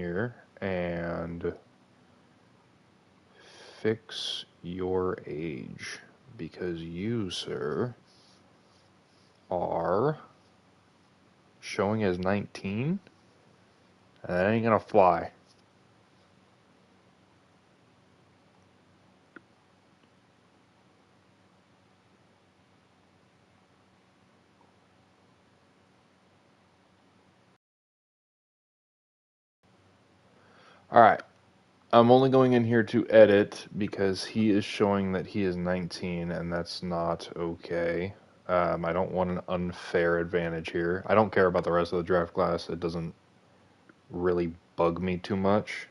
here and fix your age because you, sir, are showing as 19, and that ain't gonna fly. Alright, I'm only going in here to edit because he is showing that he is 19, and that's not okay. I don't want an unfair advantage here. I don't care about the rest of the draft class. It doesn't really bug me too much.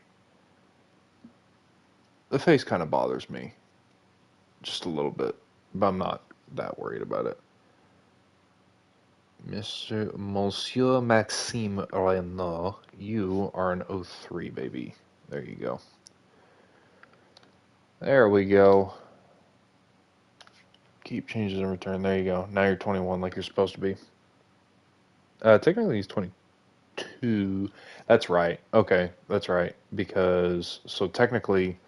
The face kind of bothers me just a little bit, but I'm not that worried about it. Monsieur Maxime Raynaud, you are an 03, baby. There you go. There we go. Keep changes in return. There you go. Now you're 21 like you're supposed to be. Technically he's 22. That's right. Okay, that's right. Because, so technically,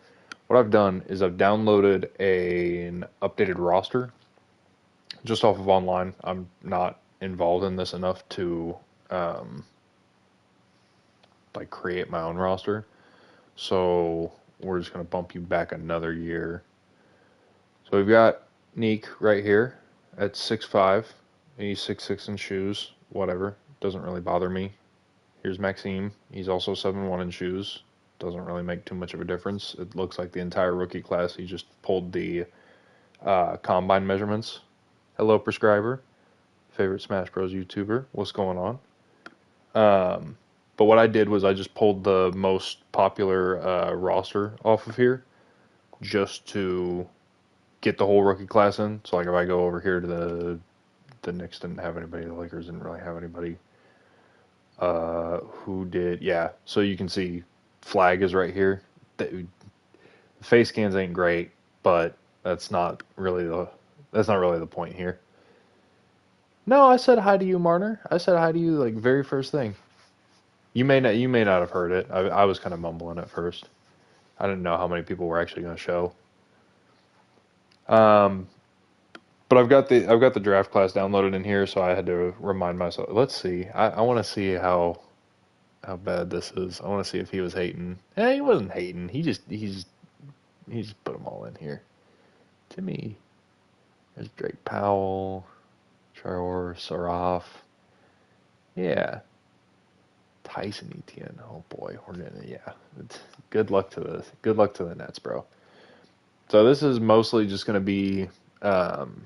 what I've done is I've downloaded an updated roster just off of online. I'm not involved in this enough to um, like create my own roster. So we're just gonna bump you back another year. So we've got Neek right here at 6'5". He's 6'6" in shoes. Whatever. Doesn't really bother me. Here's Maxime. He's also 7'1" in shoes. Doesn't really make too much of a difference. It looks like the entire rookie class. He just pulled the combine measurements. Hello, prescriber. Favorite Smash Bros. YouTuber. What's going on? But what I did was I just pulled the most popular roster off of here just to get the whole rookie class in. So like if I go over here to the Knicks didn't have anybody, the Lakers didn't really have anybody. Who did? Yeah. So you can see flag is right here. The face scans ain't great, but that's not really the point here. No, I said hi to you, Marner. I said hi to you like very first thing. You may not have heard it. I was kind of mumbling at first. I didn't know how many people were actually going to show. Um, but I've got the draft class downloaded in here, so I had to remind myself. Let's see. I want to see how bad this is. I want to see if he was hating. He wasn't hating. He just put them all in here. Timmy, there's Drake Powell, Traor, Saraf. Yeah, Tyson Etienne. Oh boy, we're gonna Good luck to the Nets, bro. So this is mostly just gonna be um,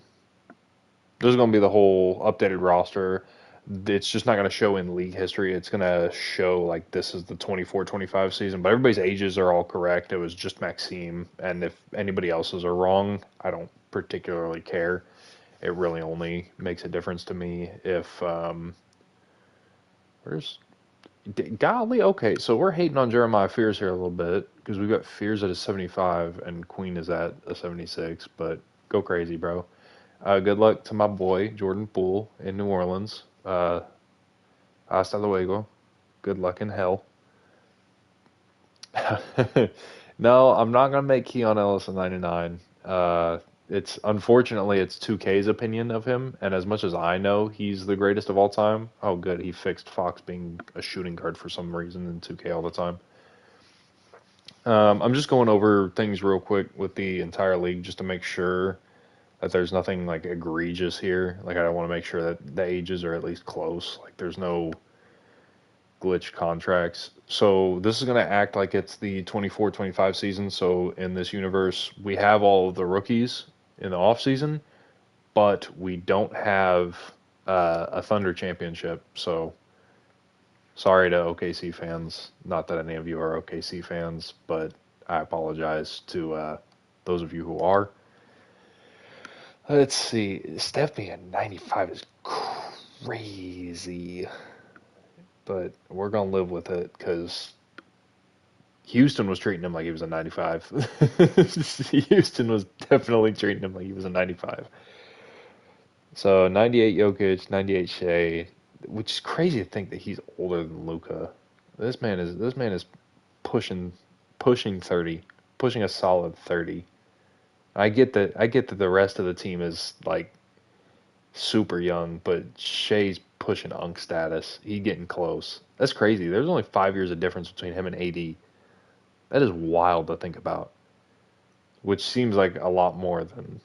this is gonna be the whole updated roster. It's just not gonna show in league history. It's gonna show like this is the 24-25 season, but everybody's ages are all correct. It was just Maxime, and if anybody else's are wrong, I don't particularly care. It really only makes a difference to me if where's golly, okay, so we're hating on Jeremiah Fears here a little bit because we've got Fears at a 75 and Queen is at a 76, but go crazy, bro. Good luck to my boy Jordan Poole in New Orleans. Hasta luego. Good luck in hell. No, I'm not gonna make Keon Ellis a 99. It's unfortunately it's 2K's opinion of him, and as much as I know he's the greatest of all time. Oh, good, he fixed Fox being a shooting guard for some reason in 2K all the time. I'm just going over things real quick with the entire league just to make sure that there's nothing like egregious here. Like I want to make sure that the ages are at least close. Like there's no glitch contracts. So this is going to act like it's the 24-25 season. So in this universe, we have all of the rookies in the off season, but we don't have a Thunder championship. So sorry to OKC fans. Not that any of you are OKC fans, but I apologize to those of you who are. Let's see. Steph being at 95 is crazy, but we're gonna live with it because Houston was treating him like he was a 95. Houston was definitely treating him like he was a 95. So 98 Jokic, 98 Shea, which is crazy to think that he's older than Luka. This man is pushing 30, pushing a solid 30. I get that the rest of the team is like super young, but Shea's pushing Unk status. He getting close. That's crazy. There's only 5 years of difference between him and AD. That is wild to think about. Which seems like a lot more than.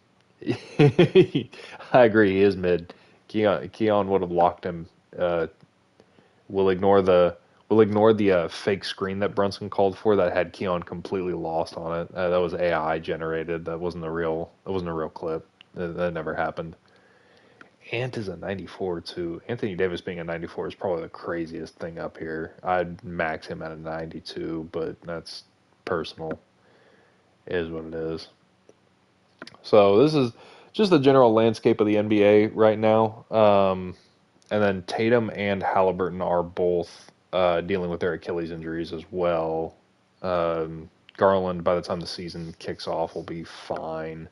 I agree. He is mid. Keon would have locked him. Uh, we'll ignore the fake screen that Brunson called for that had Keon completely lost on it. That was AI generated. That wasn't a real. That wasn't a real clip. That never happened. Ant is a 94 too. Anthony Davis being a 94 is probably the craziest thing up here. I'd max him at a 92, but that's personal. It is what it is. So this is just the general landscape of the NBA right now. And then Tatum and Halliburton are both dealing with their Achilles injuries as well. Garland, by the time the season kicks off, will be fine.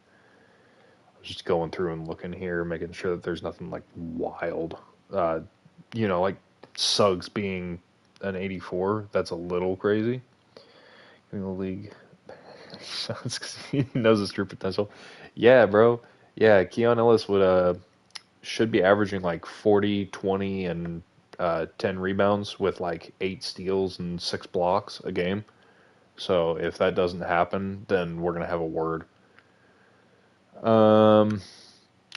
Just going through and looking here, making sure that there's nothing like wild. Uh, like Suggs being an 84. That's a little crazy in the league. Sounds 'cause he knows his true potential. Yeah, bro. Yeah, Keon Ellis should be averaging like 40, 20, and 10 rebounds with like 8 steals and 6 blocks a game. So if that doesn't happen, then we're gonna have a word. Um,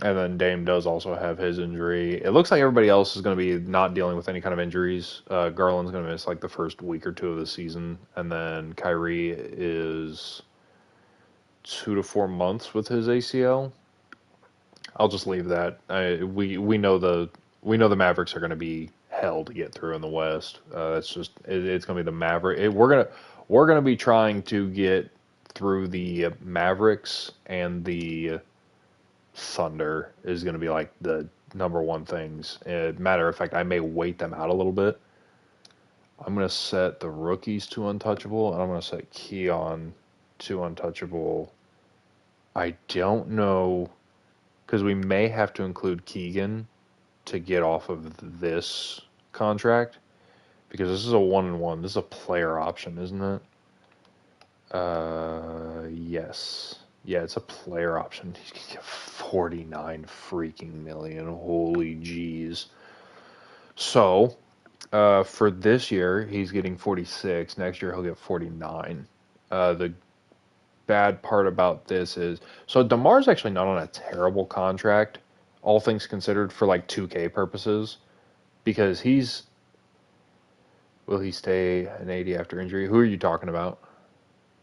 and then Dame does also have his injury. It looks like everybody else is going to be not dealing with any kind of injuries. Garland's going to miss like the first week or two of the season, and then Kyrie is 2 to 4 months with his ACL. I'll just leave that. We know the Mavericks are going to be hell to get through in the West. It's going to be the Maverick. We're gonna be trying to get through the Mavericks, and the Thunder is going to be like the number one things. Matter of fact, I may wait them out a little bit. I'm going to set the rookies to untouchable, and I'm going to set Keon to untouchable. I don't know, because we may have to include Keegan to get off of this contract, because this is a 1-and-1. This is a player option, isn't it? Yes. Yeah, it's a player option. He's gonna get 49 freaking million. Holy jeez. So, for this year, he's getting 46. Next year, he'll get 49. The bad part about this is, so DeMar's actually not on a terrible contract, all things considered, for like 2K purposes, because will he stay an 80 after injury? Who are you talking about?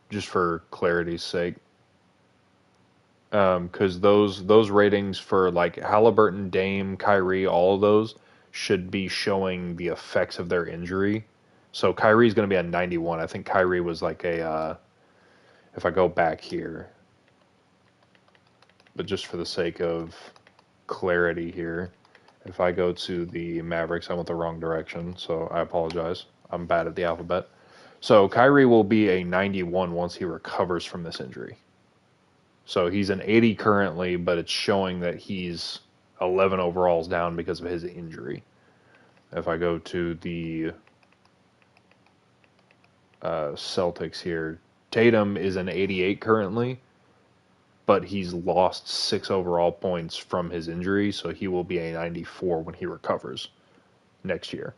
Just for clarity's sake. Because those ratings for like Halliburton, Dame, Kyrie, all of those should be showing the effects of their injury. So Kyrie's going to be at 91. I think Kyrie was like if I go back here, but just for the sake of clarity here, if I go to the Mavericks, I went the wrong direction, so I apologize. I'm bad at the alphabet. So Kyrie will be a 91 once he recovers from this injury. So he's an 80 currently, but it's showing that he's 11 overalls down because of his injury. If I go to the Celtics here, Tatum is an 88 currently, but he's lost 6 overall points from his injury, so he will be a 94 when he recovers next year.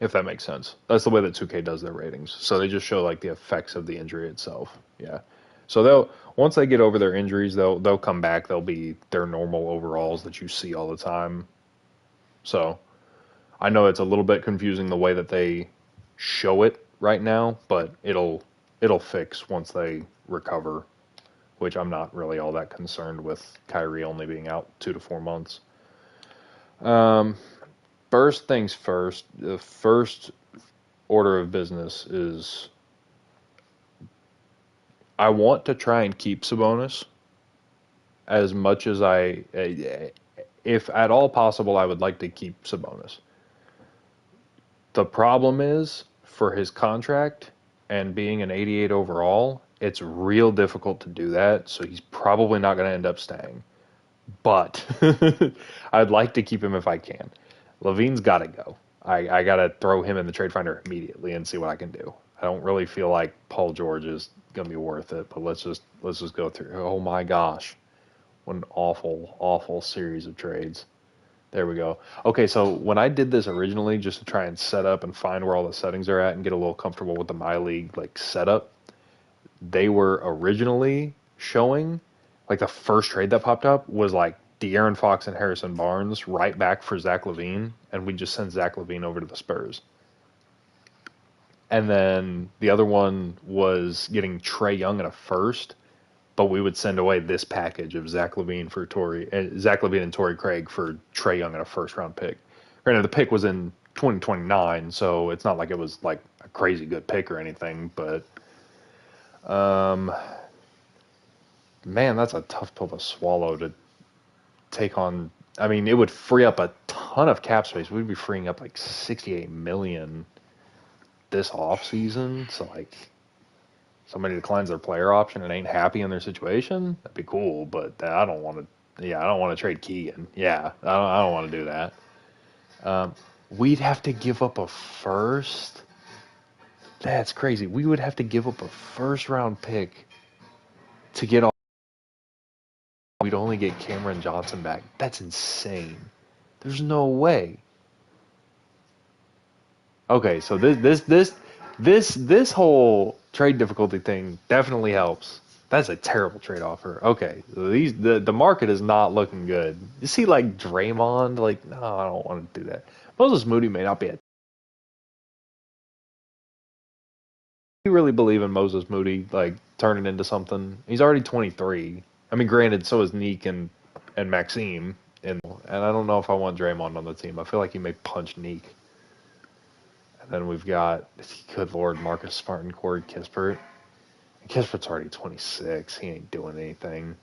If that makes sense. That's the way that 2K does their ratings. So they just show like the effects of the injury itself. Yeah. So once they get over their injuries, they'll come back. They'll be their normal overalls that you see all the time. So I know it's a little bit confusing the way that they show it right now, but it'll fix once they recover, which I'm not really all that concerned with Kyrie only being out 2 to 4 months. First things first, the first order of business is I want to try and keep Sabonis as much as if at all possible, I would like to keep Sabonis. The problem is, for his contract and being an 88 overall, it's real difficult to do that, so he's probably not going to end up staying. But I'd like to keep him if I can. Levine's got to go. I gotta throw him in the trade finder immediately and see what I can do. I don't really feel like Paul George is gonna be worth it, but let's just go through. Oh my gosh, what an awful series of trades. There we go. Okay, so when I did this originally, just to try and set up and find where all the settings are at and get a little comfortable with the My League like setup, they were originally showing like the first trade that popped up was like De'Aaron Fox and Harrison Barnes right back for Zach LaVine, and we just sent Zach LaVine over to the Spurs. And then the other one was getting Trae Young in a first, but we would send away this package of Zach LaVine and Torrey Craig for Trae Young in a first round pick. Granted, the pick was in 2029, so it's not like it was like a crazy good pick or anything. But um, man, that's a tough pill to swallow to take on. I mean, it would free up a ton of cap space. We'd be freeing up like 68 million this off season. So like somebody declines their player option and ain't happy in their situation, that'd be cool. But I don't want to. Yeah, I don't want to trade Keegan. Yeah, I don't want to do that. Um, we'd have to give up a first. That's crazy. We would have to give up a first round pick to get all. We'd only get Cameron Johnson back. That's insane. There's no way. Okay, so this whole trade difficulty thing definitely helps. That's a terrible trade offer. Okay, so the market is not looking good. You see, like Draymond, like no, I don't want to do that. Moses Moody may not be a. You really believe in Moses Moody like turning into something? He's already 23. I mean, granted, so is Neek and Maxime, and I don't know if I want Draymond on the team. I feel like he may punch Neek. And then we've got, good lord, Marcus Smart and Corey Kispert. Kispert's already 26. He ain't doing anything.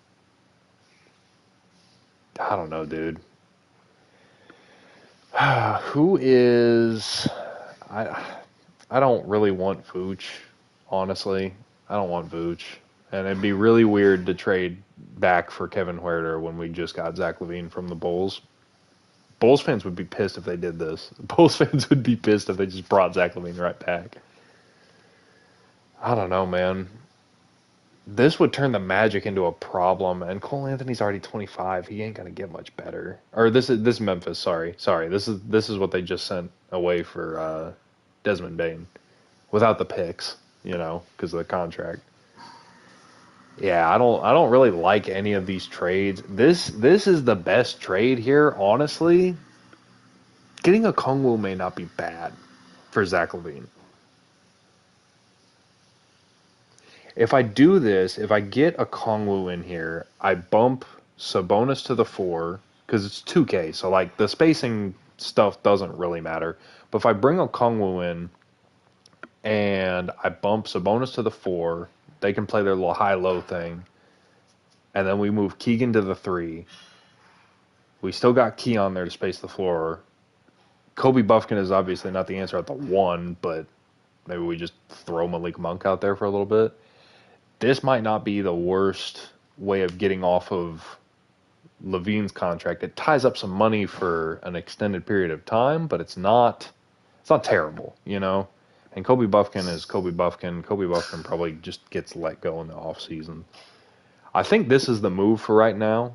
I don't know, dude. Who is? I I don't really want Vooch, honestly. I don't want Vooch, and it'd be really weird to trade back for Kevin Huerter when we just got Zach LaVine from the Bulls. Bulls fans would be pissed if they did this. Bulls fans would be pissed if they just brought Zach LaVine right back. I don't know, man. This would turn the Magic into a problem, and Cole Anthony's already 25. He ain't gonna get much better. Or this is Memphis. Sorry. This is what they just sent away for Desmond Bain without the picks, because of the contract. Yeah, I don't really like any of these trades. This is the best trade here, honestly. Getting a Kongwu may not be bad for Zach LaVine. If I get a Kongwu in here, I bump Sabonis to the 4 because it's 2K, so like the spacing stuff doesn't really matter. But if I bring a Kongwu in and I bump Sabonis to the 4, they can play their little high-low thing, and then we move Keegan to the 3. We still got Keon there to space the floor. Kobe Buffkin is obviously not the answer at the 1, but maybe we just throw Malik Monk out there for a little bit. This might not be the worst way of getting off of LaVine's contract. It ties up some money for an extended period of time, but it's not terrible. And Kobe Buffkin is Kobe Buffkin. Kobe Buffkin probably just gets let go in the offseason. I think this is the move for right now,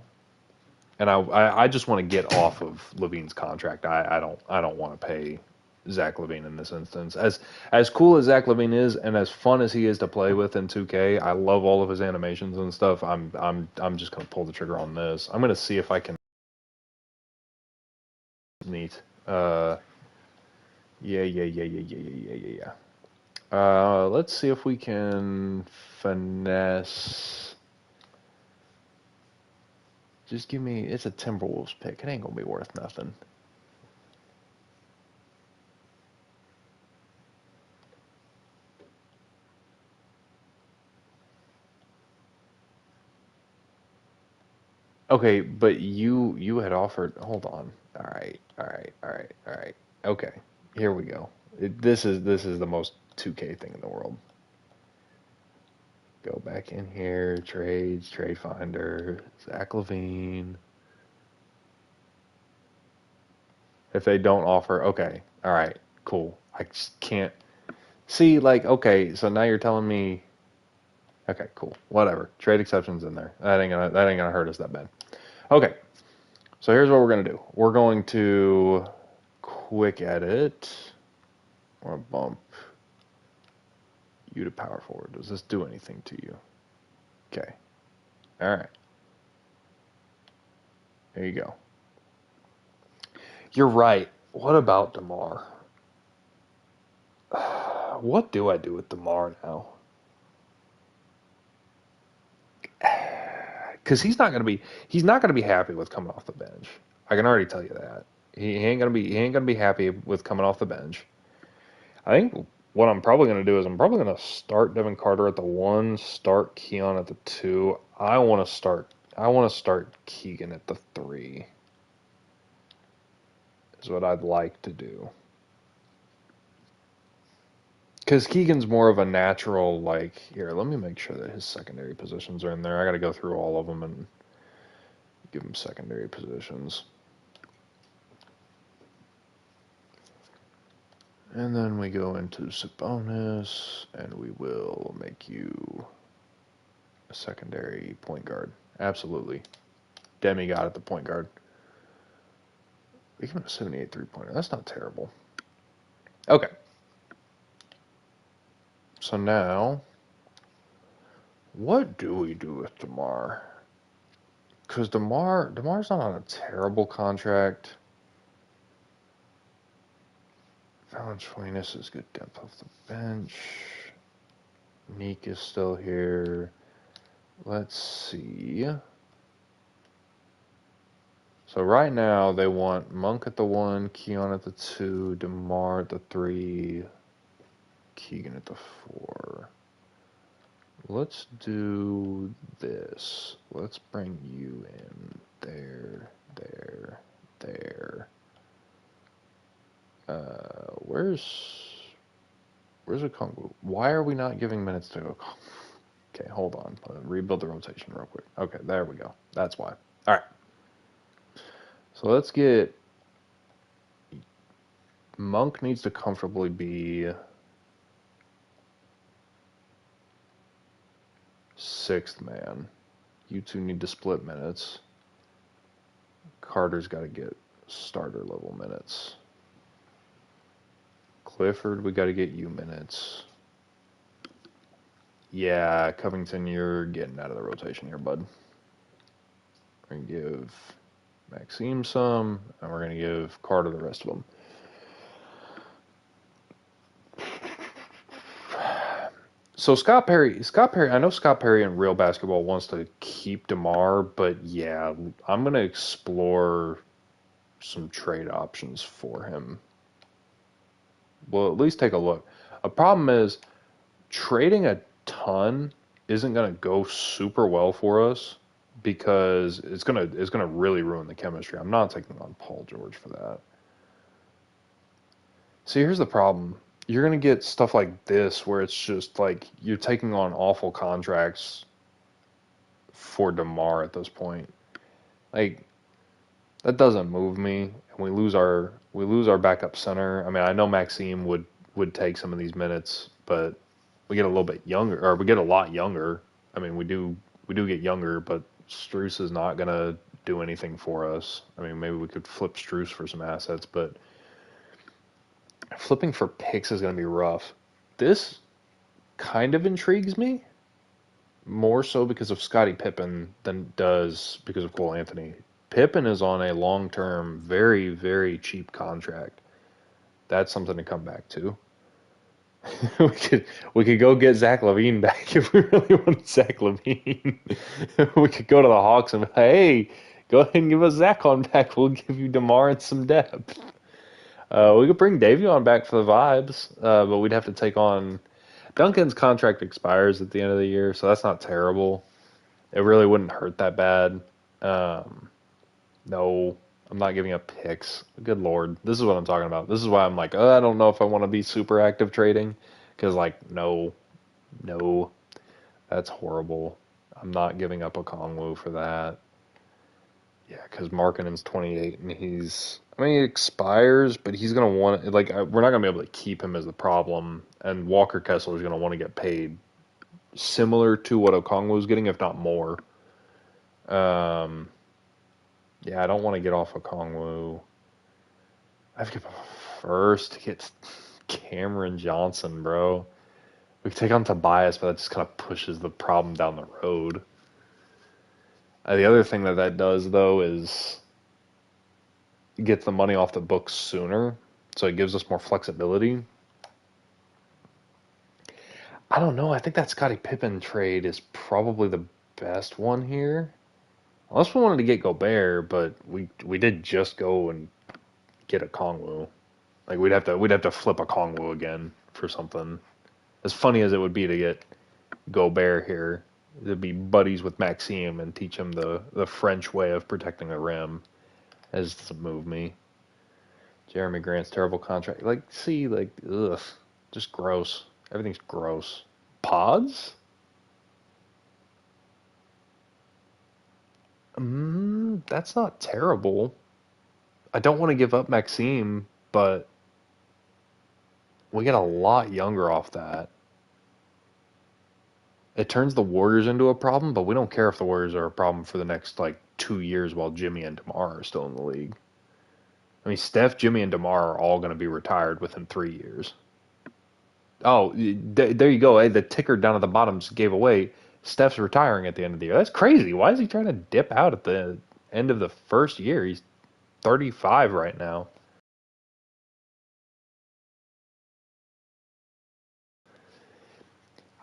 and I just want to get off of LaVine's contract. I don't want to pay Zach LaVine in this instance. As cool as Zach LaVine is, and as fun as he is to play with in 2K, I love all of his animations and stuff. I'm just gonna pull the trigger on this. I'm gonna see if I can. Neat. Yeah. Let's see if we can finesse. Just give me. It's a Timberwolves pick. It ain't gonna be worth nothing. Okay, but you had offered. Hold on. All right. Okay, here we go. This is the most 2K thing in the world. Go back in here, trades, trade finder, Zach LaVine. If they don't offer, okay, all right, cool. I just can't see, like, okay, so now you're telling me, okay, cool, whatever. Trade exceptions in there. That ain't gonna hurt us that bad. Okay, so here's what we're gonna do. We're going to quick edit. I'm gonna bump you to power forward. Does this do anything to you? Okay, all right. There you go. You're right. What about DeMar? What do I do with DeMar now? Because he's not gonna be happy with coming off the bench. I can already tell you that. He ain't gonna be happy with coming off the bench. I think what I'm probably gonna do is I'm probably gonna start Devin Carter at the 1, start Keon at the 2. I want to start Keegan at the 3. Is what I'd like to do. Because Keegan's more of a natural, like, here, let me make sure that his secondary positions are in there. I got to go through all of them and give him secondary positions. And then we go into Sabonis, and we will make you a secondary point guard. Absolutely. Demigod at the point guard. We give him a 78 three-pointer. That's not terrible. Okay. So now, what do we do with DeMar? Because DeMar's not on a terrible contract. Valanciunas is good depth off the bench. Meek is still here. Let's see. So right now they want Monk at the 1, Keon at the 2, DeMar at the 3, Keegan at the 4. Let's do this. Let's bring you in there, there, there. Where's Okongwu? Why are we not giving minutes to Okongwu? Okay, hold on. Rebuild the rotation real quick. Okay, there we go. That's why. All right. So let's get... Monk needs to comfortably be 6th man. You two need to split minutes. Carter's got to get starter level minutes. Clifford, we got to get you minutes. Yeah, Covington, you're getting out of the rotation here, bud. We're going to give Maxime some, and we're going to give Carter the rest of them. So Scott Perry, I know Scott Perry in real basketball wants to keep DeMar, but yeah, I'm going to explore some trade options for him. We'll at least take a look. A problem is trading a ton isn't going to go super well for us because it's gonna really ruin the chemistry. I'm not taking on Paul George for that. See, here's the problem. You're going to get stuff like this where it's just like you're taking on awful contracts for DeMar at this point. Like, that doesn't move me. And we lose our backup center. I mean, I know Maxime would take some of these minutes, but we get a little bit younger, or we get a lot younger. I mean, we do get younger, but Strus is not going to do anything for us. I mean, maybe we could flip Strus for some assets, but flipping for picks is going to be rough. This kind of intrigues me, more so because of Scottie Pippen than does because of Cole Anthony. Pippen is on a long-term, very, very cheap contract. That's something to come back to. we could go get Zach LaVine back if we really want Zach LaVine. We could go to the Hawks and be like, hey, go ahead and give us Zach on back. We'll give you DeMar and some depth. We could bring Davion back for the vibes, but we'd have to take on... Duncan's contract expires at the end of the year, so that's not terrible. It really wouldn't hurt that bad. No, I'm not giving up picks. Good Lord. This is what I'm talking about. This is why I'm like, I don't know if I want to be super active trading. Because, like, no, that's horrible. I'm not giving up a Okongwu for that. Yeah, because Markkanen's 28, and I mean, he expires, but he's going to want, like, we're not going to be able to keep him as the problem, and Walker Kessler is going to want to get paid similar to what Okongwu is getting, if not more. Um, yeah, I don't want to get off Okongwu. I have to give up a first to get Cameron Johnson, bro. We could take on Tobias, but that just kind of pushes the problem down the road. The other thing that does, though, is get the money off the books sooner, so it gives us more flexibility. I don't know. I think that Scottie Pippen trade is probably the best one here. Unless we wanted to get Gobert, but we did just go and get a Kongwu. Like we'd have to flip a Kongwu again for something. As funny as it would be to get Gobert here, to be buddies with Maxime and teach him the French way of protecting the rim. That just doesn't move me. Jeremy Grant's terrible contract. Like, see, like, ugh, just gross. Everything's gross. Pods? That's not terrible. I don't want to give up Maxime, but we get a lot younger off that. It turns the Warriors into a problem, but we don't care if the Warriors are a problem for the next like 2 years while Jimmy and DeMar are still in the league. I mean, Steph, Jimmy, and DeMar are all going to be retired within 3 years. Oh, there you go. Hey, the ticker down at the bottom just gave away. Steph's retiring at the end of the year. That's crazy. Why is he trying to dip out at the end of the first year? He's 35 right now.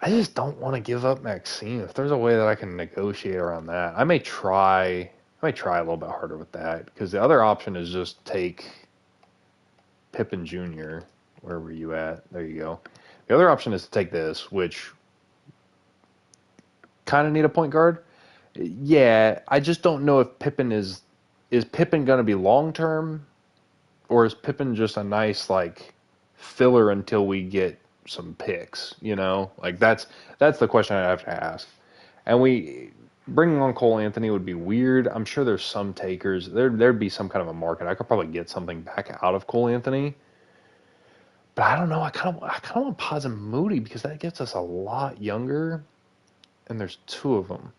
I just don't want to give up Maxime. If there's a way that I can negotiate around that, I may try. I may try a little bit harder with that because the other option is just take Pippen Jr. Where were you at? There you go. The other option is to take this, which kind of need a point guard. Yeah, I just don't know if Pippen is Pippen going to be long term, or is Pippen just a nice like filler until we get some picks? You know, like that's the question I have to ask. And we bringing on Cole Anthony would be weird. I'm sure there's some takers. There'd be some kind of a market. I could probably get something back out of Cole Anthony, but I don't know. I kind of want Pods and Moody because that gets us a lot younger, and there's two of them.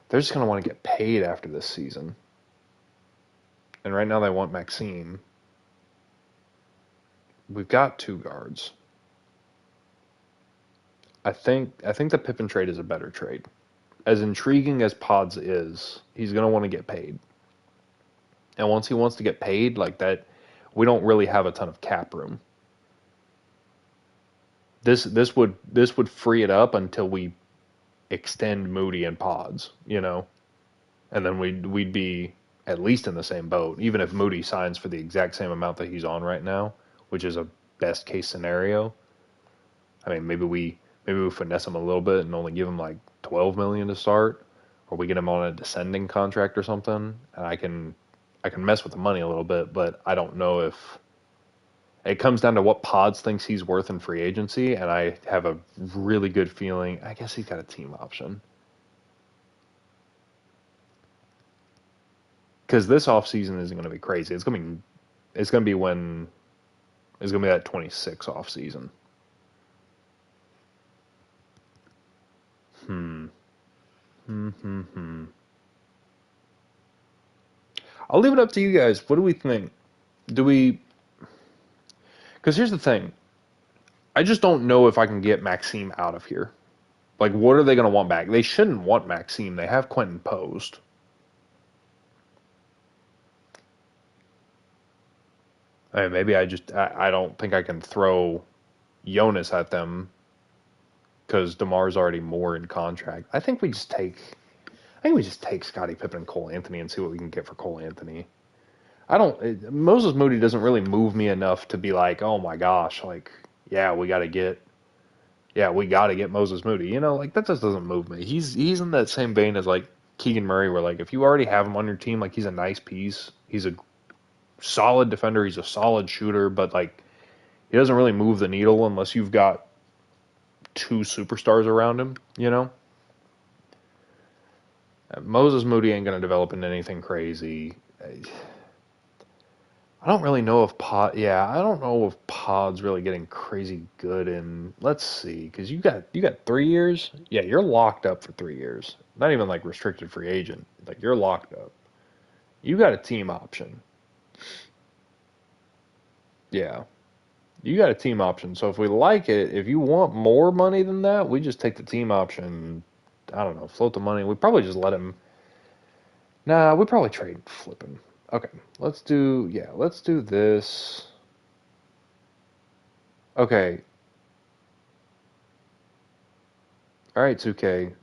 They're just gonna want to get paid after this season. And right now they want Maxime. We've got two guards. I think the Pippen trade is a better trade. As intriguing as Pods is, he's gonna want to get paid. And once he wants to get paid like that, we don't really have a ton of cap room. This would free it up until we extend Moody and Pods, and then we'd be at least in the same boat, even if Moody signs for the exact same amount that he's on right now, which is a best case scenario. I mean, maybe we finesse him a little bit and only give him like 12 million to start, or we get him on a descending contract or something, and I can mess with the money a little bit, but I don't know if it comes down to what Pods thinks he's worth in free agency, and I have a really good feeling. I guess he's got a team option. Because this offseason isn't going to be crazy. It's going to be when it's going to be that 26 offseason. Hmm. Hmm. Hmm. Hmm. I'll leave it up to you guys. What do we think? Do we? Because here's the thing. I just don't know if I can get Maxime out of here. Like, what are they going to want back? They shouldn't want Maxime. They have Quentin Post. I mean, maybe I don't think I can throw Jonas at them because DeMar's already more in contract. I think we just take Scottie Pippen and Cole Anthony and see what we can get for Cole Anthony. Moses Moody doesn't really move me enough to be like, oh my gosh, like yeah, we got to get Moses Moody. Like that just doesn't move me. He's in that same vein as like Keegan Murray, where like if you already have him on your team, like he's a nice piece. He's a solid defender. He's a solid shooter, but like he doesn't really move the needle unless you've got two superstars around him. Moses Moody ain't going to develop into anything crazy. I don't really know if Pod. Yeah, I don't know if Pod's really getting crazy good in. Let's see, because you got 3 years. Yeah, you're locked up for 3 years. Not even like restricted free agent. Like you're locked up. You got a team option. Yeah, you got a team option. So if we like it, if you want more money than that, we just take the team option. I don't know, float the money. We probably just let him. Nah, we probably trade flip him. Okay, let's do this. Okay, all right, 2K.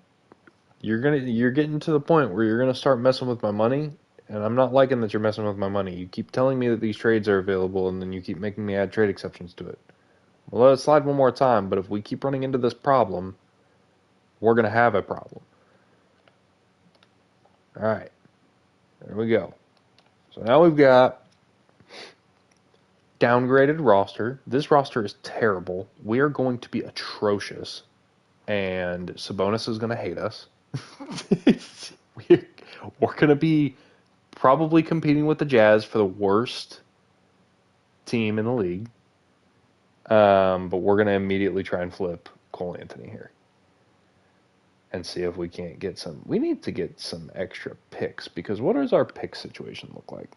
You're getting to the point where you're gonna start messing with my money, and I'm not liking that you're messing with my money. You keep telling me that these trades are available, and then you keep making me add trade exceptions to it. Well, let it slide one more time, but if we keep running into this problem, we're gonna have a problem. All right, there we go. So now we've got downgraded roster. This roster is terrible. We are going to be atrocious, and Sabonis is gonna hate us. we're, we're gonna be probably competing with the Jazz for the worst team in the league. But we're going to immediately try and flip Cole Anthony here and see if we can't get some. We need to get some extra picks because what does our pick situation look like?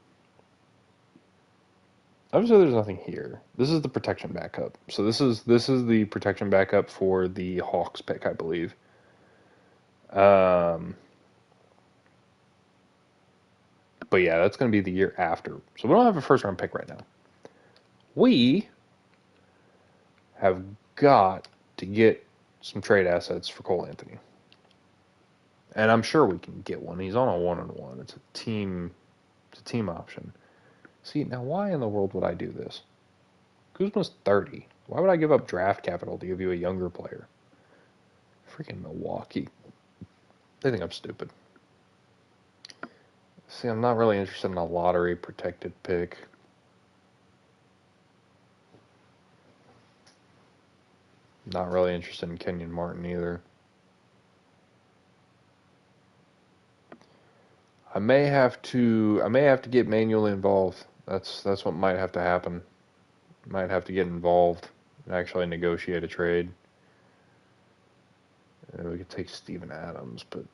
Obviously, there's nothing here. This is the protection backup. So this is the protection backup for the Hawks pick, I believe. Um, but yeah, that's going to be the year after. So we don't have a first round pick right now. We have got to get some trade assets for Cole Anthony. And I'm sure we can get one. He's on a 1-on-1. It's a team option. See, now why in the world would I do this? Kuzma's 30. Why would I give up draft capital to give you a younger player? Freaking Milwaukee. They think I'm stupid. See, I'm not really interested in a lottery protected pick. Not really interested in Kenyon Martin either. I may have to get manually involved. That's what might have to happen. Might have to get involved and actually negotiate a trade. We could take Steven Adams, but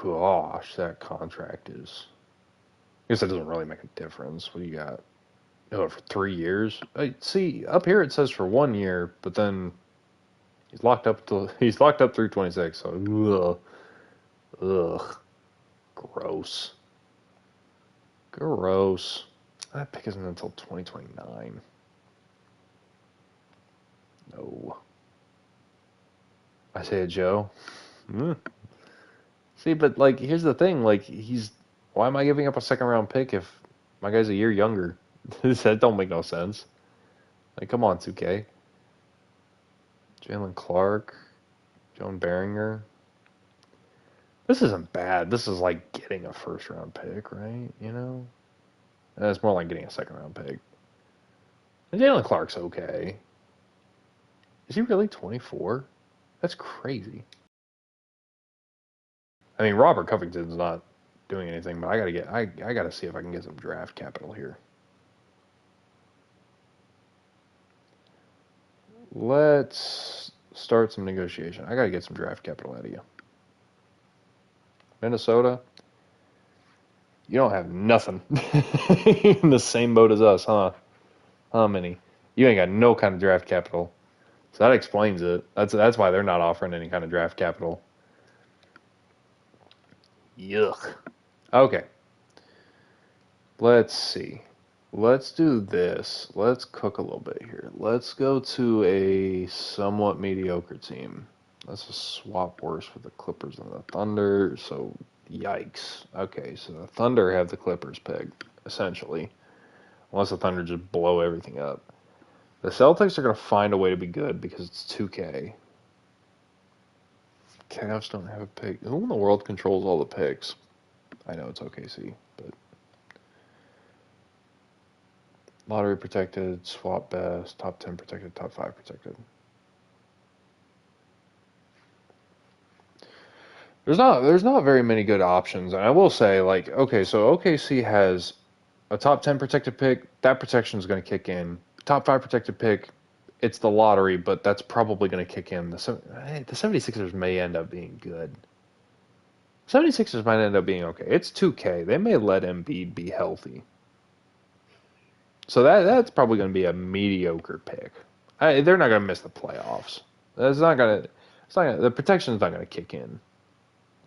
gosh, that contract is. I guess that doesn't really make a difference. What do you got? Oh, for 3 years? See, up here it says for 1 year, but then he's locked up through 26. So ugh, gross. Gross. That pick isn't until 2029. No. Isaiah Joe. Mm. See, but like, here's the thing. Like, why am I giving up a second round pick if my guy's a year younger? That don't make no sense. Like, come on, 2K. Jalen Clark, Joan Beringer. This isn't bad. This is like getting a first round pick, right? You know? And it's more like getting a second round pick. And Jalen Clark's okay. Is he really 24? That's crazy. I mean, Robert Covington's not doing anything, but I gotta see if I can get some draft capital here. Let's start some negotiation. I gotta get some draft capital out of you. Minnesota, you don't have nothing in the same boat as us, huh? How many? You ain't got no kind of draft capital. So that explains it. That's why they're not offering any kind of draft capital. Yuck. Okay. Let's see. Let's do this. Let's cook a little bit here. Let's go to a somewhat mediocre team. Let's just swap worse with the Clippers and the Thunder. So, yikes. Okay, so the Thunder have the Clippers pegged, essentially. Unless the Thunder just blow everything up. The Celtics are going to find a way to be good because it's 2K. Cavs don't have a pick. Who in the world controls all the picks? I know it's OKC, but lottery protected, swap best, top 10 protected, top 5 protected. There's not very many good options. And I will say, like, okay, so OKC has a top 10 protected pick. That protection is going to kick in. Top 5 protected pick, it's the lottery, but that's probably going to kick in. The 76ers may end up being good. 76ers might end up being okay. It's 2K. They may let Embiid be healthy. So that's probably going to be a mediocre pick. They're not going to miss the playoffs. That's not going to. It's not gonna, the protection's not going to kick in.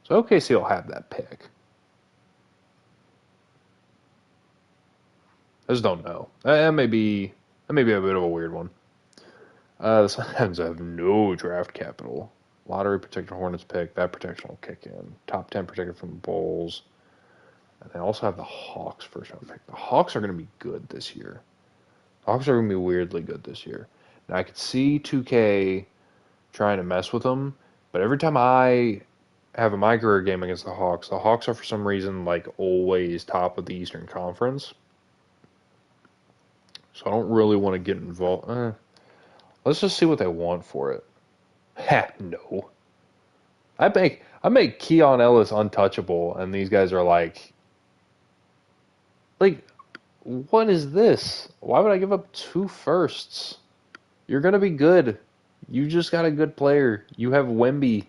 So OKC will have that pick. I just don't know. That may be a bit of a weird one. The Suns have no draft capital. Lottery protected Hornets pick. That protection will kick in. Top 10 protected from the Bulls. And they also have the Hawks first round pick. The Hawks are going to be good this year. The Hawks are going to be weirdly good this year. Now I could see 2K trying to mess with them, but every time I have a my career game against the Hawks are for some reason like always top of the Eastern Conference. So I don't really want to get involved. Let's just see what they want for it. Ha, no. I make Keon Ellis untouchable, and these guys are like, what is this? Why would I give up 2 firsts? You're gonna be good. You just got a good player. You have Wemby.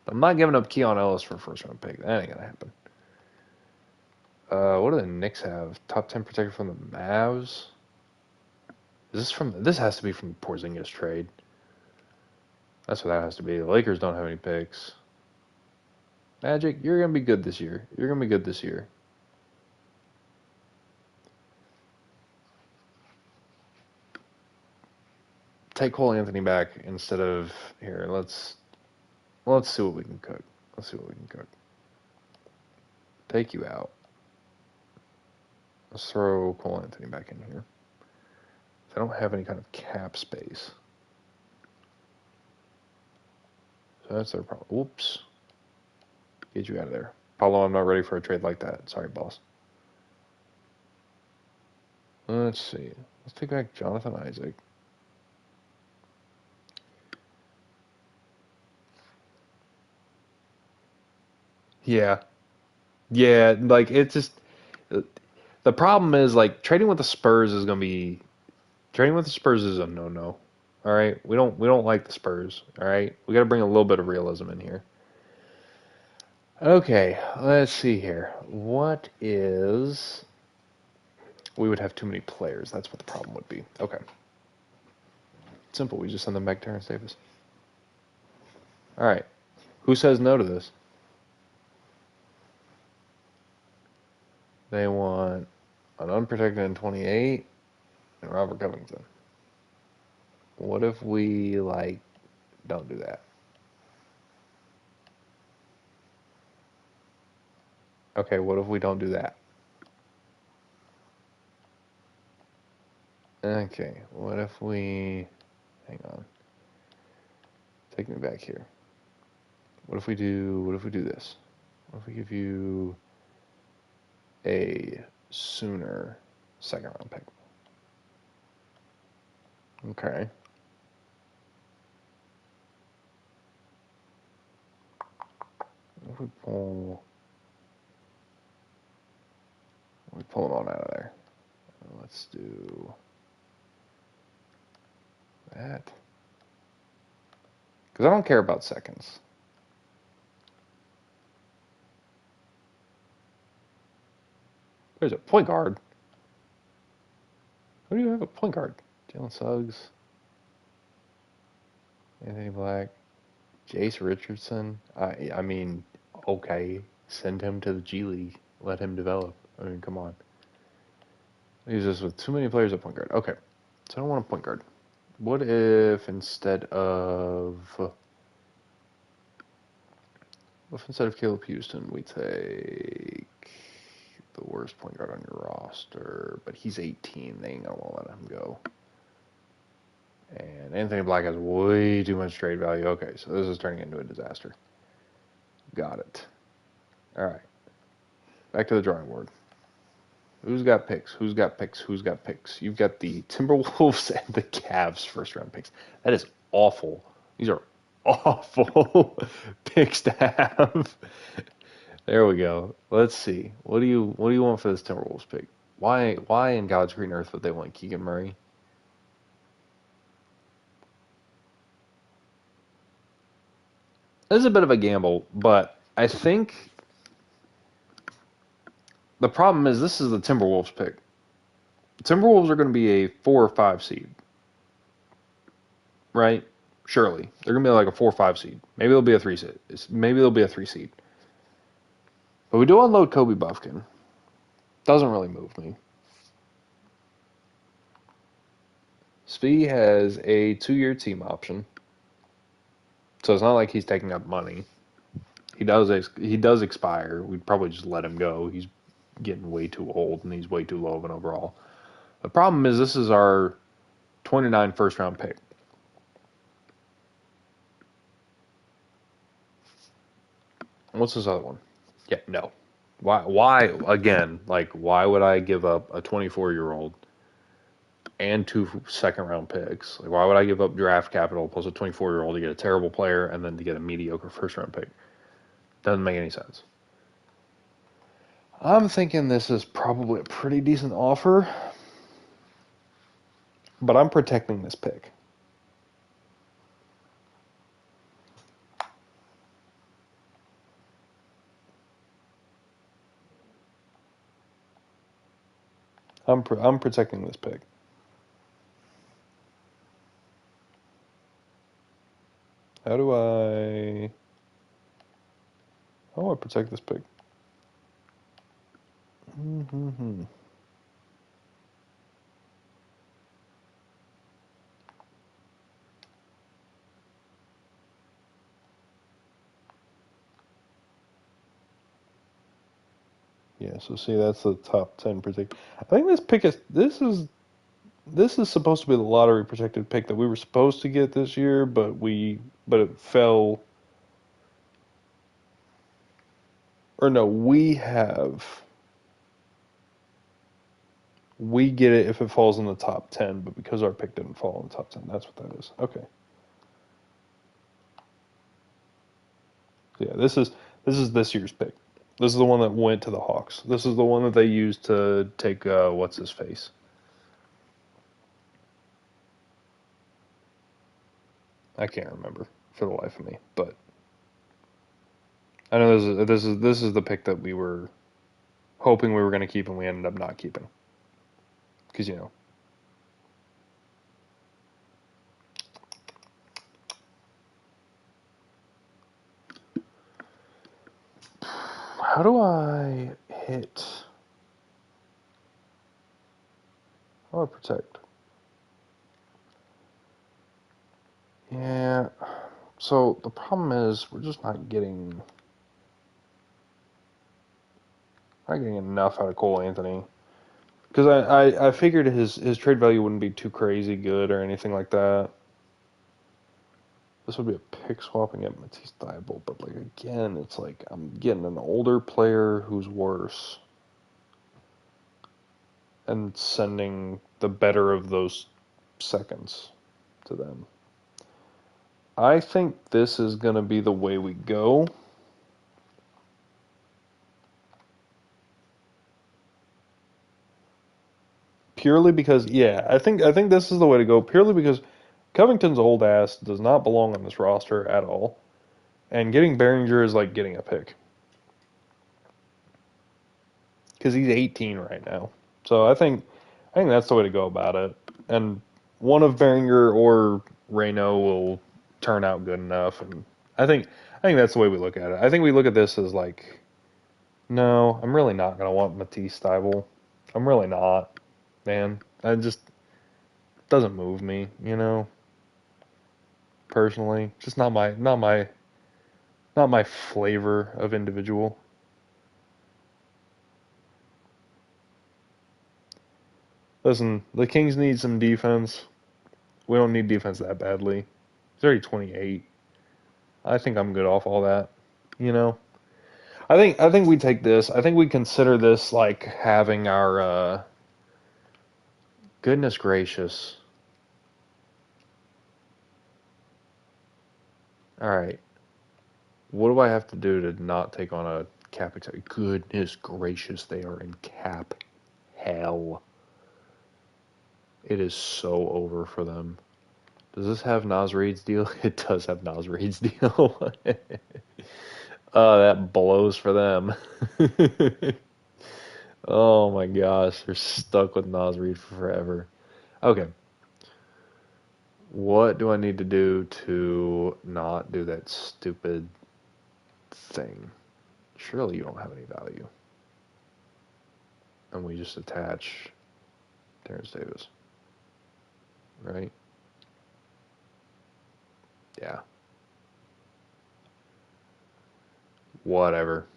I'm not giving up Keon Ellis for a first round pick. That ain't gonna happen. What do the Knicks have? Top 10 protector from the Mavs. This has to be from the Porzingis trade. That's what that has to be. The Lakers don't have any picks. Magic, you're gonna be good this year. You're gonna be good this year. Take Cole Anthony back instead of here. Let's see what we can cook. Let's see what we can cook. Take you out. Let's throw Cole Anthony back in here. I don't have any kind of cap space. So that's their problem. Whoops. Get you out of there. Paulo, I'm not ready for a trade like that. Sorry, boss. Let's see. Let's take back Jonathan Isaac. Yeah. Yeah, like it's just the problem is like trading with the Spurs is going to be trading with the Spurs is a no-no. All right? We don't like the Spurs, all right? We got to bring a little bit of realism in here. Okay, let's see here. What is we would have too many players. That's what the problem would be. Okay. Simple. We just send them back to Terrence Davis. All right. Who says no to this? They want an unprotected in 28 and Robert Covington. What if we don't do that? Okay, what if we don't do that? Okay, what if we hang on. Take me back here. What if we do this? What if we give you a Sooner second round pick? Okay. What if we pull them on out of there? Let's do that. Because I don't care about seconds. There's a point guard. Who do you have a point guard? Jalen Suggs, Anthony Black, Jace Richardson. I mean, okay, send him to the G League. Let him develop. I mean, come on. He's just with too many players at point guard. Okay, so I don't want a point guard. What if instead of Caleb Houston, we take the worst point guard on your roster, but he's 18. They ain't gonna want to let him go. And Anthony Black has way too much trade value. Okay, so this is turning into a disaster. Got it. All right. Back to the drawing board. Who's got picks? Who's got picks? Who's got picks? You've got the Timberwolves and the Cavs first round picks. That is awful. These are awful picks to have. There we go. Let's see. What do you want for this Timberwolves pick? Why in God's green earth would they want Keegan Murray? This is a bit of a gamble, but I think the problem is this is the Timberwolves pick. Timberwolves are going to be a 4 or 5 seed, right? Surely they're going to be like a 4 or 5 seed. Maybe they'll be a 3 seed. Maybe they'll be a 3 seed. But we do unload Kobe Buffkin. Doesn't really move me. Spee has a 2-year team option, so it's not like he's taking up money. He does expire. We'd probably just let him go. He's getting way too old and he's way too low of an overall. The problem is this is our 29 first round pick. What's this other one? Yeah, no. Why again? Like, why would I give up a 24-year-old and 2 second round picks? Like, why would I give up draft capital plus a 24-year-old to get a terrible player and then to get a mediocre first round pick? Doesn't make any sense. I'm thinking this is probably a pretty decent offer, but I'm protecting this pick. I'm protecting this pick. How do I protect this pick? Mm-hmm. Yeah, so see, that's the top 10 protect. I think this is supposed to be the lottery protected pick that we were supposed to get this year, but it fell. Or no, we get it if it falls in the top 10, but because our pick didn't fall in the top 10, that's what that is. Okay. Yeah, this is this year's pick. This is the one that went to the Hawks. This is the one that they used to take what's his face. I can't remember for the life of me, but I know this is the pick that we were hoping we were going to keep and we ended up not keeping because how do I hit? How do I protect? Yeah. So the problem is we're just not getting enough out of Cole Anthony. Because I figured his trade value wouldn't be too crazy good or anything like that. This would be a pick swapping at Matisse Thybulle, but like again, it's like I'm getting an older player who's worse and sending the better of those seconds to them. I think this is gonna be the way we go. Purely because I think this is the way to go. Purely because Covington's old ass does not belong on this roster at all. And getting Behringer is like getting a pick. Because he's 18 right now. So I think that's the way to go about it. And one of Behringer or Raynaud will turn out good enough. And I think that's the way we look at it. I think we look at this as like, no, I'm really not gonna want Matisse Thybulle. I'm really not, man. I just doesn't move me, personally. Just not my flavor of individual. Listen, the Kings need some defense. We don't need defense that badly. He's already 28. I think I'm good off all that. You know. I think we take this. I think we consider this like having our goodness gracious. All right. What do I have to do to not take on a cap exception? Goodness gracious, they are in cap hell. It is so over for them. Does this have Nas Reed's deal? It does have Nas Reed's deal. That blows for them. Oh my gosh, they're stuck with Nas Reed for forever. Okay, what do I need to do to not do that stupid thing? Surely you don't have any value. And we just attach Terrence Davis, right? Yeah, whatever.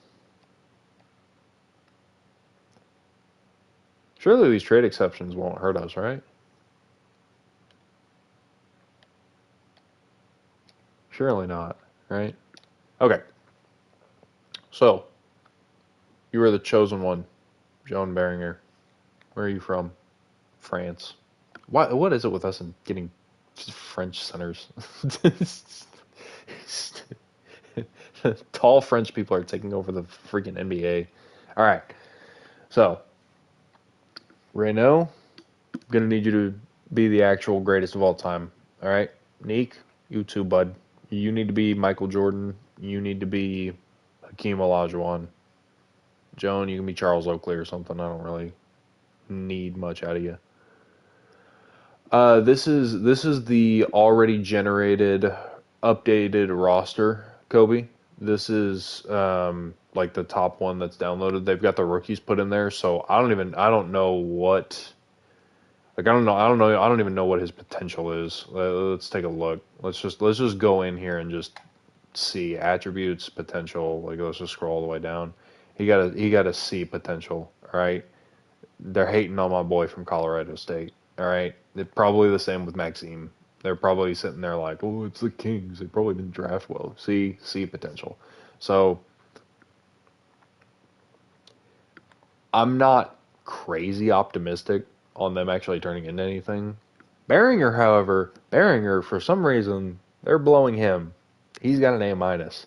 Surely these trade exceptions won't hurt us, right? Surely not, right? Okay, so you were the chosen one, Joan Beringer. Where are you from? France. What is it with us and getting French centers? Tall French people are taking over the freaking NBA. All right, so Raynaud, I'm gonna need you to be the actual greatest of all time. All right, Neek, you too, bud. You need to be Michael Jordan. You need to be Hakeem Olajuwon. Joan, you can be Charles Oakley or something. I don't really need much out of you. This is the already generated, updated roster, Kobe. This is like the top one that's downloaded. They've got the rookies put in there, so I don't know what I don't even know what his potential is. Let's take a look. Let's just go in here and just see attributes, potential. Like let's just scroll all the way down. He got a C potential. All right, they're hating on my boy from Colorado State. All right, they're probably the same with Maxime. They're probably sitting there like, oh, it's the Kings. They probably didn't draft well. See potential. So I'm not crazy optimistic on them actually turning into anything. Beringer for some reason they're blowing him. He's got an A minus.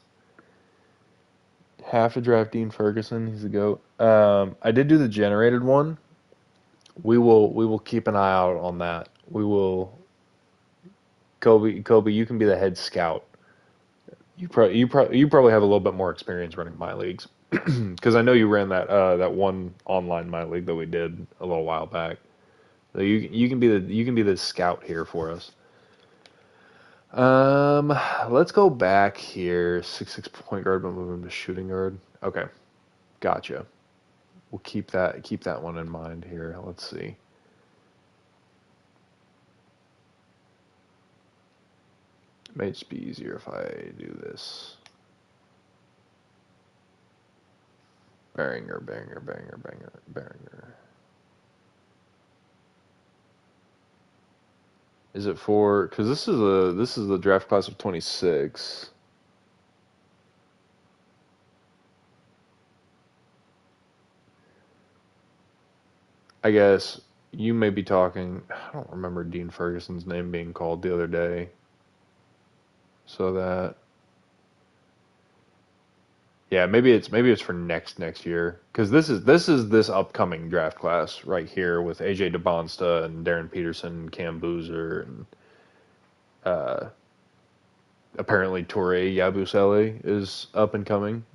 Half a draft Dean Ferguson. He's a goat. I did do the generated one. We will keep an eye out on that. We will Kobe, you can be the head scout. You probably have a little bit more experience running my leagues because I know you ran that one online my league that we did a little while back. So you can be the scout here for us. Let's go back here. 6'6" point guard, but move him to shooting guard. Okay, gotcha. We'll keep that one in mind here. Let's see. It might just be easier if I do this. Beringer. Is it for? Because this is the draft class of 26. I guess you may be talking. I don't remember Dean Ferguson's name being called the other day. So that yeah, maybe it's for next year because this is this upcoming draft class right here with AJ DeBonsta and Darren Peterson, Cam Boozer, and uh, apparently Toure Yabusele is up and coming.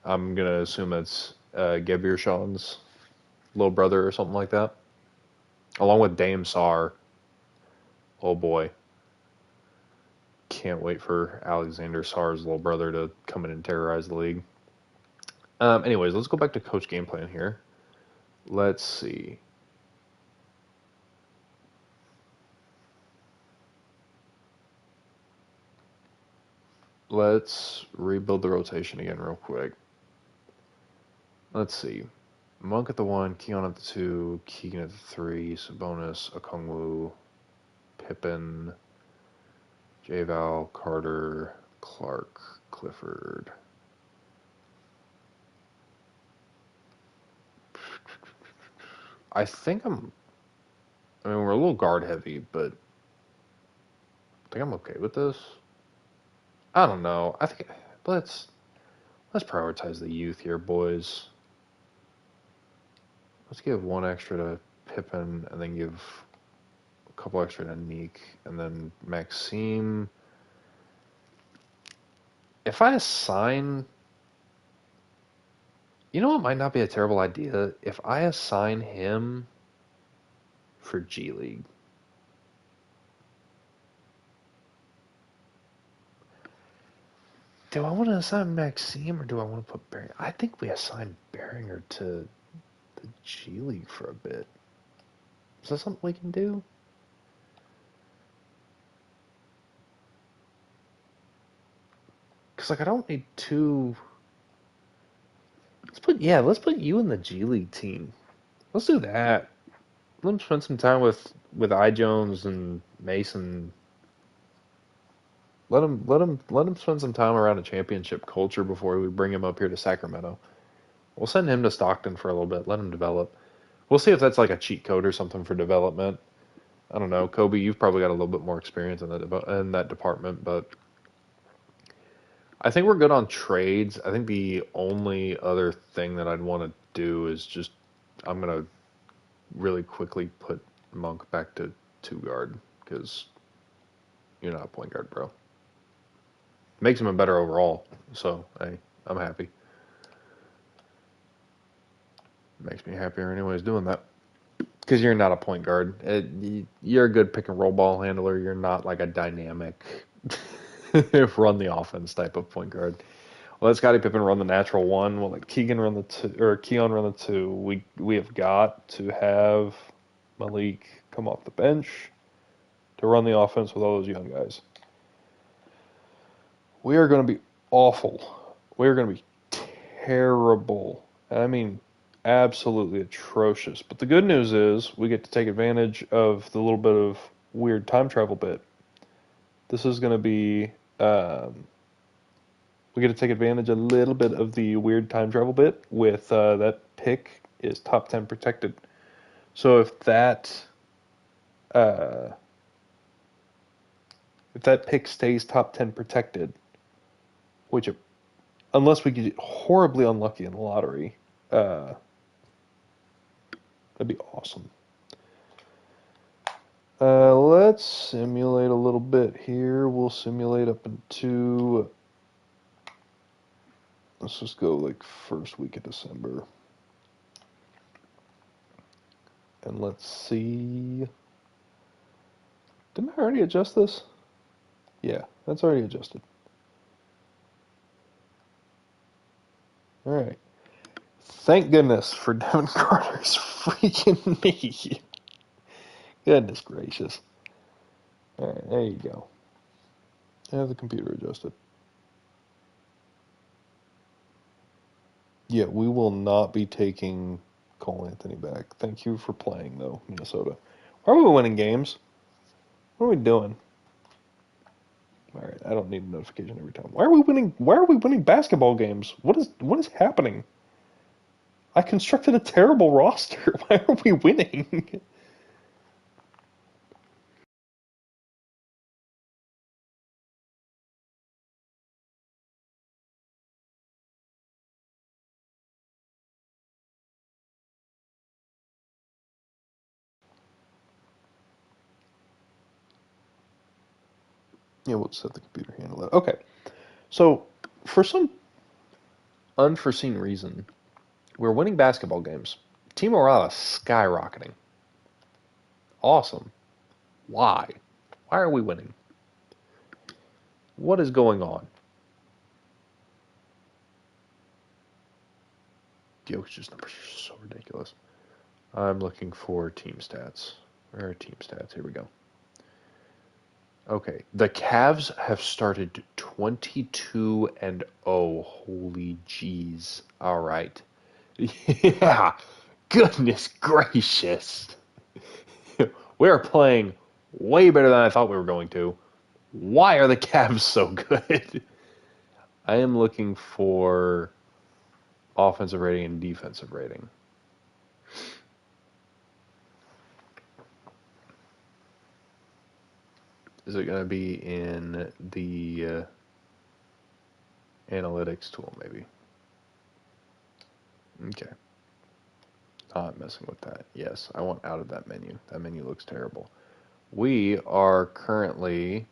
I'm gonna assume that's Gebir Sean's little brother or something like that, along with Dame Sar. Oh boy, can't wait for Alexander Sar's little brother to come in and terrorize the league. Anyways, let's go back to coach game plan here. Let's see. Let's rebuild the rotation again real quick. Let's see. Monk at the 1, Keon at the 2, Keegan at the 3, Sabonis, Okongwu, Pippen, J-Val, Carter, Clark, Clifford. I think I mean, we're a little guard heavy, but I think I'm okay with this. I don't know. I think let's let's prioritize the youth here, boys. Let's give one extra to Pippen, and then give a couple extra to Neek, and then Maxime. If I assign, you know what might not be a terrible idea? If I assign him for G League. Do I want to assign Maxime or do I want to put Beringer? I think we assign Beringer to the G League for a bit. Is that something we can do? Because like I don't need two. Let's put you in the G League team. Let's do that. Let him spend some time with I Jones and Mason. Let him spend some time around a championship culture before we bring him up here to Sacramento. We'll send him to Stockton for a little bit. Let him develop. We'll see if that's like a cheat code or something for development. I don't know, Kobe. You've probably got a little bit more experience in that department, but I think we're good on trades. I think the only other thing that I'd want to do is just I'm gonna really quickly put Monk back to two guard because you're not a point guard, bro. Makes him a better overall. So hey, I'm happy. Makes me happier anyways doing that. Because you're not a point guard. You're a good pick and roll ball handler. You're not like a dynamic run the offense type of point guard. Well, let Scottie Pippen run the natural one. We'll let Keegan run the two, or Keon run the two. We have got to have Malik come off the bench to run the offense with all those young guys. We are going to be awful. We are going to be terrible. I mean, absolutely atrocious. But the good news is we get to take advantage of the little bit of weird time travel bit. This is going to be we get to take advantage a little bit of the weird time travel bit with that pick is top 10 protected. So uh, if that pick stays top 10 protected, which unless we get horribly unlucky in the lottery, that'd be awesome. Let's simulate a little bit here. We'll simulate up into, let's just go like first week of December. And let's see. Didn't I already adjust this? Yeah, that's already adjusted. All right. Thank goodness for Devin Carter's freaking me. Goodness gracious. All right, there you go. I have the computer adjusted. Yeah, we will not be taking Cole Anthony back. Thank you for playing, though, Minnesota. Why are we winning games? What are we doing? All right, I don't need a notification every time. Why are we winning? Why are we winning basketball games? What is happening? I constructed a terrible roster. Why are we winning? Yeah, we'll just have the computer handle that. Okay, so for some unforeseen reason, we're winning basketball games. Team morale is skyrocketing. Awesome. Why? Why are we winning? What is going on? Jokic's numbers are so ridiculous. I'm looking for team stats. Where are team stats? Here we go. Okay, the Cavs have started 22 and 0. Holy jeez. All right. Yeah. Goodness gracious. We are playing way better than I thought we were going to. Why are the Cavs so good? I am looking for offensive rating and defensive rating. Is it going to be in the Analytics tool, maybe. Okay. Not messing with that. Yes, I want out of that menu. That menu looks terrible. We are currently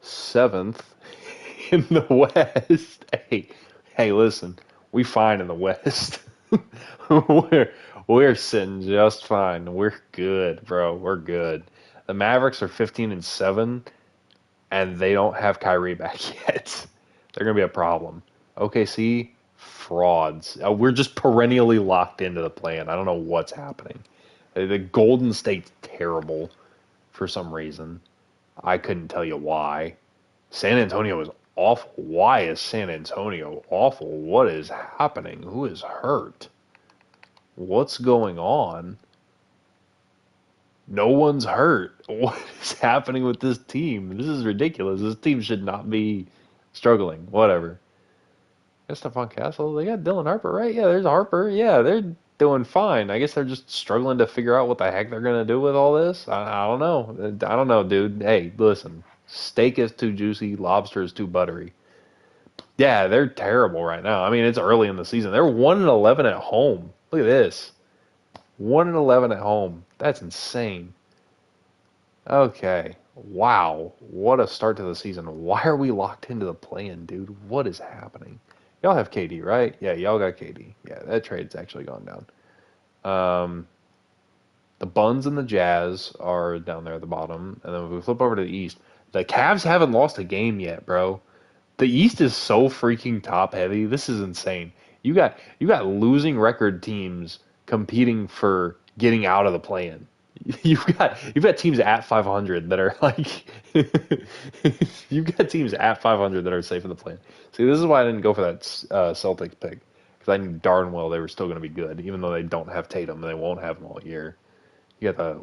7th in the West. Hey, listen, we fine in the West. we're we're sitting just fine. We're good, bro. We're good. The Mavericks are 15-7, and they don't have Kyrie back yet. They're gonna be a problem. OKC frauds. We're just perennially locked into the plan. I don't know what's happening. The Golden State's terrible for some reason. I couldn't tell you why. San Antonio is awful. Why is San Antonio awful? What is happening? Who is hurt? What's going on? No one's hurt. What is happening with this team? This is ridiculous. This team should not be struggling. Whatever. Got Stephon Castle. They got Dylan Harper, right? Yeah, there's Harper. Yeah, they're doing fine. I guess they're just struggling to figure out what the heck they're gonna do with all this. I don't know. I don't know, dude. Hey, listen. Steak is too juicy. Lobster is too buttery. Yeah, they're terrible right now. I mean, it's early in the season. They're 1-11 at home. Look at this. 1-11 at home. That's insane. Okay. Wow. What a start to the season. Why are we locked into the play-in, dude? What is happening? Y'all have KD, right? Yeah, y'all got KD. Yeah, that trade's actually gone down. The Buns and the Jazz are down there at the bottom. And then if we flip over to the East, the Cavs haven't lost a game yet, bro. The East is so freaking top heavy. This is insane. You got losing record teams competing for getting out of the play-in. You've got teams at 500 that are like you've got teams at 500 that are safe in the play-in. See, this is why I didn't go for that Celtics pick because I knew darn well they were still going to be good, even though they don't have Tatum and they won't have him all year. You got the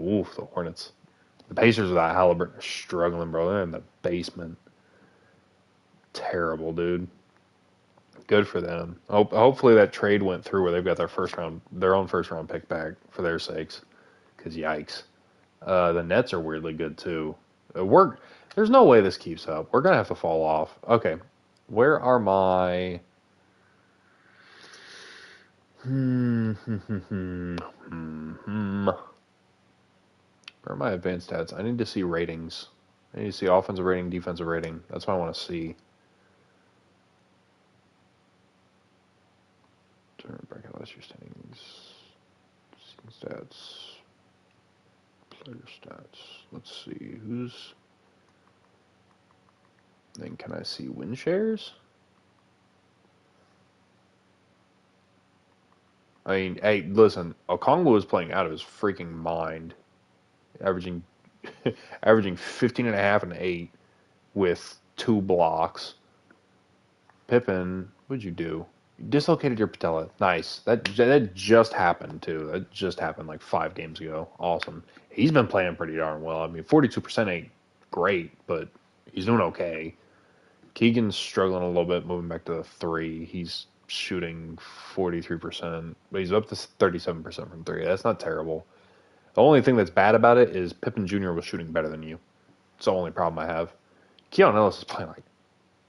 Hornets. The Pacers without Halliburton are struggling, bro. They're in the basement. Terrible, dude. Good for them. Hopefully that trade went through where they've got their own first round pick back for their sakes. Because yikes. The Nets are weirdly good too. There's no way this keeps up. We're gonna have to fall off. Okay, where are my? Where are my advanced stats? I need to see ratings. I need to see offensive rating, defensive rating. That's what I want to see. Bracket last year's standings, stats, player stats. Let's see who's. Then can I see win shares? I mean, hey, listen, Okongwu was playing out of his freaking mind, averaging averaging 15 and a half and 8 with 2 blocks. Pippen, what'd you do? You dislocated your patella. Nice. That just happened too. That just happened like 5 games ago. Awesome. He's been playing pretty darn well. I mean, 42% ain't great, but he's doing okay. Keegan's struggling a little bit moving back to the 3. He's shooting 43%, but he's up to 37% from 3. That's not terrible. The only thing that's bad about it is Pippen Jr. was shooting better than you. It's the only problem I have. Keon Ellis is playing like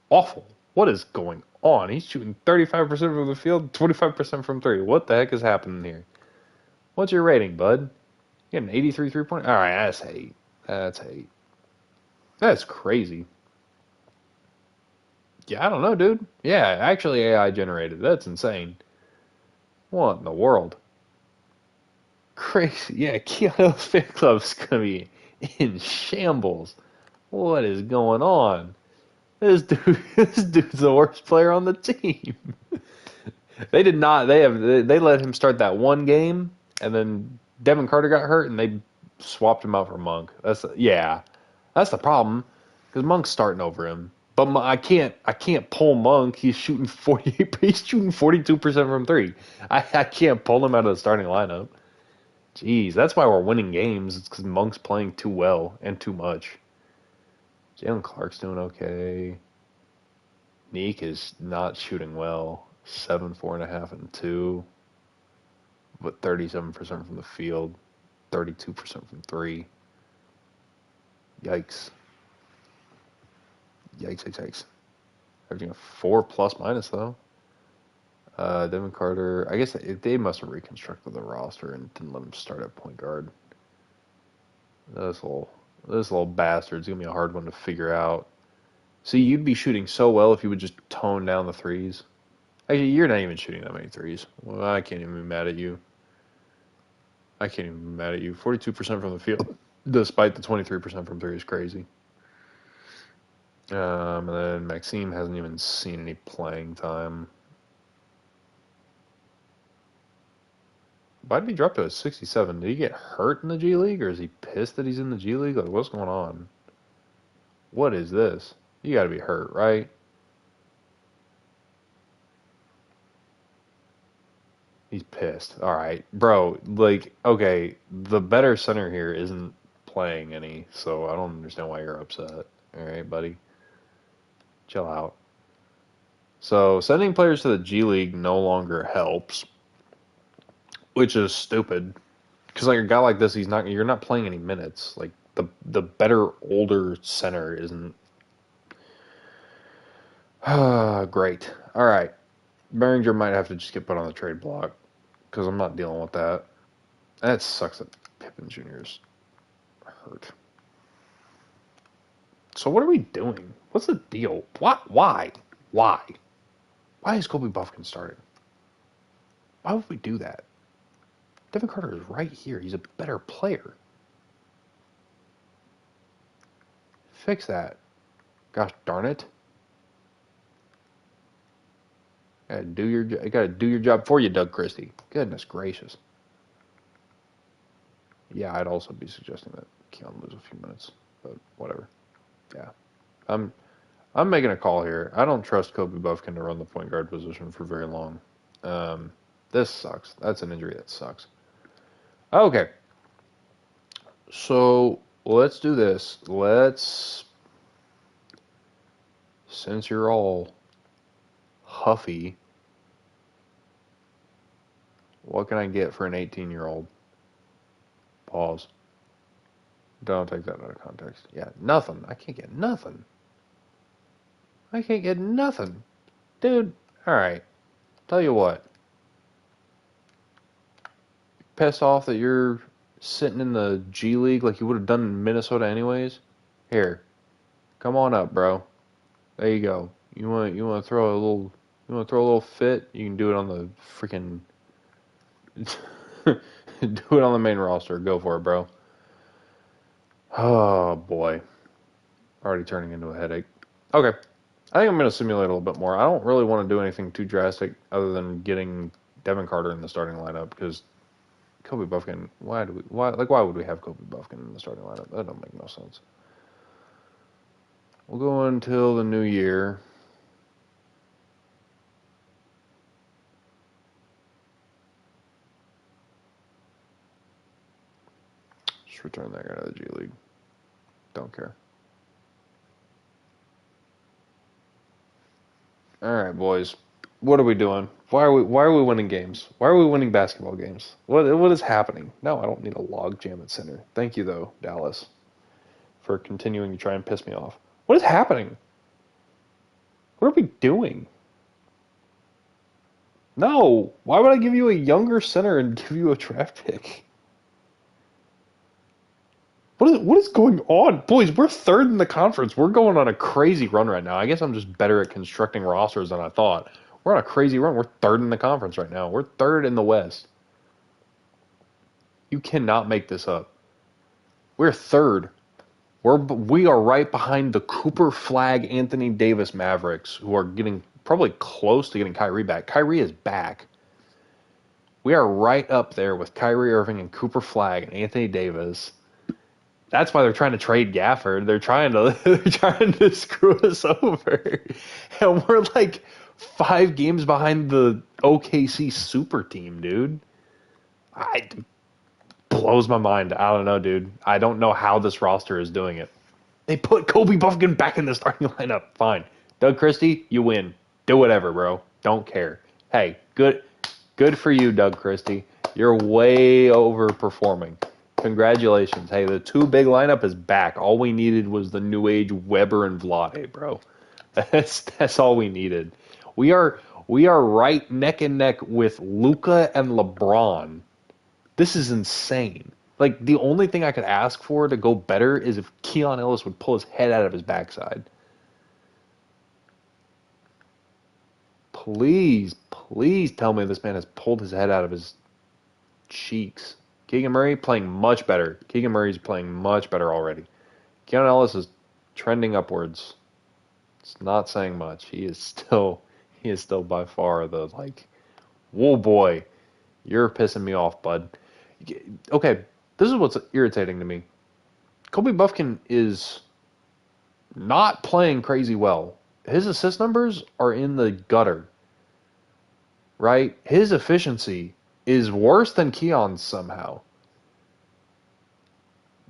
awful. What is going on? He's shooting 35% from the field, 25% from 3. What the heck is happening here? What's your rating, bud? You got an 83 3-point? All right, that's hate. That's hate. That's crazy. Yeah, I don't know, dude. Yeah, actually AI generated. That's insane. What in the world? Crazy. Yeah, Keanu's fan club's gonna be in shambles. What is going on? This dude's the worst player on the team. They did not. They let him start that one game, and then Devin Carter got hurt, and they swapped him out for Monk. That's the problem because Monk's starting over him. But I can't pull Monk. He's shooting 48. He's shooting 42% from 3. I can't pull him out of the starting lineup. Jeez, that's why we're winning games. It's because Monk's playing too well and too much. Jalen Clark's doing okay. Neek is not shooting well. 7, 4.5, and 2. But 37% from the field. 32% from 3. Yikes. Yikes, yikes, yikes. Averaging a 4 plus minus, though. Devin Carter. I guess they must have reconstructed the roster and didn't let him start at point guard. This little bastard's gonna be a hard one to figure out. See, you'd be shooting so well if you would just tone down the threes. Actually, you're not even shooting that many threes. Well, I can't even be mad at you. 42% from the field, despite the 23% from three, is crazy. And then Maxime hasn't even seen any playing time. Why did he drop to a 67? Did he get hurt in the G League, or is he pissed that he's in the G League? Like, what's going on? What is this? You got to be hurt, right? He's pissed. All right, bro. Like, okay, the better center here isn't playing any, so I don't understand why you're upset. All right, buddy. Chill out. So, sending players to the G League no longer helps, which is stupid. Because like a guy like this, you're not playing any minutes. Like the better older center isn't great. All right, Behringer might have to just get put on the trade block because I'm not dealing with that. That sucks that Pippen Jr.'s hurt. So what are we doing? What's the deal? What? Why? Why is Kobe Buffkin starting? Why would we do that? Devin Carter is right here. He's a better player. Fix that. Gosh darn it. I gotta do your job for you, Doug Christie. Goodness gracious. Yeah, I'd also be suggesting that Keon lose a few minutes, but whatever. Yeah, I'm making a call here. I don't trust Kobe Buffkin to run the point guard position for very long. This sucks. That's an injury that sucks. Okay, so let's do this. Since you're all huffy, what can I get for an 18-year-old? Pause. Don't take that out of context. Yeah, nothing. I can't get nothing. Dude, alright. Tell you what. Pissed off that you're sitting in the G League like you would have done in Minnesota anyways? Here. Come on up, bro. There you go. You want to throw a little fit? You can do it on the freaking do it on the main roster. Go for it, bro. Oh boy. Already turning into a headache. Okay. I think I'm going to simulate a little bit more. I don't really want to do anything too drastic other than getting Devin Carter in the starting lineup because Kobe Buffkin, why would we have Kobe Buffkin in the starting lineup? That don't make no sense. We'll go until the new year. Just return that guy to the G League. Don't care. All right, boys. What are we doing? Why are we winning games? Why are we winning basketball games? What is happening? No, I don't need a log jam at center. Thank you though, Dallas, for continuing to try and piss me off. What is happening? What are we doing? No. Why would I give you a younger center and give you a draft pick? What is going on? Boys, we're third in the conference. We're going on a crazy run right now. I guess I'm just better at constructing rosters than I thought. We're on a crazy run. We're third in the conference right now. We're third in the West. You cannot make this up. We're third. We are right behind the Cooper Flag Anthony Davis Mavericks, who are getting probably close to getting Kyrie back. Kyrie is back. We are right up there with Kyrie Irving and Cooper Flag and Anthony Davis. That's why they're trying to trade Gafford. They're trying to screw us over. And we're like 5 games behind the OKC super team, dude. It blows my mind. I don't know, dude. I don't know how this roster is doing it. They put Kobe Buffkin back in the starting lineup. Fine. Doug Christie, you win. Do whatever, bro. Don't care. Hey, good for you, Doug Christie. You're way overperforming. Congratulations. Hey, the 2 big lineup is back. All we needed was the new age Weber and Vlade, bro. That's all we needed. We are right neck and neck with Luca and LeBron. This is insane. Like the only thing I could ask for to go better is if Keon Ellis would pull his head out of his backside. Please, please tell me this man has pulled his head out of his cheeks. Keegan Murray playing much better. Keegan Murray's playing much better already. Keon Ellis is trending upwards. It's not saying much. He is still by far the like, whoa boy, you're pissing me off, bud. Okay, this is what's irritating to me. Kobe Buffkin is not playing crazy well. His assist numbers are in the gutter, right? His efficiency is worse than Keon's somehow.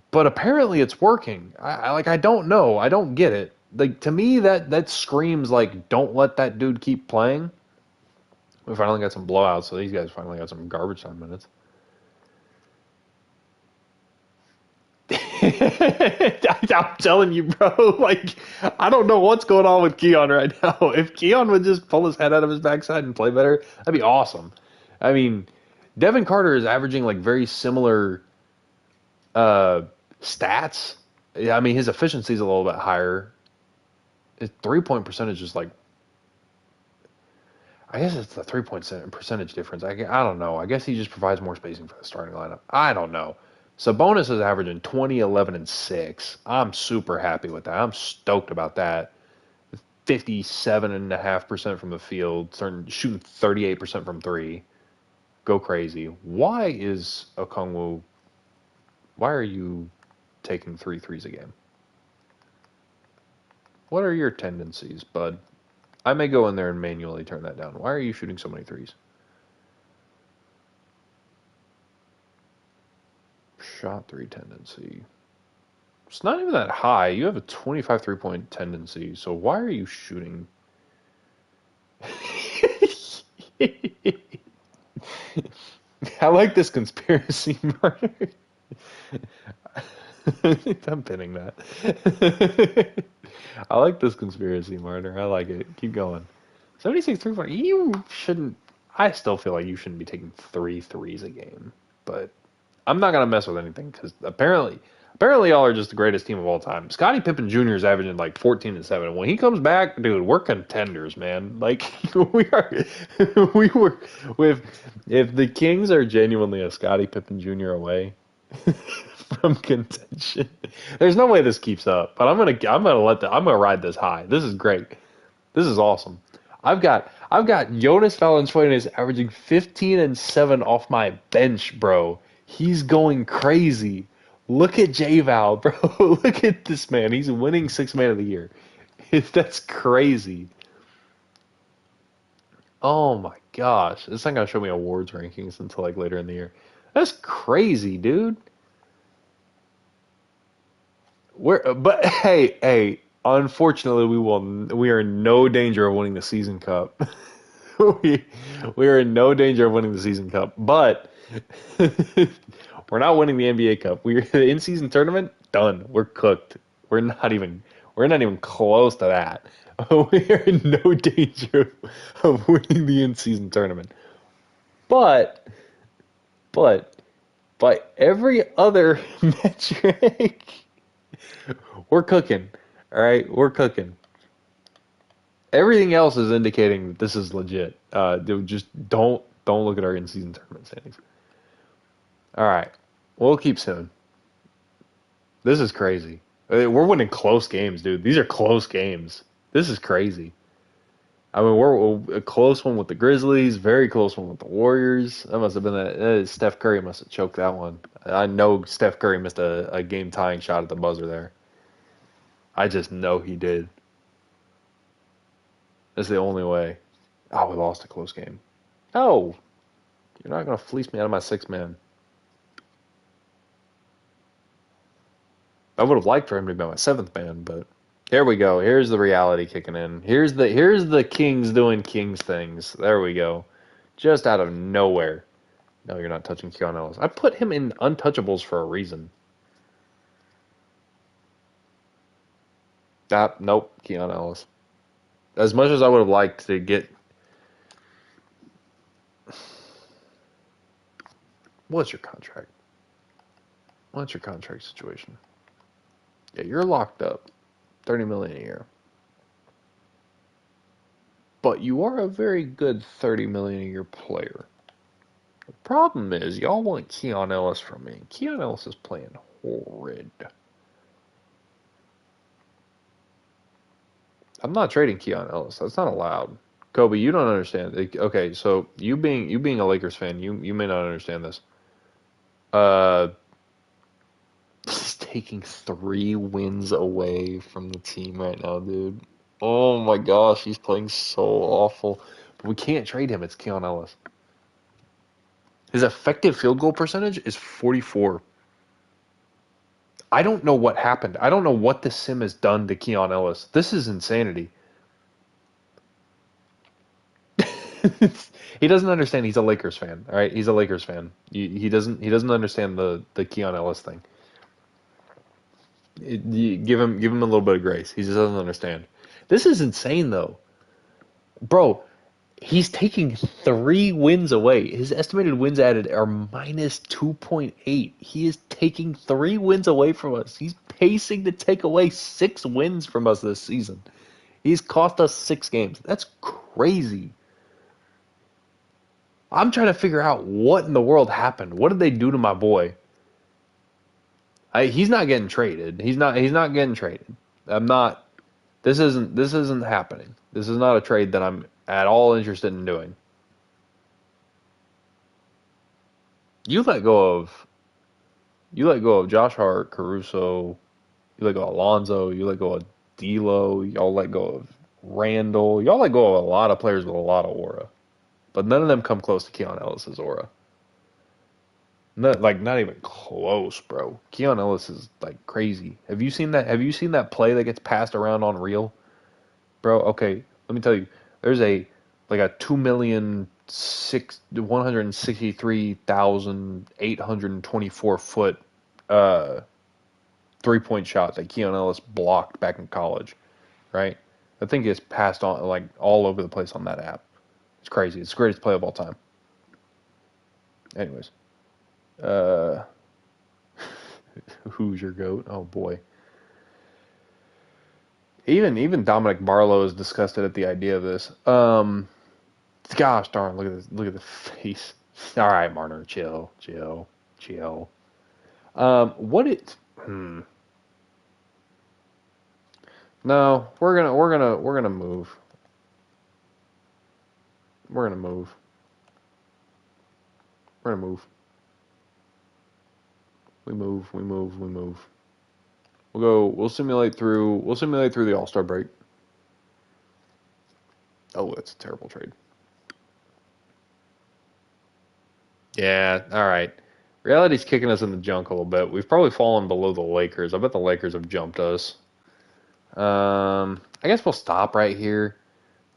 But apparently it's working. I don't know. I don't get it. Like to me that screams like don't let that dude keep playing. We finally got some blowouts, so these guys finally got some garbage time minutes. I'm telling you, bro. Like, I don't know what's going on with Keon right now. If Keon would just pull his head out of his backside and play better, that'd be awesome. I mean, Devin Carter is averaging like very similar uh, stats. Yeah, I mean, his efficiency is a little bit higher. His 3-point percentage is like, I guess it's the 3-point percentage difference. I don't know. I guess he just provides more spacing for the starting lineup. I don't know. Sabonis is averaging 20, 11, and 6. I'm super happy with that. I'm stoked about that. 57.5% from the field, shooting 38% from three. Go crazy. Why are you taking three threes a game? What are your tendencies, bud? I may go in there and manually turn that down. Why are you shooting so many threes? Shot three tendency. It's not even that high. You have a 25 3-point tendency. So why are you shooting? I like this conspiracy murder. I'm pinning that. I like this conspiracy murder. I like it. Keep going. 76 3-point. You shouldn't. I still feel like you shouldn't be taking three threes a game. But I'm not gonna mess with anything because apparently y'all are just the greatest team of all time. Scottie Pippen Jr. is averaging like 14 and 7. When he comes back, dude, we're contenders, man. Like we are, we were with if the Kings are genuinely a Scottie Pippen Jr. away from contention. There's no way this keeps up, but I'm gonna ride this high. This is great. This is awesome. I've got Jonas Valanciunas averaging 15 and 7 off my bench, bro. He's going crazy. Look at J-Val, bro. Look at this man. He's winning Sixth Man of the Year. That's crazy. Oh my gosh. It's not gonna show me awards rankings until like later in the year. That's crazy, dude. But hey, unfortunately we are in no danger of winning the season cup. we we are in no danger of winning the season cup, but we're not winning the NBA Cup. We're the in-season tournament done. We're cooked. We're not even close to that. We are in no danger of winning the in-season tournament. But but by every other metric, we're cooking. All right, we're cooking. Everything else is indicating that this is legit. Just don't look at our in-season tournament standings. All right, we'll keep soon. This is crazy. We're winning close games, dude. These are close games. This is crazy. I mean, we're a close one with the Grizzlies, very close one with the Warriors. That must have been Steph Curry must have choked that one. I know Steph Curry missed a game tying shot at the buzzer there. I just know he did. That's the only way. Oh, we lost a close game. No, you're not gonna fleece me out of my six man. I would have liked for him to be my seventh man, but here we go. Here's the reality kicking in. Here's the Kings doing Kings things. There we go. Just out of nowhere. No, you're not touching Keon Ellis. I put him in untouchables for a reason. Nope, Keon Ellis. as much as I would have liked to get, what's your contract? What's your contract situation? Yeah, you're locked up, 30 million a year. But you are a very good 30 million a year player. The problem is y'all want Keon Ellis from me. Keon Ellis is playing horrid. I'm not trading Keon Ellis. That's not allowed. Kobe, you don't understand. Okay, so you being a Lakers fan, you may not understand this. Uh, he's taking 3 wins away from the team right now, dude. Oh my gosh, he's playing so awful. But we can't trade him. It's Keon Ellis. His effective field goal percentage is 44. I don't know what happened. I don't know what the sim has done to Keon Ellis. This is insanity. He doesn't understand. He's a Lakers fan. All right, he's a Lakers fan. He doesn't understand the Keon Ellis thing. You give him a little bit of grace. He just doesn't understand. This is insane though, bro. He's taking 3 wins away. His estimated wins added are minus 2.8. He is taking 3 wins away from us. He's pacing to take away 6 wins from us this season. He's cost us 6 games. That's crazy. I'm trying to figure out what in the world happened. What did they do to my boy? He's not getting traded. He's not getting traded. I'm not. This isn't happening. This is not a trade that I'm at all interested in doing. You let go of you let go of Josh Hart, Caruso, you let go of Alonzo, you let go of D'Lo, y'all let go of Randall, y'all let go of a lot of players with a lot of aura, but none of them come close to Keon Ellis's aura. Not even close, bro. Keon Ellis is like crazy. Have you seen that? Have you seen that play that gets passed around on reel, bro? Okay, let me tell you. There's a 2,163,824 foot uh 3 point shot that Keon Ellis blocked back in college, right? I think it's passed on like all over the place on that app. It's crazy. It's the greatest play of all time. Anyways, uh, who's your goat? Oh boy. Even Dominic Barlow is disgusted at the idea of this. Gosh darn, look at the face. All right, Marner, chill, chill, chill. What it? Hmm. No, we're gonna move. We're gonna move. We're gonna move. We move. We move. We move. We'll go. We'll simulate through. We'll simulate through the All Star break. Oh, that's a terrible trade. Yeah. All right. Reality's kicking us in the junk a little bit. We've probably fallen below the Lakers. I bet the Lakers have jumped us. I guess we'll stop right here.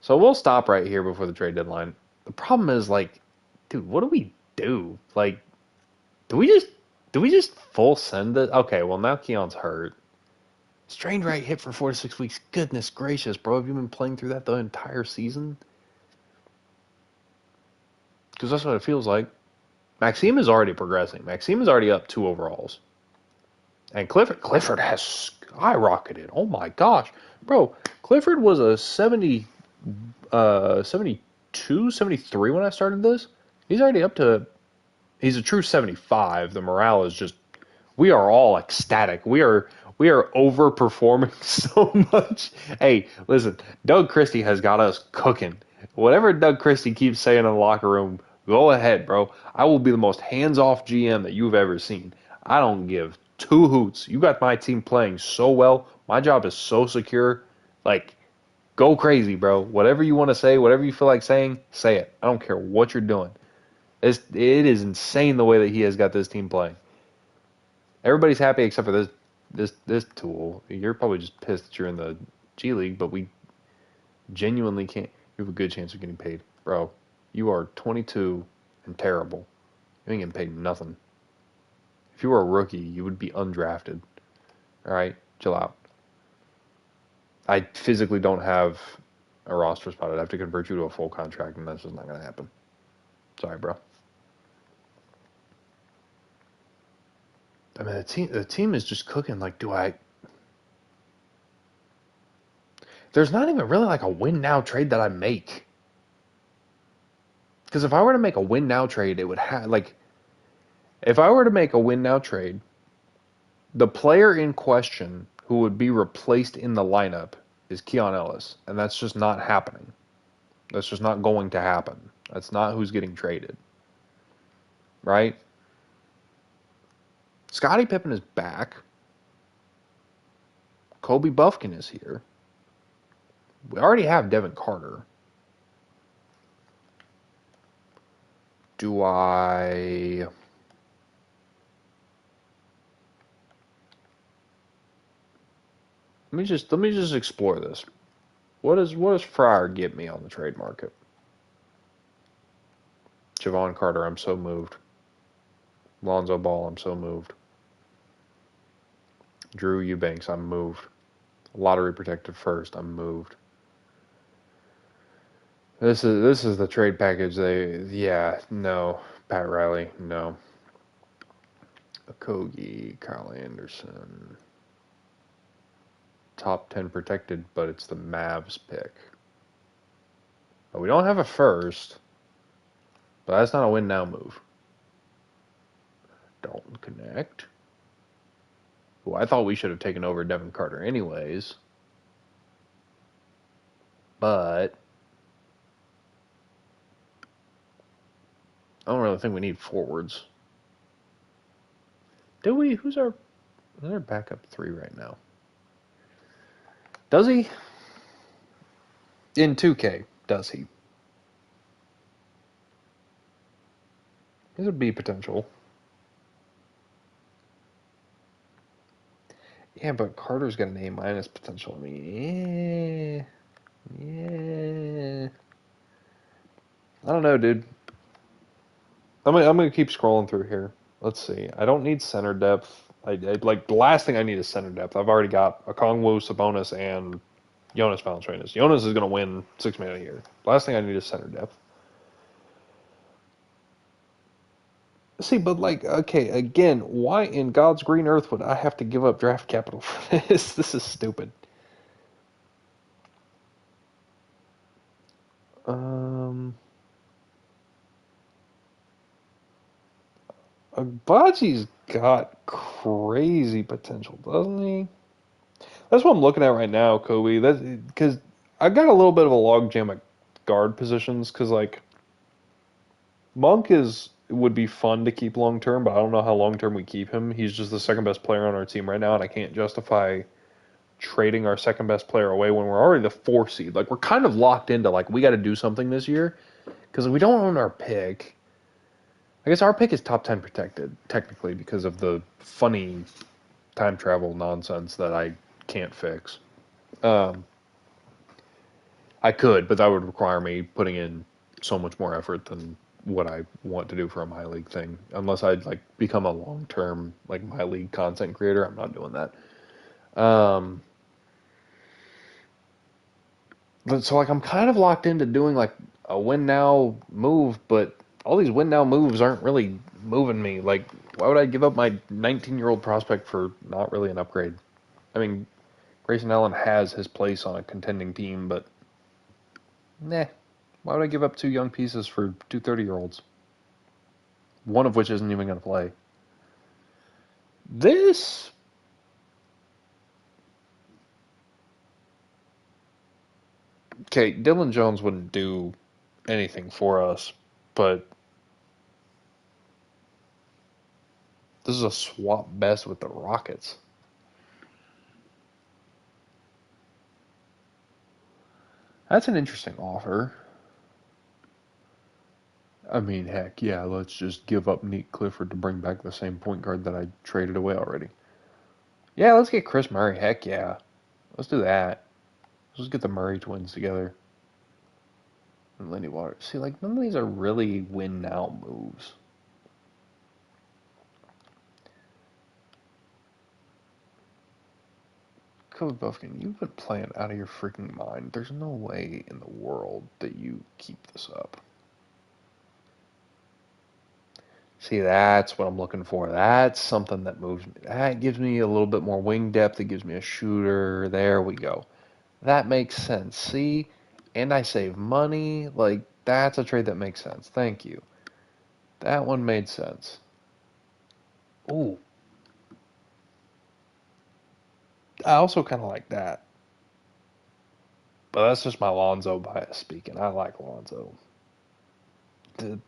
So we'll stop right here before the trade deadline. The problem is like, dude, what do we do? Like, do we just do we just full send it? Okay, well now Keon's hurt. Strained right hip for 4 to 6 weeks. Goodness gracious, bro. Have you been playing through that the entire season? Because that's what it feels like. Maxime is already progressing. Maxime is already up 2 overalls. And Clifford has skyrocketed. Oh my gosh. Bro, Clifford was a 72, 73 when I started this. He's already up to he's a true 75. The morale is just we are all ecstatic. We are overperforming so much. Hey, listen, Doug Christie has got us cooking. Whatever Doug Christie keeps saying in the locker room, go ahead, bro. I will be the most hands-off GM that you've ever seen. I don't give two hoots. You got my team playing so well. My job is so secure. Like, go crazy, bro. Whatever you want to say, whatever you feel like saying, say it. I don't care what you're doing. It is insane the way that he has got this team playing. Everybody's happy except for this tool. You're probably just pissed that you're in the G League, but we genuinely can't. You have a good chance of getting paid, bro. You are 22 and terrible. You ain't getting paid nothing. If you were a rookie, you would be undrafted. All right, chill out. I physically don't have. a roster spot. I'd have to convert you to a full contract, and that's just not going to happen. Sorry, bro. I mean, the team is just cooking. Like, there's not even really like a win now trade that I make. Because if I were to make a win now trade, it would have like, if I were to make a win now trade, the player in question who would be replaced in the lineup is Keon Ellis, and that's just not happening. That's just not going to happen. That's not who's getting traded. Right? Scottie Pippen is back. Kobe Buffkin is here. We already have Devin Carter. Do I... Let me just explore this. What does Fryer get me on the trade market? Javon Carter, I'm so moved. Lonzo Ball, I'm so moved. Drew Eubanks, I'm moved. Lottery protected first, I'm moved. This is the trade package. No. Pat Riley, no. Okogie, Kyle Anderson. Top 10 protected, but it's the Mavs pick. But we don't have a first, but that's not a win now move. Dalton Connect, who I thought we should have taken over Devin Carter anyways. But I don't really think we need forwards. Do we? Who's our backup 3 right now? Does he? In 2K, does he? There's a B potential. Yeah, but Carter's got an A- potential. I mean, yeah. I don't know, dude. I'm gonna keep scrolling through here. Let's see. I don't need center depth. I like the last thing I need is center depth. I've already got Okongwu, Sabonis, and Jonas Valanciunas. Jonas is gonna win $6 million a year. Last thing I need is center depth. See, but like, okay, again, why in God's green earth would I have to give up draft capital for this? This is stupid. Agbaji's got crazy potential, doesn't he? That's what I'm looking at right now, Kobe. That's because I got a little bit of a logjam at guard positions. Because like Monk would be fun to keep long term, but I don't know how long term we keep him. He's just the second best player on our team right now, and I can't justify trading our second best player away when we're already the 4 seed. Like we're kind of locked into like we got to do something this year because we don't own our pick. I guess our pick is top 10 protected technically because of the funny time travel nonsense that I can't fix. Um, I could, but that would require me putting in so much more effort than what I want to do for a my league thing. Unless I'd like become a long term like my league content creator, I'm not doing that. But so like I'm kind of locked into doing like a win now move, but all these win now moves aren't really moving me. Like, why would I give up my 19-year-old prospect for not really an upgrade? I mean, Grayson Allen has his place on a contending team, but nah. Why would I give up 2 young pieces for 2 30-year-olds? One of which isn't even going to play. This. Okay, Dylan Jones wouldn't do anything for us, but this is a swap best with the Rockets. That's an interesting offer. I mean, heck, yeah, let's just give up Nick Clifford to bring back the same point guard that I traded away already. Yeah, let's get Chris Murray. Heck yeah. Let's do that. Let's get the Murray twins together. And Lindy Waters. See, like, none of these are really win now moves. Kobe Buffkin, you've been playing out of your freaking mind. There's no way in the world that you keep this up. See, that's what I'm looking for. That's something that moves me. That gives me a little bit more wing depth. It gives me a shooter. There we go. That makes sense. See? And I save money. Like, that's a trade that makes sense. Thank you. That one made sense. Ooh. I also kind of like that. But that's just my Lonzo bias speaking. I like Lonzo. The,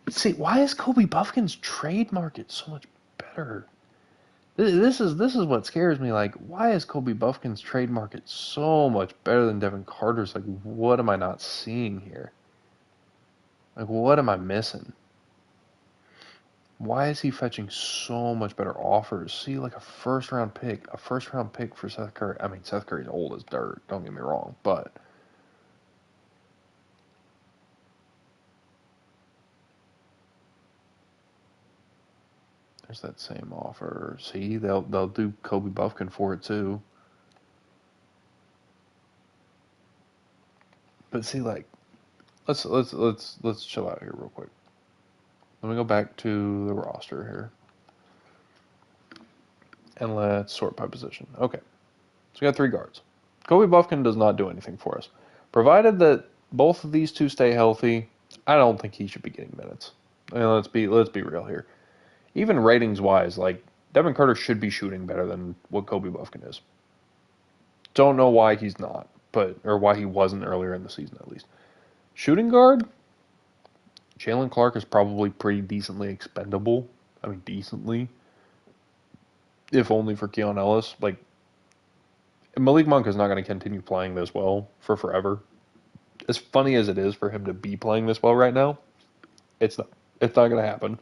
see, why is Kobe Buffkin's trade market so much better? This is what scares me. Like, why is Kobe Buffkin's trade market so much better than Devin Carter's? Like, what am I not seeing here? Like, what am I missing? Why is he fetching so much better offers? See, like a first round pick for Seth Curry. I mean, Seth Curry's old as dirt. Don't get me wrong, but there's that same offer. See, they'll do Kobe Buffkin for it too. But see, like, let's chill out here real quick. Let me go back to the roster here. And let's sort by position. Okay. So we got 3 guards. Kobe Buffkin does not do anything for us. Provided that both of these two stay healthy, I don't think he should be getting minutes. I mean, let's be real here. Even ratings wise, like Devin Carter should be shooting better than what Kobe Buffkin is. Don't know why he's not, but or why he wasn't earlier in the season at least. Shooting guard, Jalen Clark is probably pretty decently expendable. I mean, decently, if only for Keon Ellis. Like Malik Monk is not going to continue playing this well for forever. As funny as it is for him to be playing this well right now, it's not. It's not going to happen.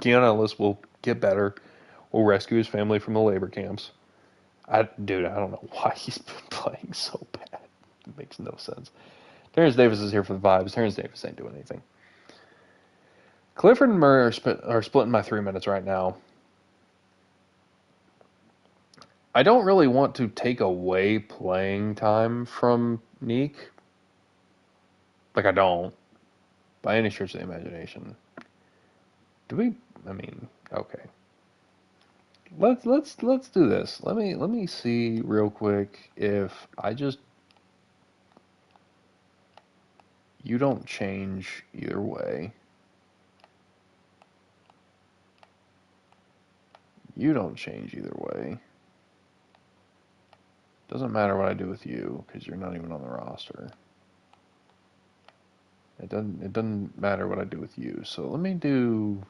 Keon Ellis will get better. Will rescue his family from the labor camps. Dude, I don't know why he's been playing so bad. It makes no sense. Terrence Davis is here for the vibes. Terrence Davis ain't doing anything. Clifford and Murray are splitting my 3 minutes right now. I don't really want to take away playing time from Neek. Like, I don't. By any stretch of the imagination. Do we? I mean, okay. Let's do this. Let me see real quick if I just you don't change either way. You don't change either way. Doesn't matter what I do with you because you're not even on the roster. It doesn't matter what I do with you. So let me do.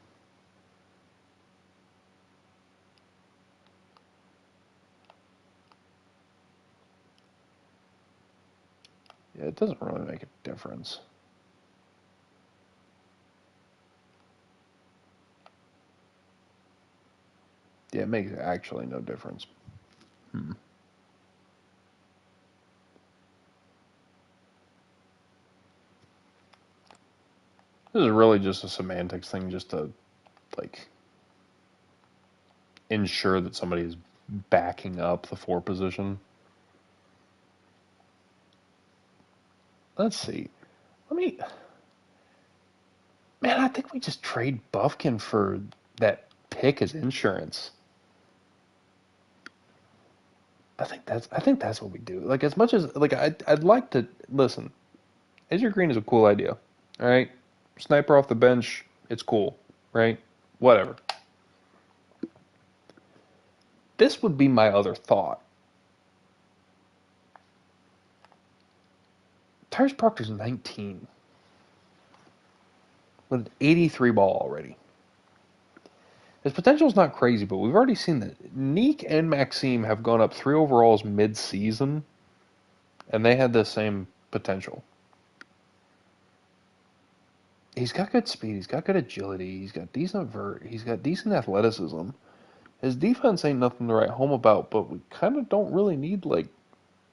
Yeah, it doesn't really make a difference. Yeah, it makes actually no difference. Hmm. This is really just a semantics thing, just to like ensure that somebody is backing up the 4 position. Let's see. Let me. Man, I think we just trade Buffkin for that pick as insurance. I think that's what we do. Like as much as like I'd like to listen. Azure Green is a cool idea. All right, sniper off the bench, it's cool, right? Whatever. This would be my other thought. Tyrese Proctor's 19 with an 83 ball already. His potential is not crazy, but we've already seen that Neek and Maxime have gone up 3 overalls mid-season, and they had the same potential. He's got good speed. He's got good agility. He's got decent vert. He's got decent athleticism. His defense ain't nothing to write home about, but we kind of don't really need like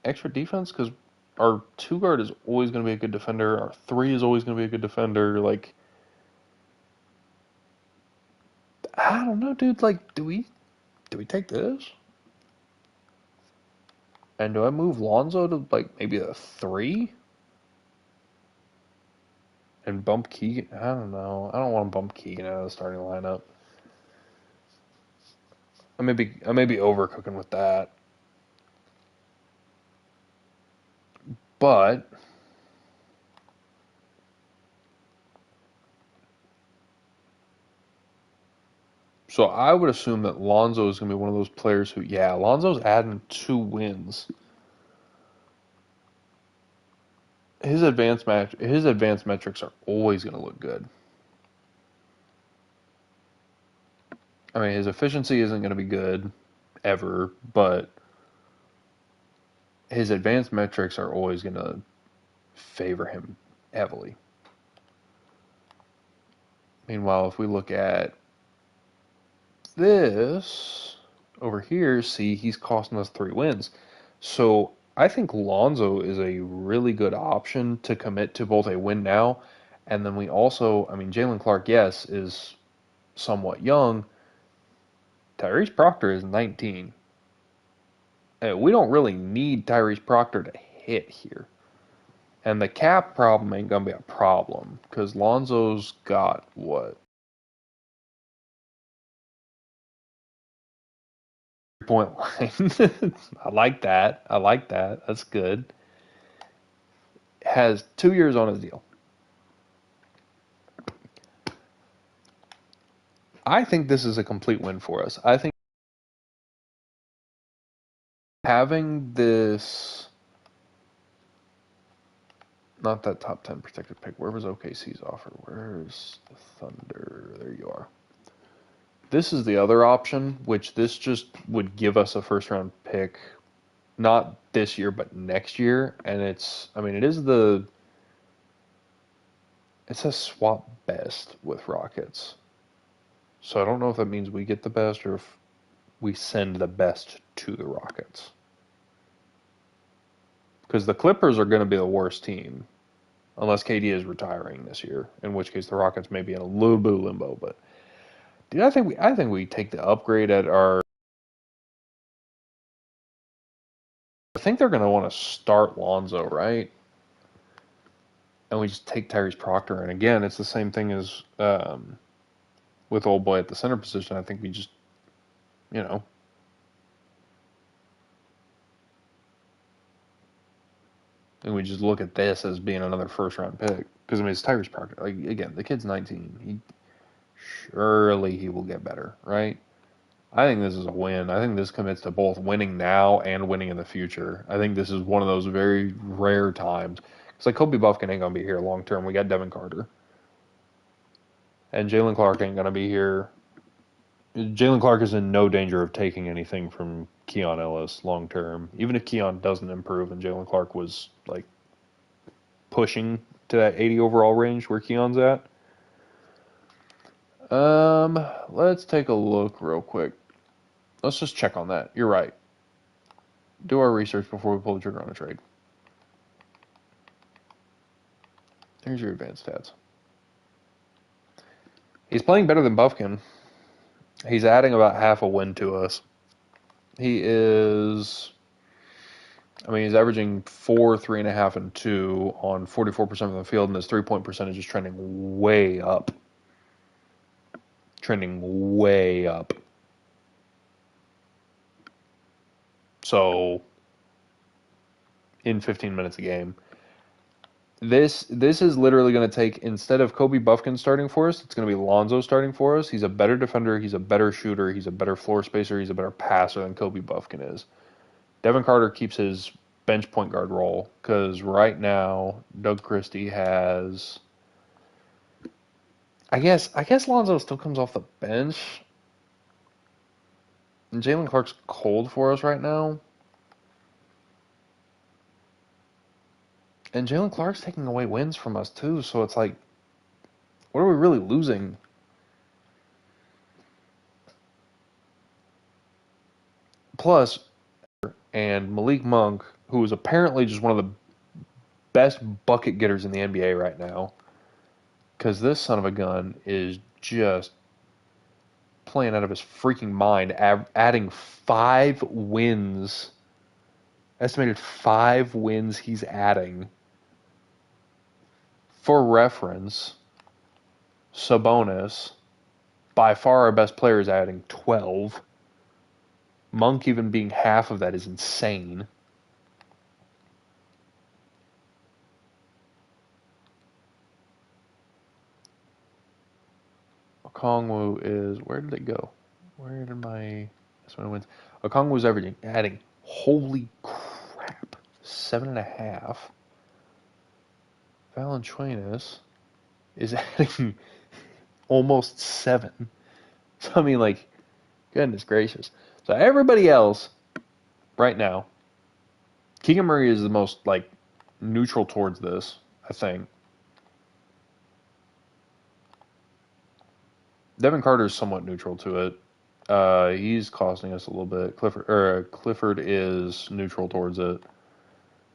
extra defense because our 2 guard is always going to be a good defender. Our 3 is always going to be a good defender. Like, I don't know, dude. Like, do we take this? And do I move Lonzo to like maybe a 3 and bump Keegan? I don't know. I don't want to bump Keegan out of the starting lineup. I may be overcooking with that. But so I would assume that Lonzo is going to be one of those players who, yeah, Lonzo's adding 2 wins. His advanced metrics are always going to look good. I mean, his efficiency isn't going to be good ever, but his advanced metrics are always going to favor him heavily. Meanwhile, if we look at this over here, see, he's costing us 3 wins. So I think Lonzo is a really good option to commit to both a win now, and then we also, I mean, Jalen Clark, yes, is somewhat young. Tyrese Proctor is 19. We don't really need Tyrese Proctor to hit here. And the cap problem ain't going to be a problem because Lonzo's got what? Point line. I like that. I like that. That's good. Has 2 years on his deal. I think this is a complete win for us. I think having this, not that top 10 protected pick. Where was OKC's offer? Where's the Thunder? There you are. This is the other option, which this just would give us a first round pick, not this year, but next year. And it's, I mean, it says swap best with Rockets. So I don't know if that means we get the best or if we send the best to the Rockets. Because the Clippers are going to be the worst team unless KD is retiring this year, in which case the Rockets may be in a little bit of limbo. But dude, I think we take the upgrade at our. I think they're going to want to start Lonzo, right? And we just take Tyrese Proctor. And again, it's the same thing as with old boy at the center position. I think we just, you know, and we just look at this as being another first round pick. Because I mean, it's Tyrese Proctor. Like again, the kid's 19. Surely he will get better, right? I think this is a win. I think this commits to both winning now and winning in the future. I think this is one of those very rare times. It's like Kobe Buffkin ain't gonna be here long term. We got Devin Carter, and Jalen Clark ain't gonna be here. Jalen Clark is in no danger of taking anything from Keon Ellis long term. Even if Keon doesn't improve, and Jalen Clark was like pushing to that 80 overall range where Keon's at. Let's take a look real quick. Let's just check on that. You're right. Do our research before we pull the trigger on a trade. Here's your advanced stats. He's playing better than Buffkin. He's adding about half a win to us. He is, I mean, he's averaging 4, 3.5, and 2 on 44% of the field, and his 3-point percentage is trending way up. Trending way up. So, in 15 minutes a game. This is literally going to take, instead of Kobe Buffkin starting for us, it's going to be Lonzo starting for us. He's a better defender, he's a better shooter, he's a better floor spacer, he's a better passer than Kobe Buffkin is. Devin Carter keeps his bench point guard role because right now Doug Christie has. I guess Lonzo still comes off the bench, and Jalen Clark's cold for us right now. And Jalen Clark's taking away wins from us too, so it's like, what are we really losing? Plus, and Malik Monk, who is apparently just one of the best bucket getters in the NBA right now, because this son of a gun is just playing out of his freaking mind, adding 5 wins Estimated 5 wins he's adding. For reference, Sabonis, by far our best player, is adding 12. Monk even being half of that is insane. Okongwu is, where did it go? Where did my wins? Okongwu was adding, holy crap, 7.5. Valanciunas is adding almost 7. So I mean, like, goodness gracious. So everybody else right now, Keegan Murray is the most like neutral towards this, I think. Devin Carter is somewhat neutral to it. He's costing us a little bit. Clifford is neutral towards it.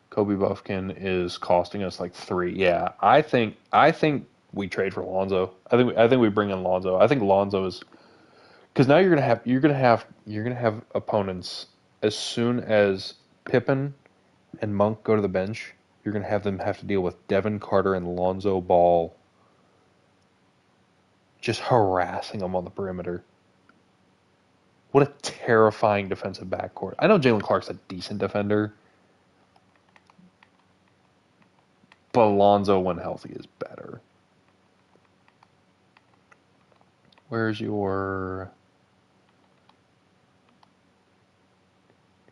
Kobe Buffkin is costing us like 3. Yeah, I think we trade for Lonzo. I think we bring in Lonzo. I think Lonzo is because now you're gonna have opponents as soon as Pippen and Monk go to the bench. You're gonna have them have to deal with Devin Carter and Lonzo Ball just harassing them on the perimeter. What a terrifying defensive backcourt. I know Jalen Clark's a decent defender, but Lonzo, when healthy, is better. Where's your...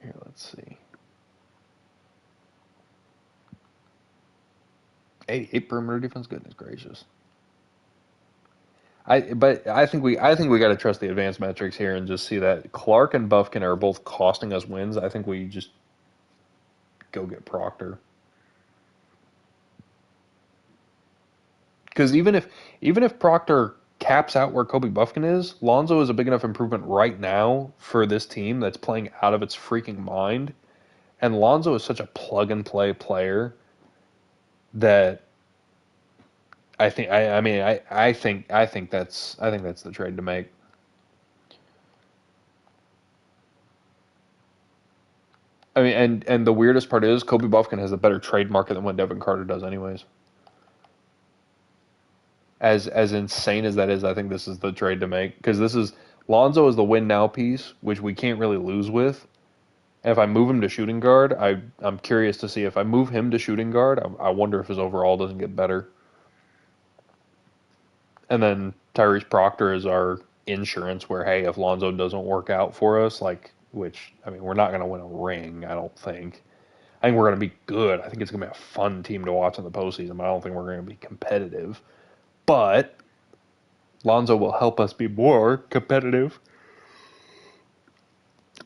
Here, let's see. 88 perimeter defense. Goodness gracious. But I think we got to trust the advanced metrics here and just see that Clark and Buffkin are both costing us wins. I think we just go get Proctor. Because even if Proctor caps out where Kobe Buffkin is, Lonzo is a big enough improvement right now for this team that's playing out of its freaking mind. And Lonzo is such a plug and play player that I think that's the trade to make. I mean, and the weirdest part is Kobe Buffkin has a better trade market than what Devin Carter does, anyways. As insane as that is, I think this is the trade to make because this is Lonzo is the win now piece, which we can't really lose with. And if I move him to shooting guard, I'm curious to see if I move him to shooting guard, I wonder if his overall doesn't get better. And then Tyrese Proctor is our insurance, where hey, if Lonzo doesn't work out for us, like which I mean, we're not going to win a ring, I don't think. I think we're going to be good. I think it's going to be a fun team to watch in the postseason. But I don't think we're going to be competitive. But Lonzo will help us be more competitive.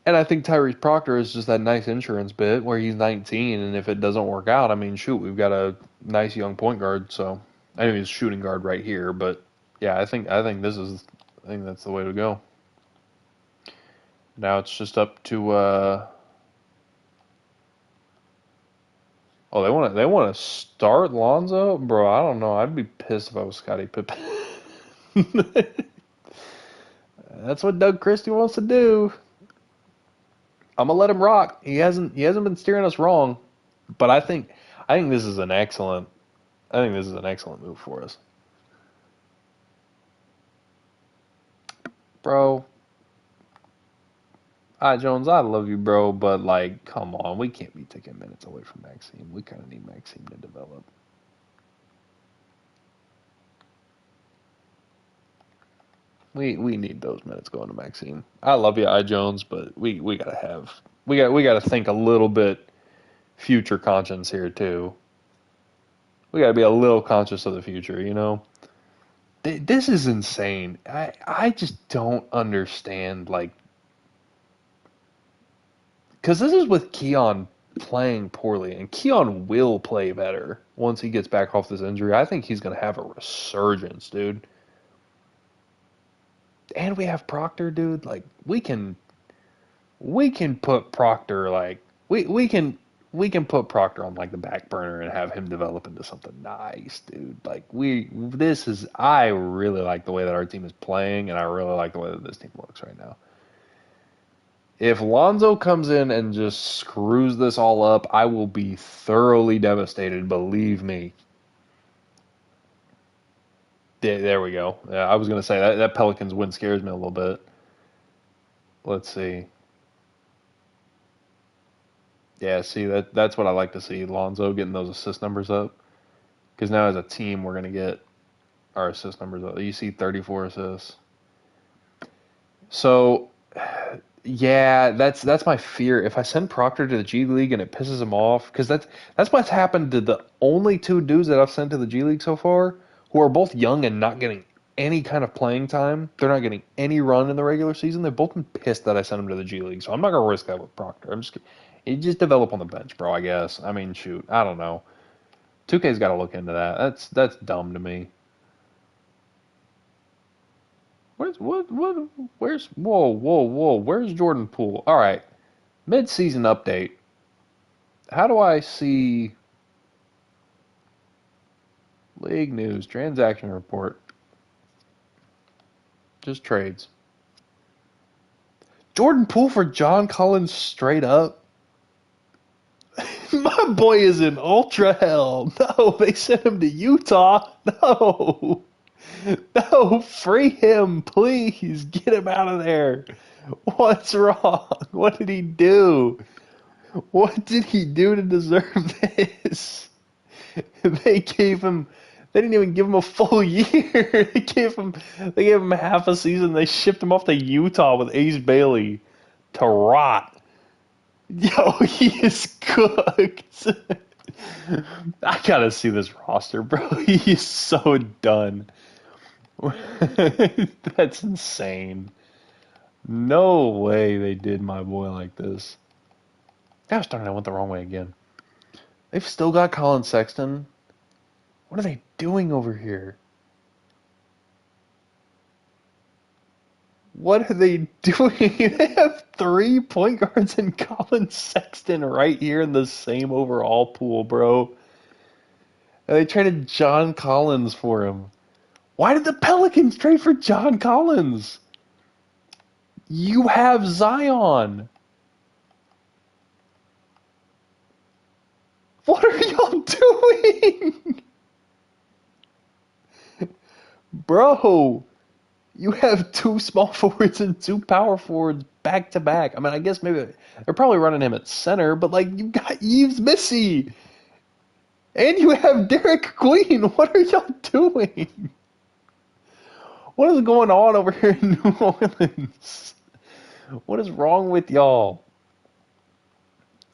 And I think Tyrese Proctor is just that nice insurance bit where he's 19, and if it doesn't work out, I mean, shoot, we've got a nice young point guard. So I know he's shooting guard right here, but yeah, I think that's the way to go. Now it's just up to they want to start Lonzo, bro. I don't know. I'd be pissed if I was Scottie Pippen. That's what Doug Christie wants to do. I'm gonna let him rock. He hasn't been steering us wrong, but I think this is an excellent move for us, bro. Jones, I love you, bro, but like, come on, we can't be taking minutes away from Maxime. We kind of need Maxime to develop. We need those minutes going to Maxime. I love you, Jones, but we gotta think a little bit future conscience here too. We gotta be a little conscious of the future, you know. This is insane. I just don't understand, like, because this is with Keon playing poorly, and Keon will play better once he gets back off this injury. I think he's gonna have a resurgence, dude. And we have Proctor, dude. Like we can put Proctor like we can put Proctor on like the back burner and have him develop into something nice, dude. Like I really like the way that our team is playing, and I really like the way that this team looks right now. If Lonzo comes in and just screws this all up, I will be thoroughly devastated, believe me. There we go. I was going to say that Pelicans win scares me a little bit. Let's see. Yeah, see that's what I like to see. Lonzo getting those assist numbers up. Because now as a team, we're going to get our assist numbers up. You see 34 assists. So, yeah, that's my fear. If I send Proctor to the G League and it pisses him off, because that's what's happened to the only two dudes that I've sent to the G League so far, who are both young and not getting any kind of playing time. They're not getting any run in the regular season. They've both been pissed that I sent them to the G League. So I'm not gonna risk that with Proctor. You just develop on the bench, bro. I guess. I mean, shoot, I don't know. 2K's got to look into that. That's dumb to me. Where's whoa? Where's Jordan Poole? All right, mid-season update. How do I see league news transaction report? Just trades. Jordan Poole for John Collins straight up. My boy is in ultra hell. No, they sent him to Utah. No, no, free him, please. Get him out of there. What's wrong? What did he do? What did he do to deserve this? They gave him. They didn't even give him a full year. They gave him half a season. They shipped him off to Utah with Ace Bailey to rot. Yo, he is cooked. I gotta see this roster, bro. He is so done. That's insane. No way they did my boy like this. Gosh darn it, I went the wrong way again. They've still got Colin Sexton. What are they doing over here? What are they doing? They have 3 point guards and Colin Sexton right here in the same overall pool, bro. And they traded John Collins for him. Why did the Pelicans trade for John Collins? You have Zion. What are y'all doing? Bro, you have two small forwards and two power forwards back to back. I mean, I guess maybe they're probably running him at center, but like you got Yves Missy and you have Derek Queen. What are y'all doing? What is going on over here in New Orleans? What is wrong with y'all?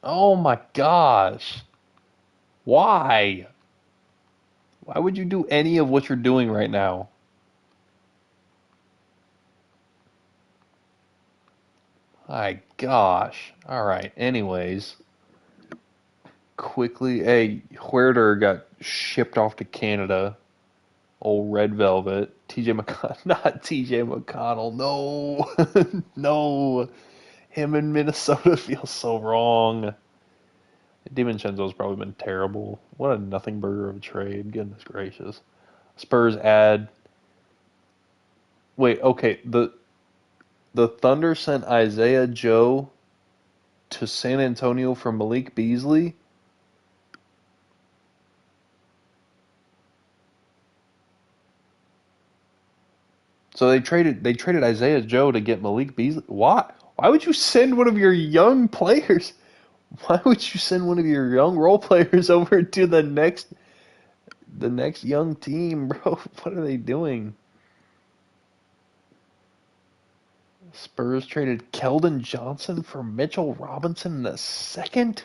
Oh my gosh. Why? Why would you do any of what you're doing right now? My gosh. All right. Anyways, quickly, hey, Huerter got shipped off to Canada. Old Red Velvet. TJ McConnell. Not TJ McConnell. No. No. Him in Minnesota feels so wrong. DiVincenzo's probably been terrible. What a nothing burger of a trade. Goodness gracious. Spurs add. Wait, okay. The Thunder sent Isaiah Joe to San Antonio for Malik Beasley. So they traded Isaiah Joe to get Malik Beasley. Why? Why would you send one of your young players? Why would you send one of your young role players over to the next young team, bro? What are they doing? Spurs traded Keldon Johnson for Mitchell Robinson in a second?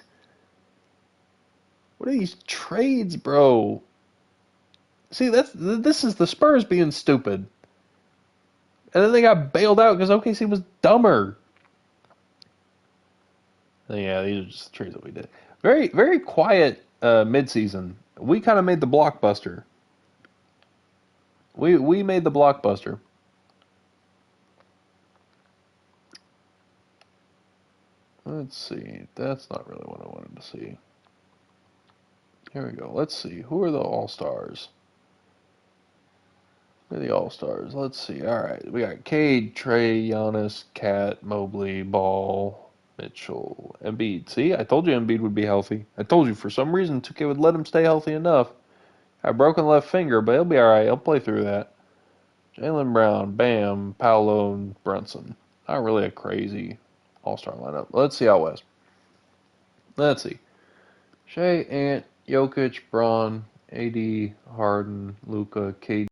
What are these trades, bro? See, this is the Spurs being stupid. And then they got bailed out because OKC was dumber. Yeah, these are just the trades that we did. Very, very quiet midseason. We kind of made the blockbuster. We made the blockbuster. Let's see. That's not really what I wanted to see. Here we go. Let's see. Who are the All-Stars? Who are the All-Stars? Let's see. All right. We got Cade, Trey, Giannis, Cat, Mobley, Ball, Mitchell, Embiid. See, I told you Embiid would be healthy. I told you for some reason 2K would let him stay healthy enough. A broken left finger, but he'll be all right. He'll play through that. Jaylen Brown, Bam, Paolo, and Brunson. Not really a crazy All-Star lineup. Let's see out west. Let's see. Shea, Ant, Jokic, Braun, AD, Harden, Luka, KD.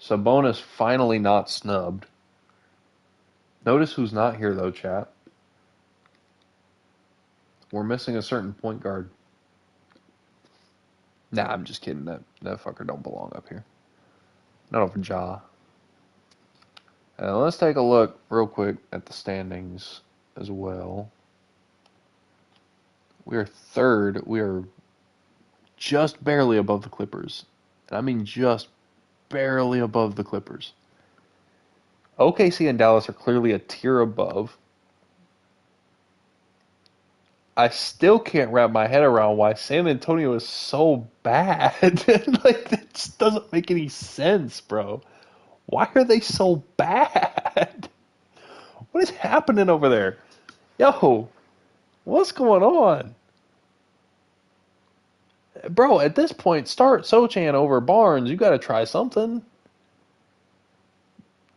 Sabonis finally not snubbed. Notice who's not here though, chat. We're missing a certain point guard. Nah, I'm just kidding. That fucker don't belong up here. Not over Ja. Let's take a look real quick at the standings as well. We are third. We are just barely above the Clippers. And I mean just barely above the Clippers. OKC and Dallas are clearly a tier above. I still can't wrap my head around why San Antonio is so bad. Like, that just doesn't make any sense, bro. Why are they so bad? What is happening over there? Yo, what's going on? Bro, at this point, start Sochan over Barnes. You got to try something.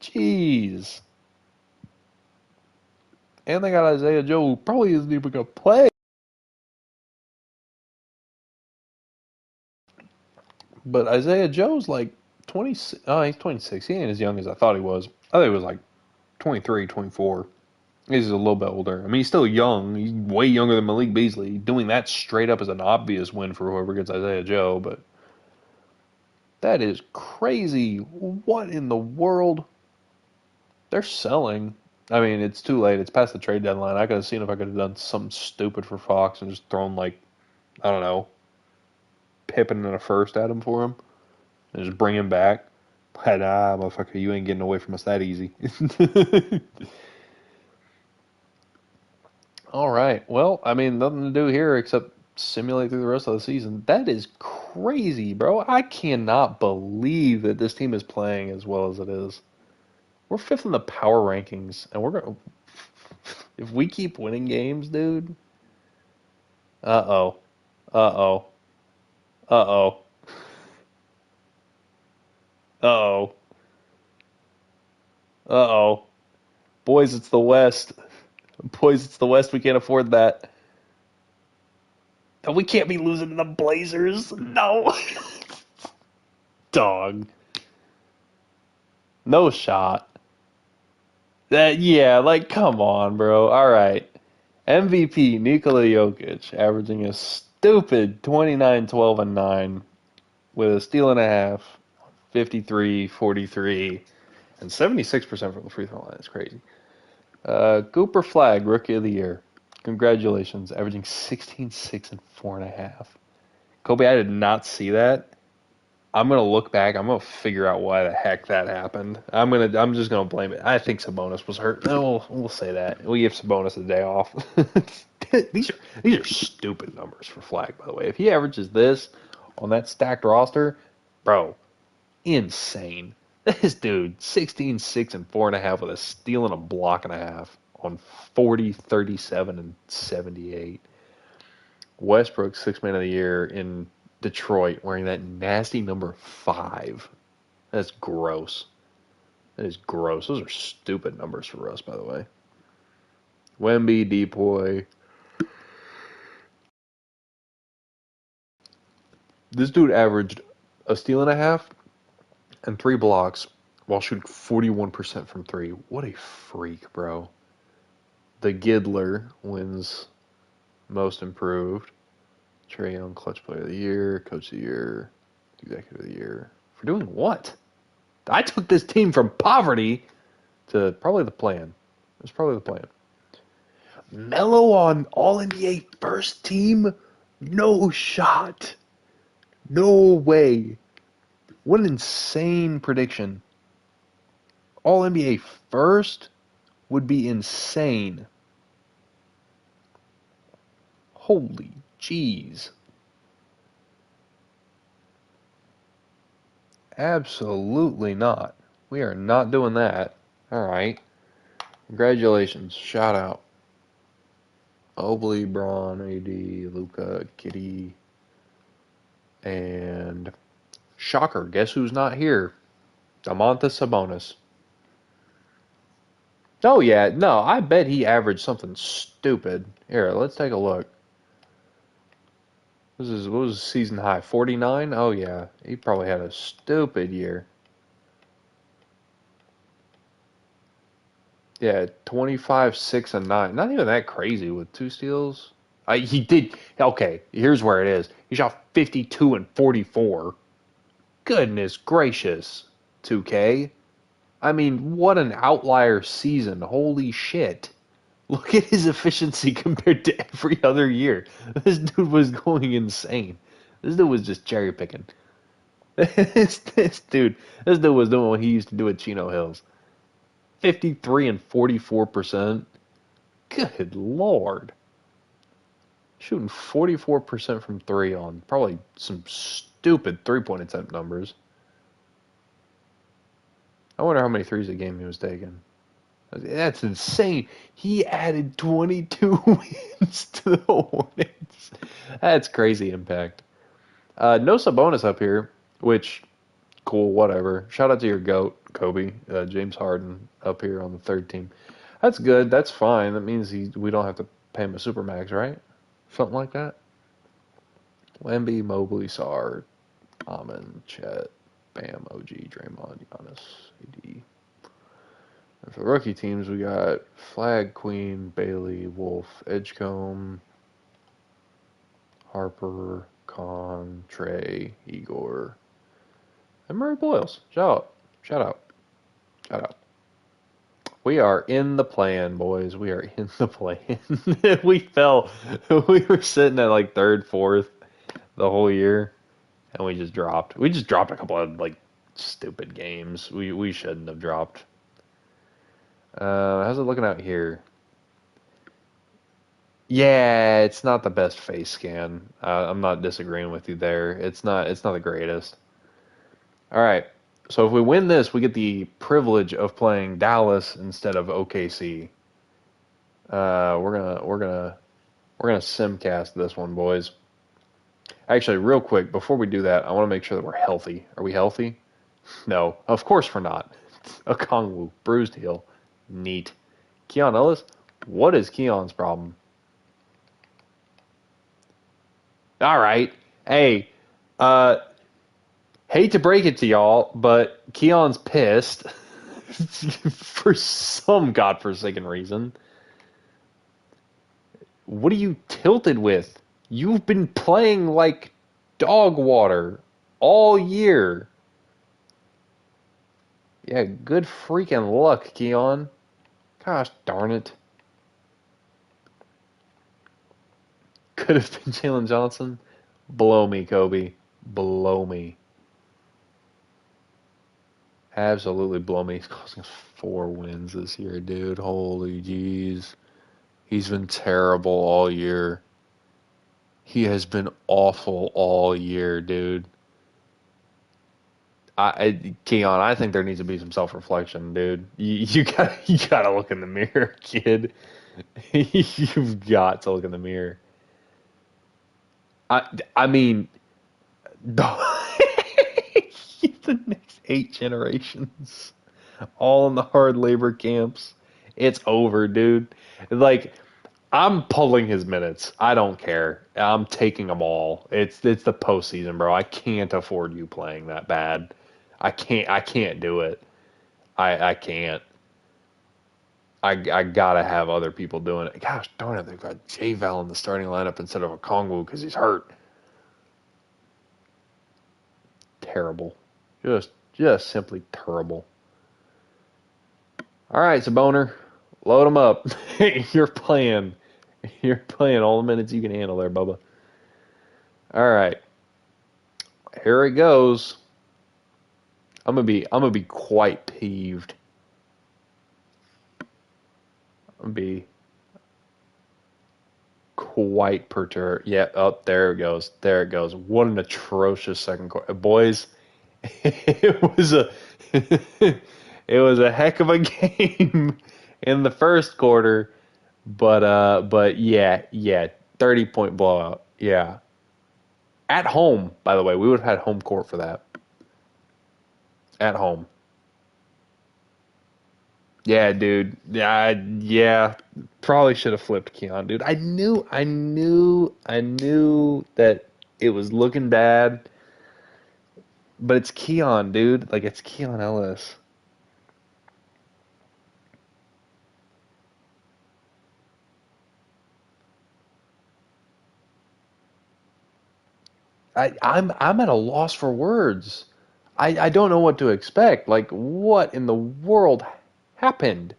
Jeez. And they got Isaiah Joe, who probably isn't even going to play. But Isaiah Joe's like 26. Oh, he's 26. He ain't as young as I thought he was. I thought he was like 23, 24. He's a little bit older. I mean, he's still young. He's way younger than Malik Beasley. Doing that straight up is an obvious win for whoever gets Isaiah Joe, but that is crazy. What in the world? They're selling. I mean, it's too late. It's past the trade deadline. I could have seen if I could have done something stupid for Fox and just thrown, like, I don't know, Pippen and a first at him for him and just bring him back. But motherfucker, you ain't getting away from us that easy. All right. Well, I mean, nothing to do here except simulate through the rest of the season. That is crazy, bro. I cannot believe that this team is playing as well as it is. We're fifth in the power rankings, and we're gonna. If we keep winning games, dude. Uh-oh. Uh-oh. Uh-oh. Uh-oh. Uh-oh. Boys, it's the West. Boys, it's the West. We can't afford that. We can't be losing to the Blazers. No. Dog. No shot. Yeah, like, come on, bro. All right. MVP Nikola Jokic averaging a stupid 29, 12, and 9 with a steal and a half, 53, 43, and 76% from the free throw line. That's crazy. Cooper Flag, Rookie of the Year. Congratulations, averaging 16, 6, and 4.5. Kobe, I did not see that. I'm gonna look back. I'm gonna figure out why the heck that happened. I'm just gonna blame it. I think Sabonis was hurt. No, we'll say that. We give Sabonis a day off. these are stupid numbers for Flag, by the way. If he averages this on that stacked roster, bro, insane. This dude, 16, 6, and 4.5 with a steal and a block and a half on 40, 37, and 78. Westbrook, Sixth Man of the Year in Detroit, wearing that nasty number 5. That's gross. That is gross. Those are stupid numbers for us, by the way. Wemby, Depoy. This dude averaged a steal and a half and 3 blocks while shooting 41% from 3. What a freak, bro. The Giddler wins Most Improved. Trae Young, Clutch Player of the Year, Coach of the Year, Executive of the Year. For doing what? I took this team from poverty to probably the plan. It was probably the plan. Melo on All-NBA first team? No shot. No way. What an insane prediction. All-NBA first would be insane. Holy jeez. Absolutely not. We are not doing that. All right. Congratulations. Shout out. Obley, Braun, AD, Luca, Kitty, and shocker. Guess who's not here? Domantas Sabonis. Oh yeah, no, I bet he averaged something stupid. Here, let's take a look. What was his season high? 49? Oh yeah, he probably had a stupid year. Yeah, 25, 6, and 9. Not even that crazy with 2 steals. He did. Okay, here's where it is. He shot 52 and 44. Goodness gracious, 2K. I mean, what an outlier season. Holy shit. Look at his efficiency compared to every other year. This dude was going insane. This dude was just cherry picking. This dude was doing what he used to do at Chino Hills. 53 and 44%. Good lord. Shooting 44% from three on probably some stupid three-point attempt numbers. I wonder how many threes a game he was taking. That's insane. He added 22 wins to the Hornets. That's crazy impact. No Sabonis up here, which, cool, whatever. Shout out to your GOAT, Kobe, James Harden, up here on the third team. That's good. That's fine. That means we don't have to pay him a supermax, right? Something like that. Wemby, Mobley, Sard, Amon, Chet, Bam, OG, Draymond, Giannis, AD. And for the rookie teams, we got Flag, Queen, Bailey, Wolf, Edgecombe, Harper, Con, Trey, Igor, and Murray Boyles. Shout out. Shout out. Shout out. We are in the plan, boys. We are in the plan. We fell. We were sitting at like third, fourth the whole year, and we just dropped. We just dropped a couple of like stupid games. We shouldn't have dropped. How's it looking out here? Yeah, it's not the best face scan. I'm not disagreeing with you there. It's not the greatest. All right. So if we win this, we get the privilege of playing Dallas instead of OKC. We're gonna simcast this one, boys. Actually, real quick, before we do that, I want to make sure that we're healthy. Are we healthy? No, of course we're not. A Kongwu, bruised heel. Neat. Keon Ellis, what is Keon's problem? All right. Hey, uh, hate to break it to y'all, but Keon's pissed for some godforsaken reason. What are you tilted with? You've been playing like dog water all year. Yeah, good freaking luck, Keon. Gosh darn it. Could have been Jalen Johnson. Blow me, Kobe. Blow me. Absolutely blow me. He's costing us 4 wins this year, dude. Holy jeez. He's been terrible all year. He has been awful all year, dude. Keon, I think there needs to be some self-reflection, dude. You gotta look in the mirror, kid. You've got to look in the mirror. I mean, the next 8 generations, all in the hard labor camps. It's over, dude. Like, I'm pulling his minutes. I don't care. I'm taking them all. It's the postseason, bro. I can't afford you playing that bad. I can't do it. I can't. I gotta have other people doing it. Gosh darn it, they've got J Val in the starting lineup instead of a Kongwu because he's hurt. Terrible. Just simply terrible. All right, Saboner, load him up. You're playing. You're playing all the minutes you can handle there, Bubba. All right, here it goes. I'm gonna be quite peeved. I'm gonna be quite perturbed. Yeah, up there it goes. There it goes. What an atrocious second quarter, boys. It was a it was a heck of a game in the first quarter, but yeah, 30-point blowout. Yeah. At home, by the way, we would have had home court for that. At home. Yeah, dude. Yeah. Probably should have flipped Keon, dude. I knew that it was looking bad, but it's Keon, dude. Like it's Keon Ellis. I'm at a loss for words. I don't know what to expect. Like what in the world happened?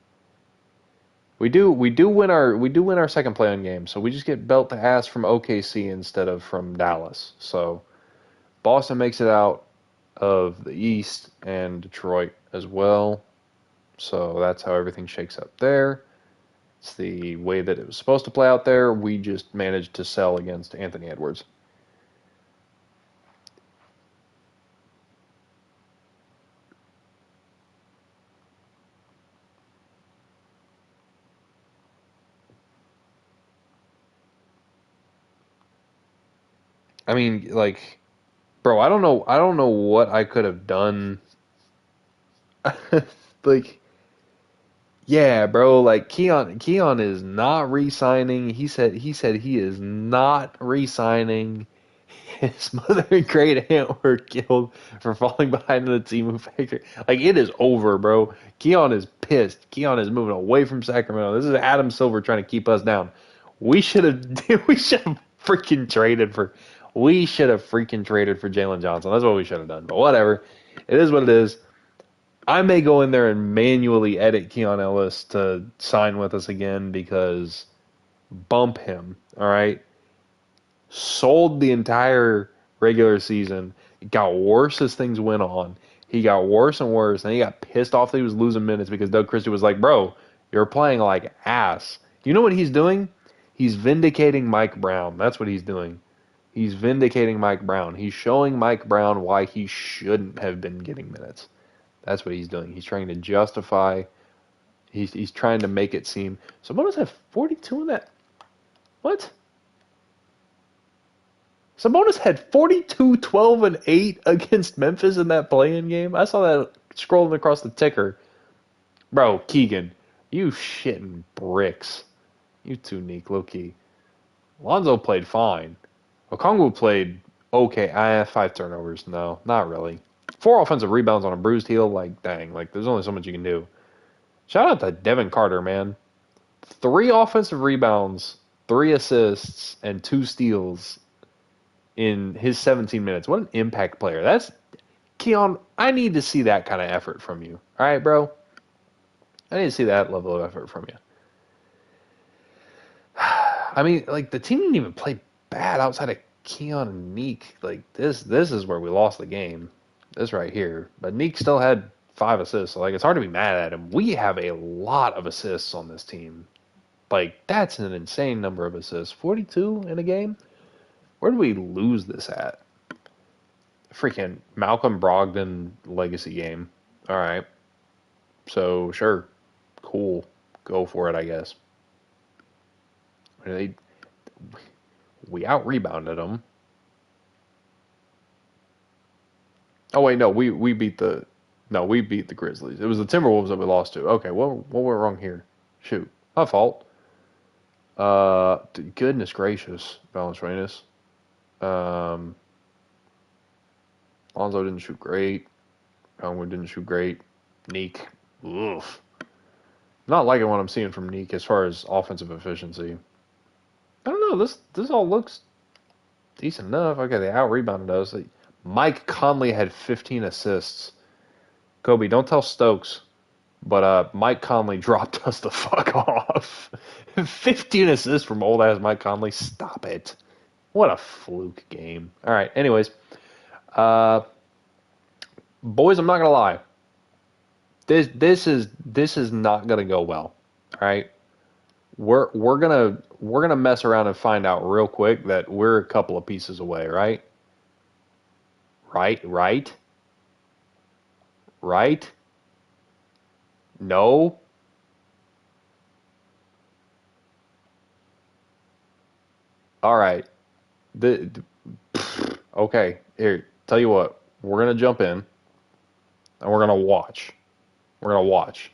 We do win our second play on game, so we just get belt to ass from OKC instead of from Dallas. So Boston makes it out of the East and Detroit as well. So that's how everything shakes up there. It's the way that it was supposed to play out there. We just managed to sell against Anthony Edwards. I mean, like, bro, I don't know what I could have done. Like, yeah, bro, like Keon is not re-signing. He said he is not re-signing. His mother and great aunt were killed for falling behind in the Timu factory. Like it is over, bro. Keon is pissed. Keon is moving away from Sacramento. This is Adam Silver trying to keep us down. We should have we should have freaking traded for we should have freaking traded for Jalen Johnson. That's what we should have done. But whatever. It is what it is. I may go in there and manually edit Keon Ellis to sign with us again because bump him. All right. Sold the entire regular season. It got worse as things went on. He got worse and worse, and he got pissed off that he was losing minutes because Doug Christie was like, "Bro, you're playing like ass." You know what he's doing? He's vindicating Mike Brown. That's what he's doing. He's vindicating Mike Brown. He's showing Mike Brown why he shouldn't have been getting minutes. That's what he's doing. He's trying to justify. He's trying to make it seem. Sabonis had 42 in that. What? Sabonis had 42, 12, and 8 against Memphis in that play-in game. I saw that scrolling across the ticker. Bro, Keegan, you shitting bricks. You too, Neek, low-key. Lonzo played fine. Okongwu played okay. I have 5 turnovers. No, not really. 4 offensive rebounds on a bruised heel. Like, dang. Like, there's only so much you can do. Shout out to Devin Carter, man. 3 offensive rebounds, 3 assists, and 2 steals in his 17 minutes. What an impact player. That's Keon. I need to see that kind of effort from you. All right, bro. I need to see that level of effort from you. I mean, like the team didn't even play bad outside of Keon and Neek. Like this is where we lost the game. This right here. But Neek still had 5 assists. So like it's hard to be mad at him. We have a lot of assists on this team. Like that's an insane number of assists. 42 in a game. Where did we lose this at? Freaking Malcolm Brogdon legacy game. All right. So, sure. Cool. Go for it, I guess. They, we out rebounded them. Oh, wait, no. We beat the. No, we beat the Grizzlies. It was the Timberwolves that we lost to. Okay, what went wrong here? Shoot. My fault. Goodness gracious, Valanciunas. Um, Lonzo didn't shoot great. Conwood didn't shoot great. Neek. Oof. Not liking what I'm seeing from Neek as far as offensive efficiency. I don't know. This all looks decent enough. Okay, they out rebounded us. Like, Mike Conley had 15 assists. Kobe, don't tell Stokes, but Mike Conley dropped us the fuck off. 15 assists from old ass Mike Conley. Stop it. What a fluke game. All right. Anyways, uh, boys, I'm not gonna lie. This is not gonna go well. All right. We're gonna mess around and find out real quick that we're a couple of pieces away, right? Right? Right? No? All right. Okay, here, tell you what. We're going to jump in and we're going to watch. We're going to watch.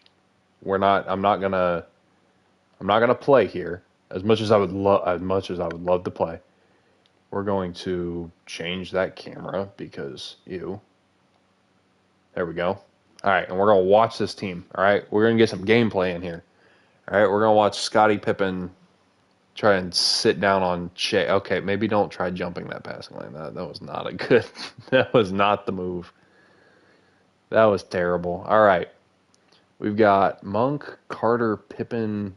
I'm not going to play here as much as I would love to play. We're going to change that camera because ew. There we go. All right, and we're going to watch this team. All right, we're going to get some gameplay in here. All right, we're going to watch Scottie Pippen try and sit down on Shea. Okay, maybe don't try jumping that passing lane. That was not a good. That was not the move. That was terrible. All right, we've got Monk, Carter, Pippen,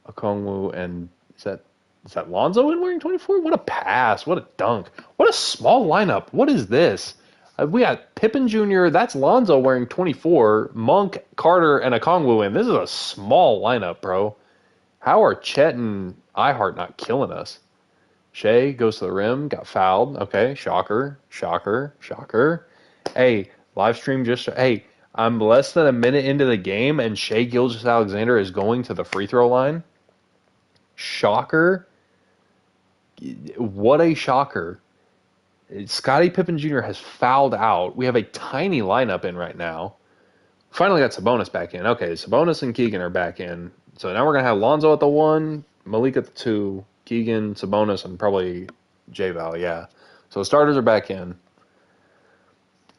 Okongwu, and is that Lonzo in wearing 24? What a pass! What a dunk! What a small lineup! What is this? We got Pippen Jr. That's Lonzo wearing 24. Monk, Carter, and Okongwu in. This is a small lineup, bro. How are Chet and iHeart not killing us? Shea goes to the rim, got fouled. Okay, shocker, shocker, shocker. Hey, live stream just. Hey, I'm less than a minute into the game, and Shea Gilgeous-Alexander is going to the free throw line. Shocker. What a shocker. Scottie Pippen Jr. has fouled out. We have a tiny lineup in right now. Finally got Sabonis back in. Okay, Sabonis and Keegan are back in. So now we're going to have Lonzo at the 1, Malik at the 2, Keegan, Sabonis, and probably J-Val, yeah. So the starters are back in.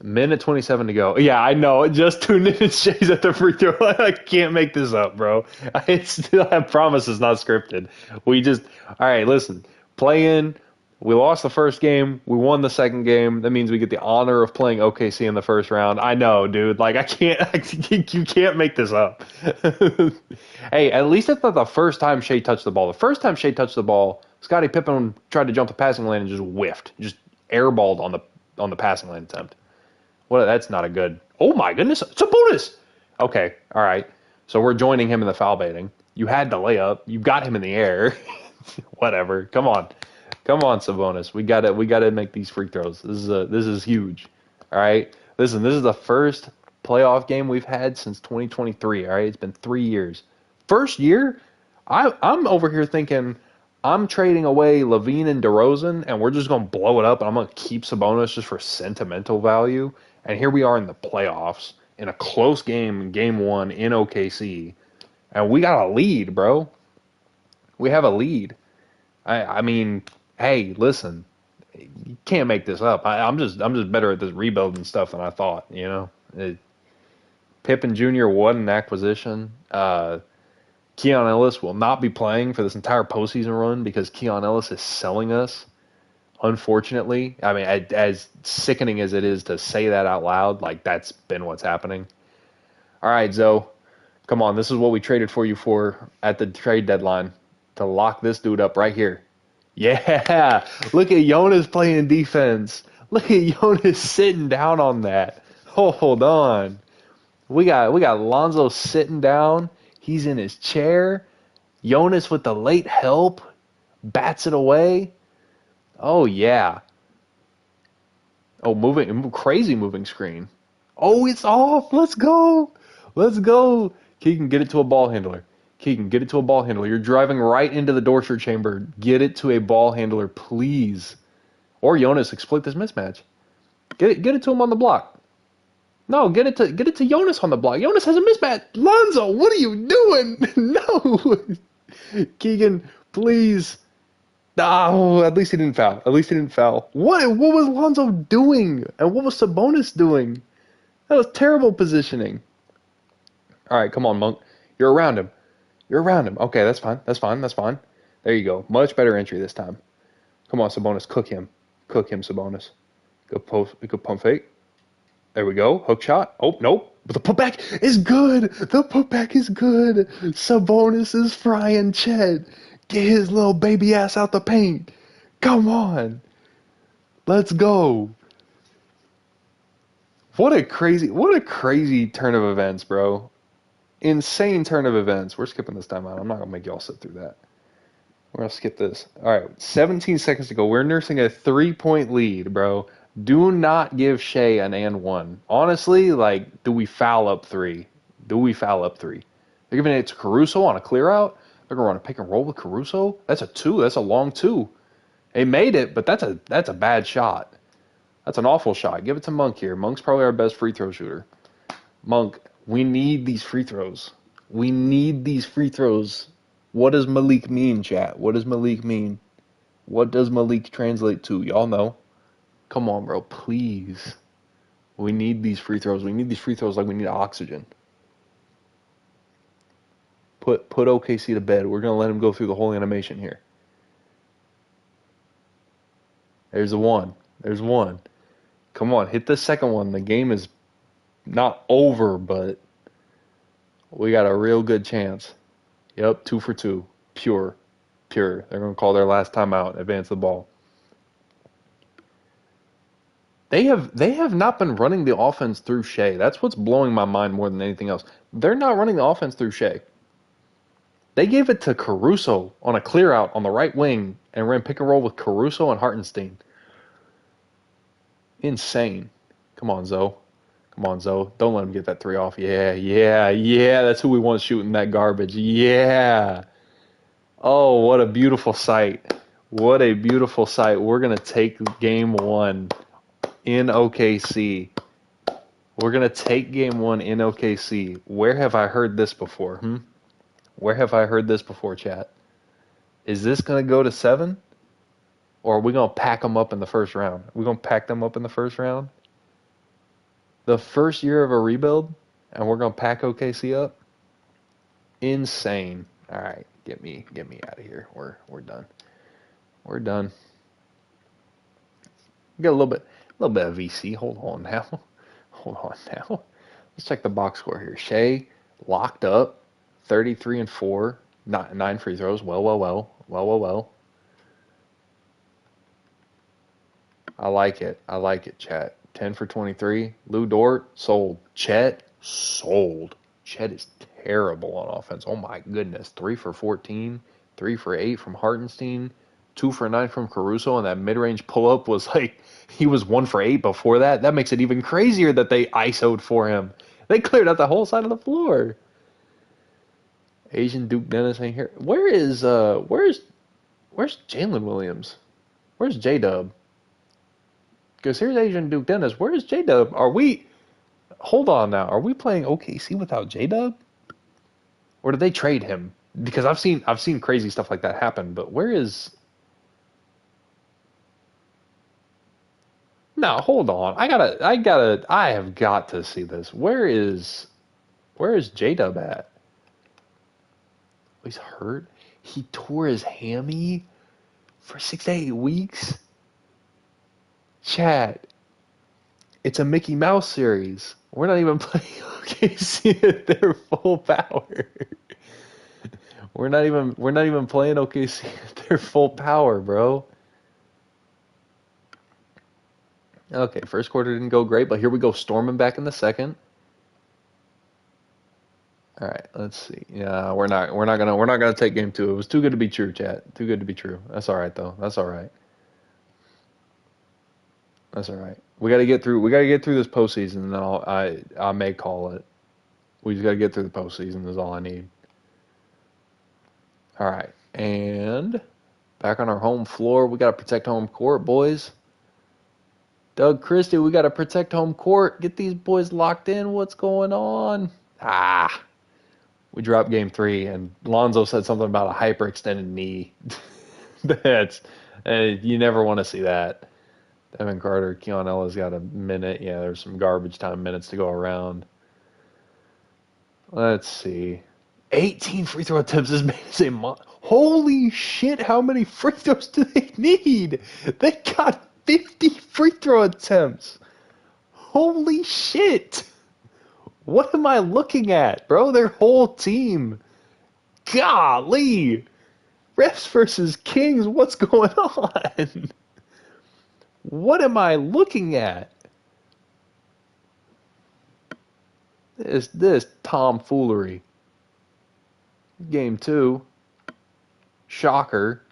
Minute 27 to go. Yeah, I know. Just 2 minutes. Shay's at the free throw line. I can't make this up, bro. I promise it's not scripted. All right, listen. Play in. We lost the first game. We won the second game. That means we get the honor of playing OKC in the first round. I know, dude. Like, you can't make this up. Hey, at least it's not the first time Shea touched the ball. The first time Shea touched the ball, Scottie Pippen tried to jump the passing lane and just whiffed. Just airballed on the passing lane attempt. Well, that's not a good. Oh my goodness, it's a bonus. Okay, all right. So we're joining him in the foul baiting. You had the layup. You got him in the air. Whatever. Come on, Sabonis. We gotta make these free throws. This is huge. All right. Listen, this is the first playoff game we've had since 2023. All right, it's been 3 years. First year, I'm over here thinking I'm trading away Levine and DeRozan, and we're just gonna blow it up, and I'm gonna keep Sabonis just for sentimental value. And here we are in the playoffs in a close game, game 1 in OKC, and we got a lead, bro. We have a lead. I mean, hey, listen, you can't make this up. I'm just better at this rebuilding stuff than I thought. You know, Pippen Jr. what an acquisition. Keon Ellis will not be playing for this entire postseason run because Keon Ellis is selling us. Unfortunately, I mean, as sickening as it is to say that out loud, like that's been what's happening. All right, Zoe, come on. This is what we traded for you for at the trade deadline to lock this dude up right here. Yeah, look at Jonas playing defense. Look at Jonas sitting down on that. Hold on. We got Lonzo sitting down. He's in his chair. Jonas with the late help bats it away. Oh, yeah. Oh, crazy moving screen. Oh, it's off. Let's go. Let's go. Keegan, get it to a ball handler. Keegan, get it to a ball handler. You're driving right into the Dorser chamber. Get it to a ball handler, please. Or Jonas, exploit this mismatch. Get it to him on the block. No, get it to Jonas on the block. Jonas has a mismatch. Lonzo, what are you doing? No. Keegan, please. Oh, at least he didn't foul. What was Lonzo doing? And what was Sabonis doing? That was terrible positioning. All right, come on, Monk. You're around him. Okay, that's fine. There you go. Much better entry this time. Come on, Sabonis. Cook him, Sabonis. Good pump fake. There we go. Hook shot. Oh, nope. But the putback is good. Sabonis is frying Chet. Get his little baby ass out the paint. Come on. Let's go. What a crazy turn of events, bro. Insane turn of events. We're skipping this timeout. I'm not going to make y'all sit through that. We're going to skip this. All right, 17 seconds to go. We're nursing a 3-point lead, bro. Do not give Shea an and one. Honestly, like, do we foul up three? Do we foul up three? They're giving it to Caruso on a clear out. They're gonna run a pick and roll with Caruso. That's a two. That's a long two. They made it, but that's a bad shot. That's an awful shot. Give it to Monk here. Monk's probably our best free throw shooter. Monk, we need these free throws. We need these free throws. What does Malik mean, chat? What does Malik mean? What does Malik translate to? Y'all know. Come on, bro. Please. We need these free throws. We need these free throws like we need oxygen. Put OKC to bed. We're going to let him go through the whole animation here. There's the one. There's one. Come on. Hit the second one. The game is not over, but we got a real good chance. Yep, 2 for 2. Pure. They're going to call their last timeout, advance the ball. They have not been running the offense through Shea. That's what's blowing my mind more than anything else. They're not running the offense through Shea. They gave it to Caruso on a clear out on the right wing and ran pick and roll with Caruso and Hartenstein. Insane. Come on, Zoe. Come on, Zoe. Don't let him get that three off. Yeah. That's who we want shooting that garbage. Yeah. Oh, what a beautiful sight. What a beautiful sight. We're going to take game one in OKC. We're going to take game one in OKC. Where have I heard this before? Where have I heard this before, chat? Is this going to go to 7? Or are we going to pack them up in the first round? Are we going to pack them up in the first round? The first year of a rebuild, and we're going to pack OKC up? Insane. All right, get me out of here. We're done. We're done. We got a little bit of VC. Hold on now. Let's check the box score here. Shea locked up, 33 and 4, 9 free throws. Well. I like it, chat. 10 for 23. Lou Dort sold. Chet sold. Chet is terrible on offense. Oh my goodness. 3 for 14. 3 for 8 from Hartenstein. 2 for 9 from Caruso, and that mid-range pull-up was like, he was 1 for 8 before that. That makes it even crazier that they ISO'd for him. They cleared out the whole side of the floor. Asian Duke Dennis ain't here. Where's Jalen Williams? Where's J-Dub? Because here's Asian Duke Dennis. Where's J-Dub? Hold on now. Are we playing OKC without J-Dub? Or did they trade him? Because I've seen crazy stuff like that happen, but where is... No, hold on. I have got to see this. Where is J-Dub at? He's hurt. He tore his hammy for 6 to 8 weeks. Chat, it's a Mickey Mouse series. We're not even playing OKC at their full power. We're not even playing OKC at their full power, bro. Okay, first quarter didn't go great, but here we go, storming back in the second. All right, let's see. Yeah, we're not gonna take game 2. It was too good to be true, chat. Too good to be true. That's all right though. That's all right. We gotta get through this postseason, and then I may call it. We just gotta get through the postseason is all I need. All right, and back on our home floor, we gotta protect home court, boys. Doug Christie, we gotta protect home court. Get these boys locked in. What's going on? We dropped game 3, and Lonzo said something about a hyperextended knee. You never want to see that. Devin Carter, Keon Ellis got a minute. Yeah, there's some garbage time minutes to go around. Let's see. 18 free throw attempts is made. Holy shit, how many free throws do they need? They got 50 free throw attempts. Holy shit. What am I looking at, bro? Their whole team. Golly. Refs versus Kings, what's going on? What am I looking at? This tomfoolery. Game 2. Shocker.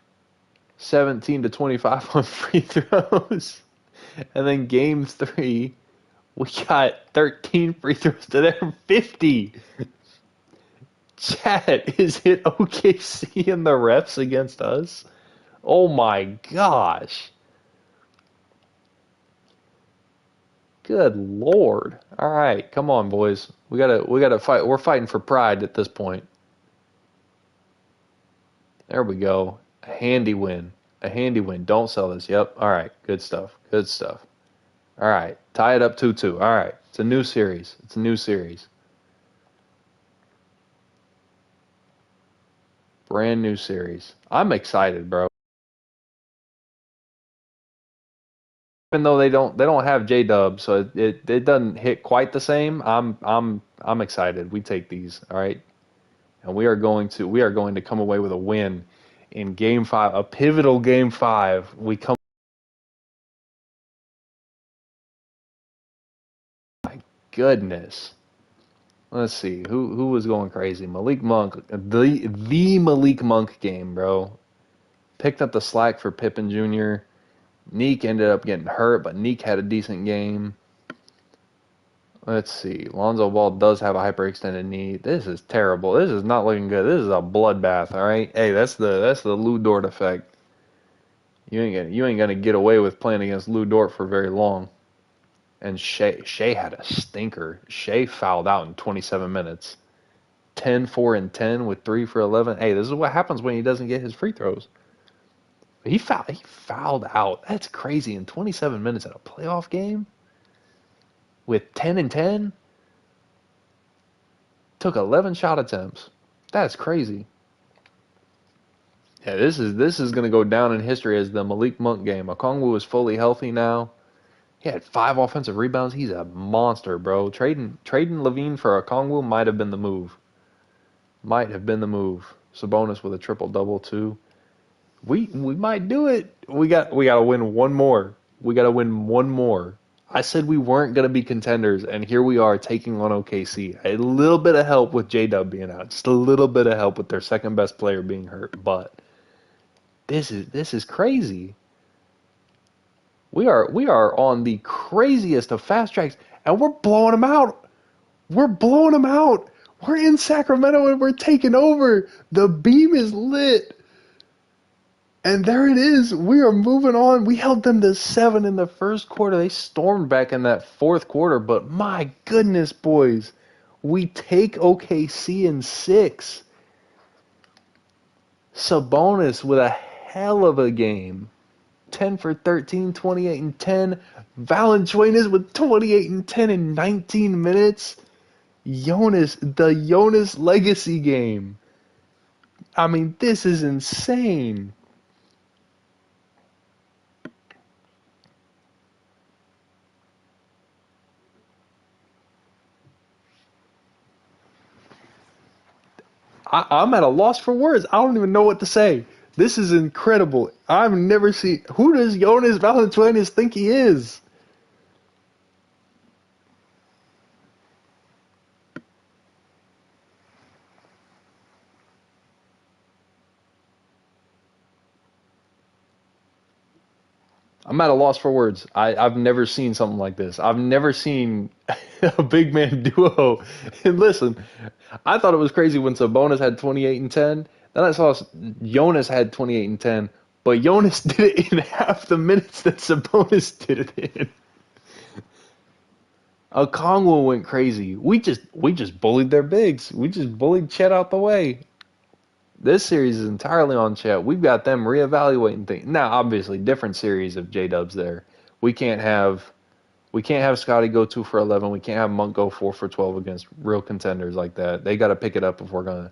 17 to 25 on free throws. And then game 3, we got 13 free throws to their 50. Chat, is it OKC and the refs against us? Oh my gosh. Good Lord. All right, come on, boys. We gotta fight. We're fighting for pride at this point. There we go. A handy win. A handy win. Don't sell this. Yep. All right. Good stuff. Good stuff. All right. Tie it up 2-2. All right. It's a new series. It's a new series. Brand new series. I'm excited, bro. Even though they don't have J-Dub, so it doesn't hit quite the same. I'm excited. We take these. All right. And we are going to come away with a win in game 5, a pivotal game 5. We come My goodness. Let's see who was going crazy. Malik Monk, the Malik Monk game, bro. Picked up the slack for Pippen Jr. Neek ended up getting hurt, but Neek had a decent game. Let's see. Lonzo Ball does have a hyperextended knee. This is terrible. This is not looking good. This is a bloodbath. All right. Hey, that's the Lou Dort effect. You ain't gonna get away with playing against Lou Dort for very long. And Shea had a stinker. Shea fouled out in 27 minutes. 10, 4, and 10 with 3 for 11. Hey, this is what happens when he doesn't get his free throws. He fouled out. That's crazy. In 27 minutes at a playoff game with 10 and 10, took 11 shot attempts. That's crazy. Yeah, this is going to go down in history as the Malik Monk game. Okongwu is fully healthy now. He had 5 offensive rebounds. He's a monster, bro. Trading Levine for Okongwu might have been the move. Might have been the move. Sabonis with a triple double too. We might do it. We gotta win one more. We gotta win one more. I said we weren't gonna be contenders, and here we are taking on OKC. A little bit of help with J-Dub being out. Just a little bit of help with their second best player being hurt. But this is crazy. We are on the craziest of fast tracks, and we're blowing them out. We're blowing them out. We're in Sacramento and we're taking over. The beam is lit. And there it is. We are moving on. We held them to 7 in the first quarter. They stormed back in that fourth quarter. But my goodness, boys. We take OKC in 6. Sabonis with a hell of a game. 10 for 13, 28 and 10. Valanciunas with 28 and 10 in 19 minutes. The Jonas legacy game. I mean, this is insane. I'm at a loss for words. I don't even know what to say. This is incredible. I've never seen. Who does Jonas Valanciunas think he is? I'm at a loss for words. I've never seen something like this. I've never seen a big man duo. And listen, I thought it was crazy when Sabonis had 28 and 10. Then I saw Jonas had 28 and 10. But Jonas did it in half the minutes that Sabonis did it in. Okongwu went crazy. We just bullied their bigs. We just bullied Chet out the way. This series is entirely on Chet. We've got them reevaluating things. Now, obviously, different series of J Dubs there. We can't have Scotty go 2 for 11. We can't have Monk go 4 for 12 against real contenders like that. They got to pick it up if we're gonna.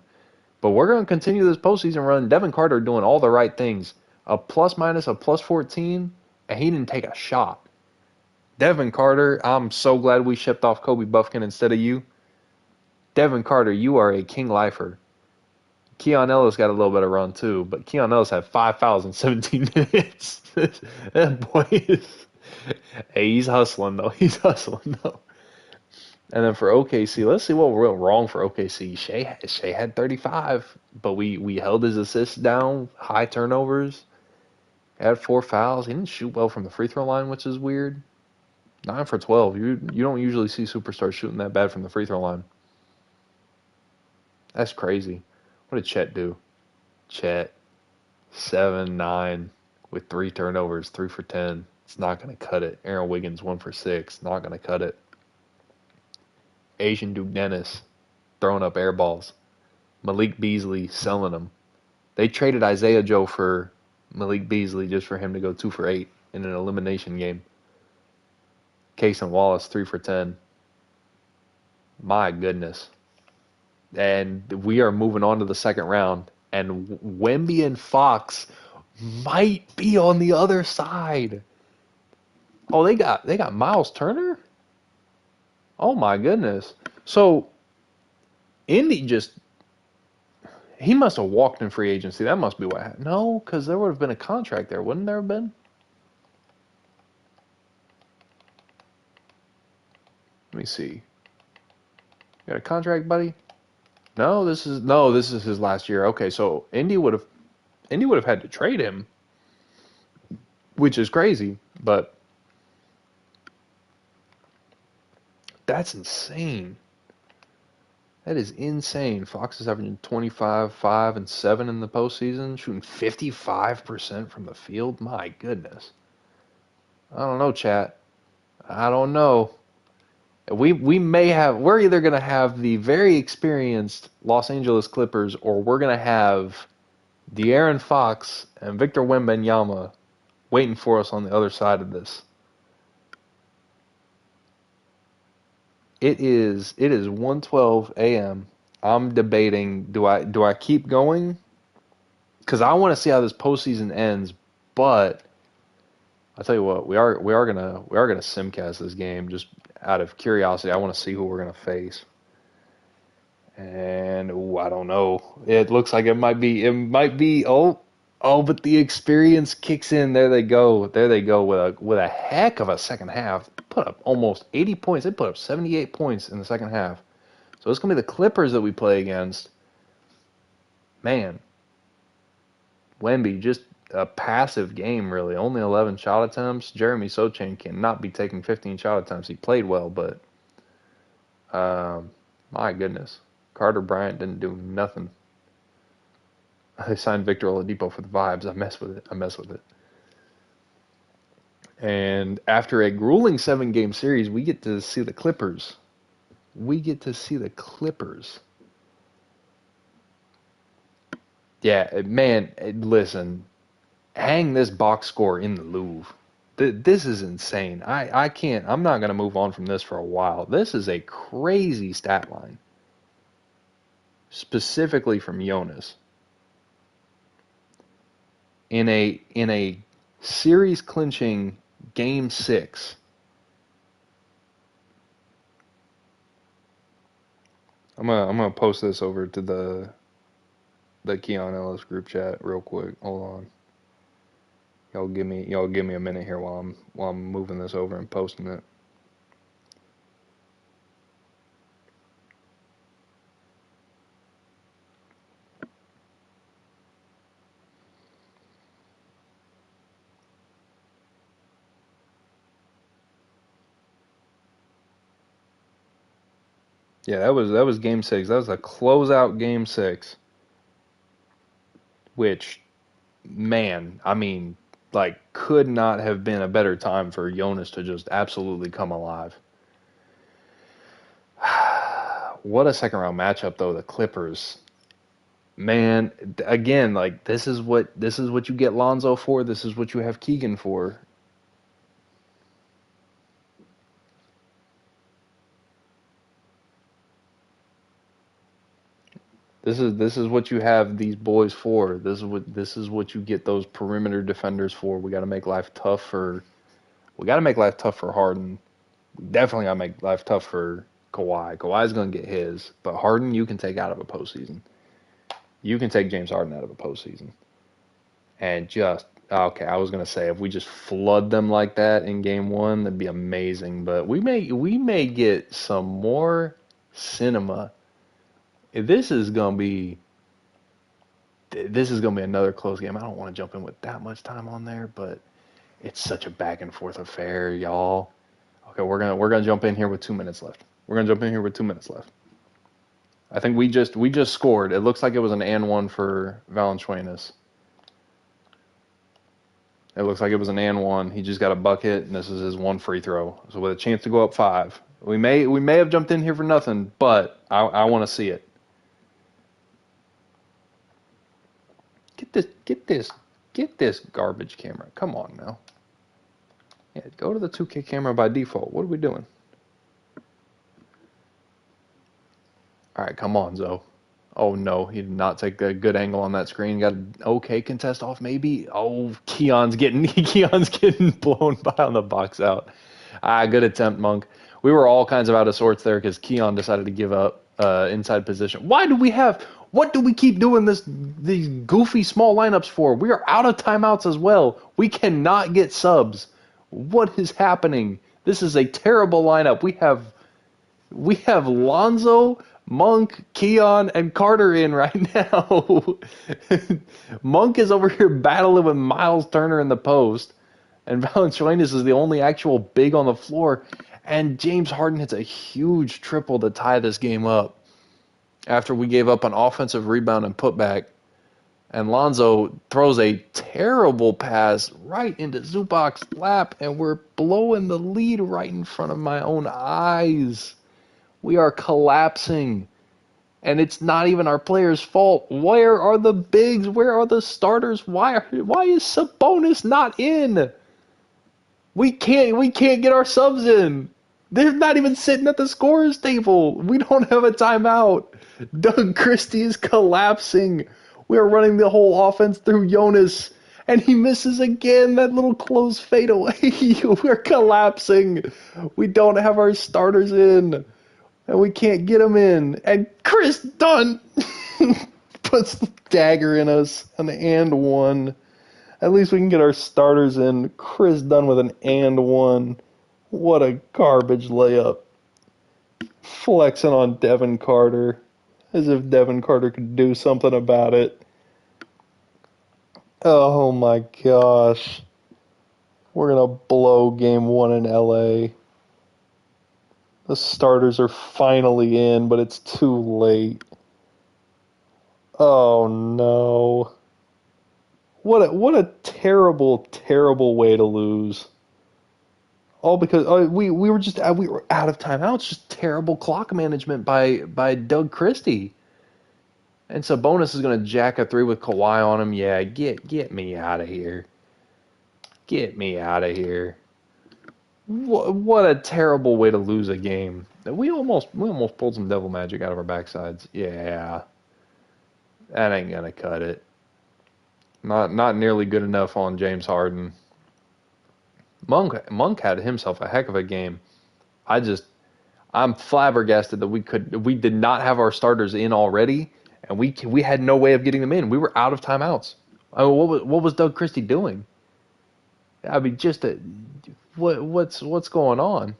But we're gonna continue this postseason run. Devin Carter doing all the right things. A plus minus a plus 14, and he didn't take a shot. Devin Carter, I'm so glad we shipped off Kobe Buffkin instead of you. Devin Carter, you are a king lifer. Keon Ellis got a little bit of run too, but Keon Ellis had 5 fouls in 17 minutes. That boy is. Hey, he's hustling though. He's hustling though. And then for OKC, let's see what went wrong for OKC. Shea had 35, but we held his assists down, high turnovers. Had 4 fouls. He didn't shoot well from the free throw line, which is weird. 9 for 12. You don't usually see superstars shooting that bad from the free throw line. That's crazy. What did Chet do? Chet 7-9 with 3 turnovers, 3 for 10. It's not going to cut it. Aaron Wiggins 1 for 6. Not going to cut it. Asian Duke Dennis throwing up air balls. Malik Beasley selling them. They traded Isaiah Joe for Malik Beasley just for him to go 2 for 8 in an elimination game. Case and Wallace 3 for 10. My goodness. And we are moving on to the second round. And Wemby and Fox might be on the other side. Oh, they got Miles Turner? Oh my goodness. So Indy he must have walked in free agency. That must be what happened. No, because there would have been a contract there, wouldn't there have been? Let me see. You got a contract, buddy? No, this is his last year. Okay, so Indy would have had to trade him, which is crazy, but that's insane. That is insane. Fox is averaging 25, 5, and 7 in the postseason, shooting 55% from the field. My goodness. I don't know, chat. I don't know. We're either going to have the very experienced Los Angeles Clippers, or we're going to have De'Aaron Fox and Victor Wembanyama waiting for us on the other side of this. It is 1:12 a.m. I'm debating, do I keep going? Because I want to see how this postseason ends, but I'll tell you what, we are gonna simcast this game just out of curiosity. I want to see who we're gonna face. And I don't know. It looks like it might be but the experience kicks in. There they go with a heck of a second half. Put up almost 80 points. They put up 78 points in the second half. So it's gonna be the Clippers that we play against. Man, Wemby just a passive game really. Only 11 shot attempts. Jeremy Sochan cannot be taking 15 shot attempts. He played well, but my goodness. Carter Bryant didn't do nothing. I signed Victor Oladipo for the vibes. I mess with it. And after a grueling 7-game series, we get to see the Clippers. Yeah, man, listen. Hang this box score in the Louvre. This is insane. I can't. I'm not going to move on from this for a while. This is a crazy stat line. Specifically from Jonas. In a series clinching game 6. I'm gonna post this over to the Keon Ellis group chat real quick. Hold on. Y'all give me a minute here while I'm moving this over and posting it. Yeah, that was game 6. That was a closeout game 6. Which, man, I mean, like, could not have been a better time for Jonas to just absolutely come alive. What a second round matchup though, the Clippers. Man, again, like this is what you get Lonzo for. This is what you have Keegan for. This is what you have these boys for. This is what you get those perimeter defenders for. We got to make life tough for Harden. We definitely got to make life tough for Kawhi. Kawhi's going to get his, but Harden you can take out of a postseason. You can take James Harden out of a postseason. And I was going to say if we just flood them like that in game 1, that'd be amazing, but we may get some more cinema. This is going to be this is going to be another close game. I don't want to jump in with that much time on there, but it's such a back and forth affair, y'all. Okay, we're gonna jump in here with 2 minutes left. We're gonna jump in here with 2 minutes left. I think we just scored. It looks like it was an and one for Valanciunas. It looks like it was an and one. He just got a bucket, and this is his one free throw. So with a chance to go up 5. We may have jumped in here for nothing, but I want to see it. Get this garbage camera. Come on now. Yeah, go to the 2K camera by default. What are we doing? All right, come on, Zoe. Oh no, he did not take a good angle on that screen. Got an okay contest off, maybe. Oh, Keon's getting blown by on the box out. Good attempt, Monk. We were all kinds of out of sorts there because Keon decided to give up inside position. What do we keep doing these goofy small lineups for? We are out of timeouts as well. We cannot get subs. What is happening? This is a terrible lineup. We have Lonzo, Monk, Keon, and Carter in right now. Monk is over here battling with Miles Turner in the post, and Valanciunas is the only actual big on the floor. And James Harden hits a huge triple to tie this game up after we gave up an offensive rebound and putback. And Lonzo throws a terrible pass right into Zubac's lap, and we're blowing the lead right in front of my own eyes. We are collapsing, and it's not even our players' fault. Where are the bigs? Where are the starters? Why is Sabonis not in? We can't get our subs in. They're not even sitting at the scorer's table. We don't have a timeout. Doug Christie is collapsing. We are running the whole offense through Jonas, and he misses again. That little close fadeaway. We're collapsing. We don't have our starters in, and we can't get them in. And Chris Dunn puts the dagger in us, an and one. At least we can get our starters in. Chris Dunn with an and one. What a garbage layup. Flexing on Devin Carter. As if Devin Carter could do something about it. Oh my gosh. We're going to blow game 1 in LA. The starters are finally in, but it's too late. Oh no. What a terrible, terrible way to lose. All because we were out of timeouts. Just terrible clock management by Doug Christie. And Sabonis is going to jack a 3 with Kawhi on him. Yeah, get me out of here. Get me out of here. What a terrible way to lose a game. We almost pulled some devil magic out of our backsides. Yeah, that ain't gonna cut it. Not nearly good enough on James Harden. Monk had himself a heck of a game. I'm flabbergasted that we did not have our starters in already, and we had no way of getting them in. We were out of timeouts. I mean, what was Doug Christie doing? I mean, what's going on?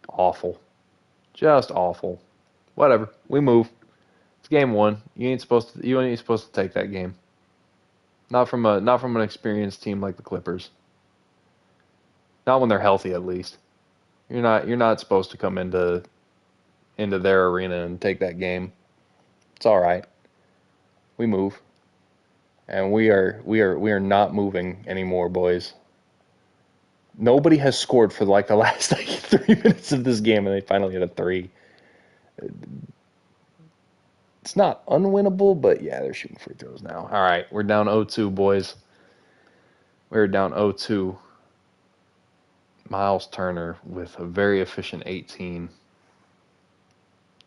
Awful. Just awful. Whatever. We move. It's game 1. You ain't supposed to take that game. Not from an experienced team like the Clippers. Not when they're healthy, at least. You're not supposed to come into their arena and take that game. It's all right. We move. And we are not moving anymore, boys. Nobody has scored for like the last 3 minutes of this game, and they finally hit a 3. It's not unwinnable, but yeah, they're shooting free throws now. All right, we're down 0-2, boys. We're down 0-2. Miles Turner with a very efficient 18.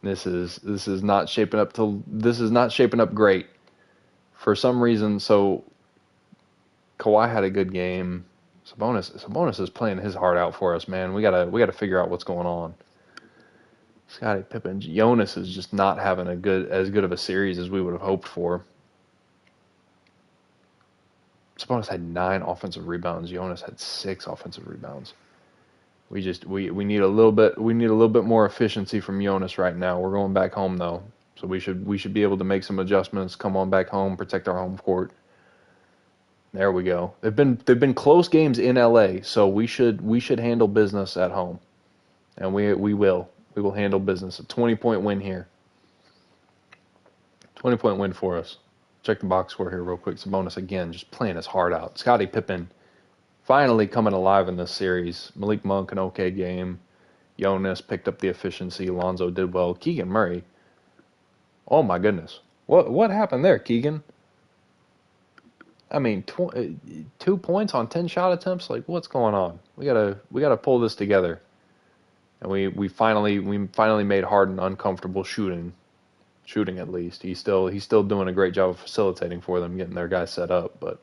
This is not shaping up great. For some reason, so Kawhi had a good game. Sabonis is playing his heart out for us, man. We gotta figure out what's going on. Scottie Pippen, Jonas is just not having as good of a series as we would have hoped for. Sabonis had 9 offensive rebounds. Jonas had 6 offensive rebounds. We need a little bit more efficiency from Jonas right now. We're going back home though, so we should be able to make some adjustments. Come on back home, protect our home court. There we go. They've been close games in LA, so we should handle business at home, and we will handle business. A 20-point win here. 20-point win for us. Check the box score here real quick. Sabonis again, just playing his heart out. Scottie Pippen finally coming alive in this series. Malik Monk, an okay game. Jonas picked up the efficiency. Lonzo did well. Keegan Murray. Oh my goodness. What happened there, Keegan? I mean, 2 points on 10 shot attempts. Like, what's going on? We gotta pull this together. And we finally made Harden uncomfortable shooting at least. He's still doing a great job of facilitating for them, getting their guys set up. But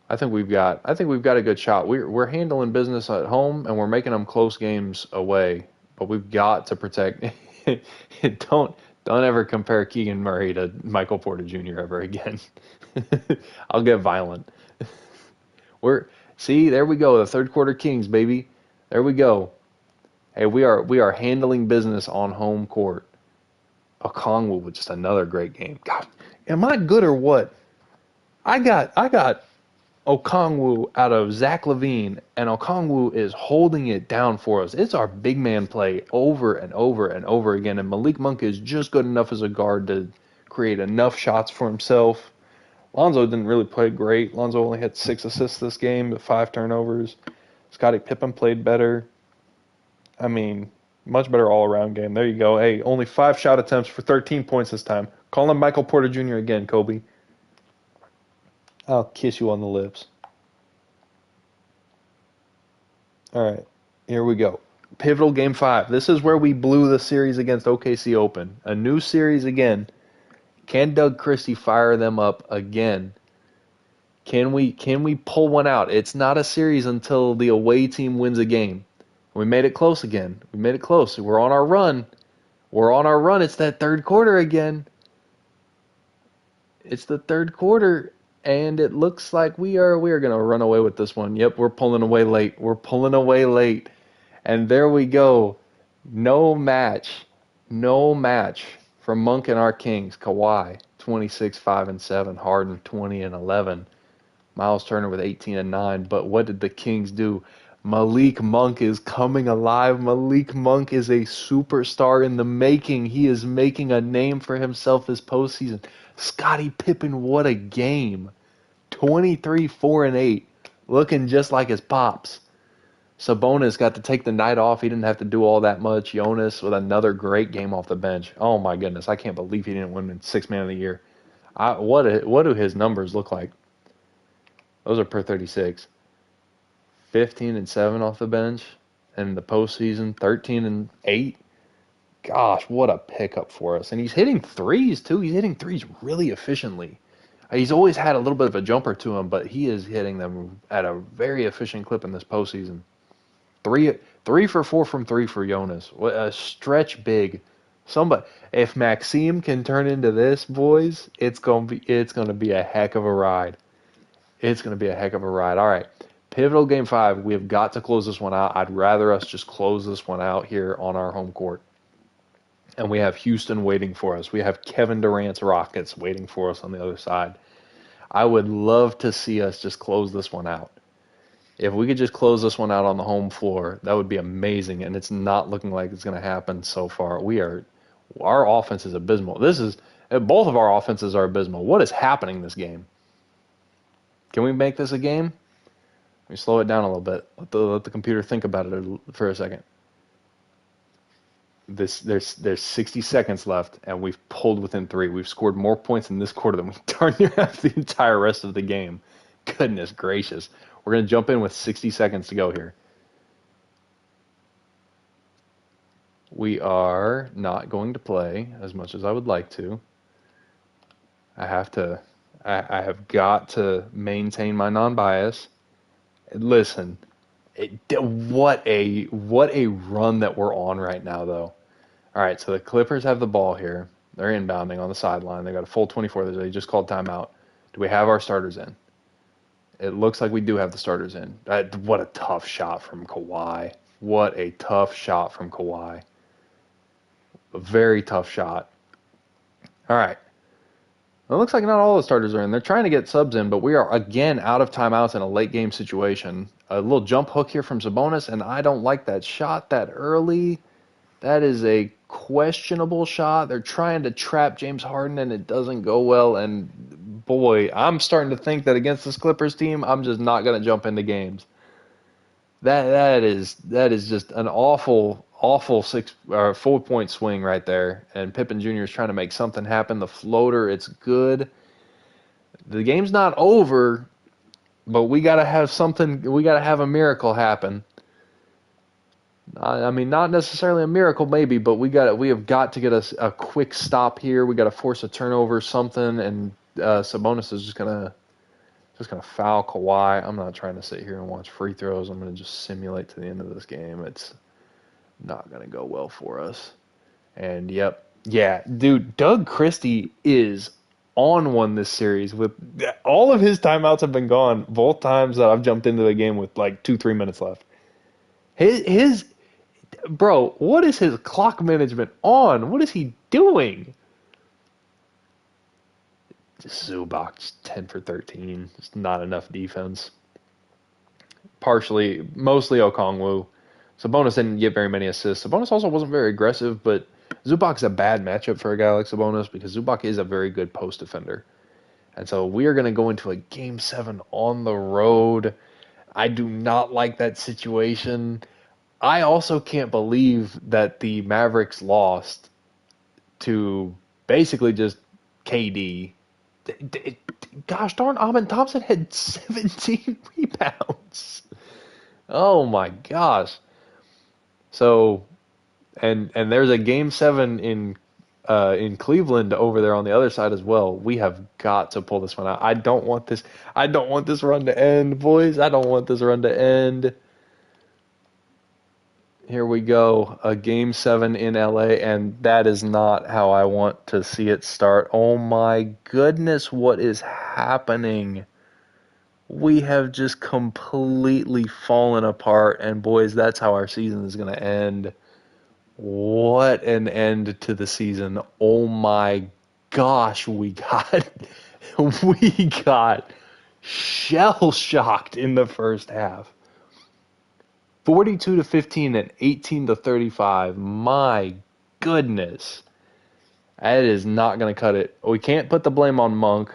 I think we've got a good shot. We're handling business at home and we're making them close games away. But we've got to protect. don't ever compare Keegan Murray to Michael Porter Jr. ever again. I'll get violent. There we go. The third quarter Kings, baby. There we go. Hey, we are handling business on home court. Okongwu with just another great game. God, am I good or what? I got Okongwu out of Zach LaVine, and Okongwu is holding it down for us. It's our big man play over and over and over again, and Malik Monk is just good enough as a guard to create enough shots for himself. Lonzo didn't really play great. Lonzo only had 6 assists this game, with 5 turnovers. Scottie Pippen played better. I mean, much better all-around game. There you go. Hey, only 5 shot attempts for 13 points this time. Call him Michael Porter Jr. again, Kobe. I'll kiss you on the lips. All right, here we go. Pivotal game 5. This is where we blew the series against OKC open. A new series again. Can Doug Christie fire them up again? Can we pull one out? It's not a series until the away team wins a game. We made it close again. We made it close. We're on our run. It's that third quarter again. It's the third quarter, and it looks like we are going to run away with this one. Yep, we're pulling away late. And there we go. No match for Monk and our Kings. Kawhi, 26, 5, and 7. Harden, 20 and 11. Miles Turner with 18 and 9. But what did the Kings do? Malik Monk is coming alive. Malik Monk is a superstar in the making. He is making a name for himself this postseason. Scottie Pippen, what a game. 23, 4, and 8. Looking just like his pops. Sabonis got to take the night off. He didn't have to do all that much. Jonas with another great game off the bench. Oh my goodness, I can't believe he didn't win 6th man of the year. What do his numbers look like? Those are per 36. 15 and 7 off the bench, and in the postseason 13 and 8. Gosh, what a pickup for us! And he's hitting threes too. He's hitting threes really efficiently. He's always had a little bit of a jumper to him, but he is hitting them at a very efficient clip in this postseason. 3 for 4 from 3 for Jonas. What a stretch big. If Maxime can turn into this, boys, it's gonna be a heck of a ride. It's gonna be a heck of a ride. All right. Pivotal game 5. We have got to close this one out. I'd rather us just close this one out here on our home court. And we have Houston waiting for us. We have Kevin Durant's Rockets waiting for us on the other side. I would love to see us just close this one out. If we could just close this one out on the home floor, that would be amazing. And it's not looking like it's going to happen so far. Our offense is abysmal. Both of our offenses are abysmal. What is happening this game? Can we make this a game? Let me slow it down a little bit. Let the computer think about it for a second. There's 60 seconds left, and we've pulled within 3. We've scored more points in this quarter than we darn near have the entire rest of the game. Goodness gracious. We're going to jump in with 60 seconds to go here. We are not going to play as much as I would like to. I have got to maintain my non-bias. Listen, what a run that we're on right now, though. All right, so the Clippers have the ball here. They're inbounding on the sideline. They got a full 24. They just called timeout. Do we have our starters in? It looks like we do have the starters in. What a tough shot from Kawhi. What a tough shot from Kawhi. A very tough shot. All right. It looks like not all the starters are in. They're trying to get subs in, but we are again out of timeouts in a late game situation. A little jump hook here from Sabonis, and I don't like that shot that early. That is a questionable shot. They're trying to trap James Harden, and it doesn't go well. And boy, I'm starting to think that against this Clippers team, I'm just not going to jump into games. That is just an awful 4 point swing right there. And Pippen Jr. is trying to make something happen. The floater, it's good. The game's not over, but we got to have something. We got to have a miracle happen. I mean, not necessarily a miracle, maybe, but we have got to get a quick stop here. We got to force a turnover, something, and Sabonis is just gonna foul Kawhi. I'm not trying to sit here and watch free throws. I'm gonna just simulate to the end of this game. It's not gonna go well for us. And yep, yeah, dude, Doug Christie is on one this series. With all of his timeouts have been gone both times that I've jumped into the game with like 2-3 minutes left. His bro, what is his clock management on? What is he doing? Just Zubac, just 10 for 13. Just not enough defense. Mostly Okongwu. Sabonis didn't get very many assists. Sabonis also wasn't very aggressive, but Zubac's a bad matchup for a guy like Sabonis because Zubac is a very good post defender. And so we are going to go into a Game 7 on the road. I do not like that situation. I also can't believe that the Mavericks lost to basically just KD. Gosh darn, Amin Thompson had 17 rebounds. Oh my gosh. So, and there's a Game 7 in Cleveland over there on the other side as well. We have got to pull this one out. I don't want this run to end, boys. I don't want this run to end. Here we go, a Game 7 in LA, and that is not how I want to see it start. Oh my goodness, what is happening? We have just completely fallen apart, and boys, that's how our season is going to end. What an end to the season. Oh my gosh, we got shell-shocked in the first half. 42-15 and 18-35. My goodness. That is not going to cut it. We can't put the blame on Monk.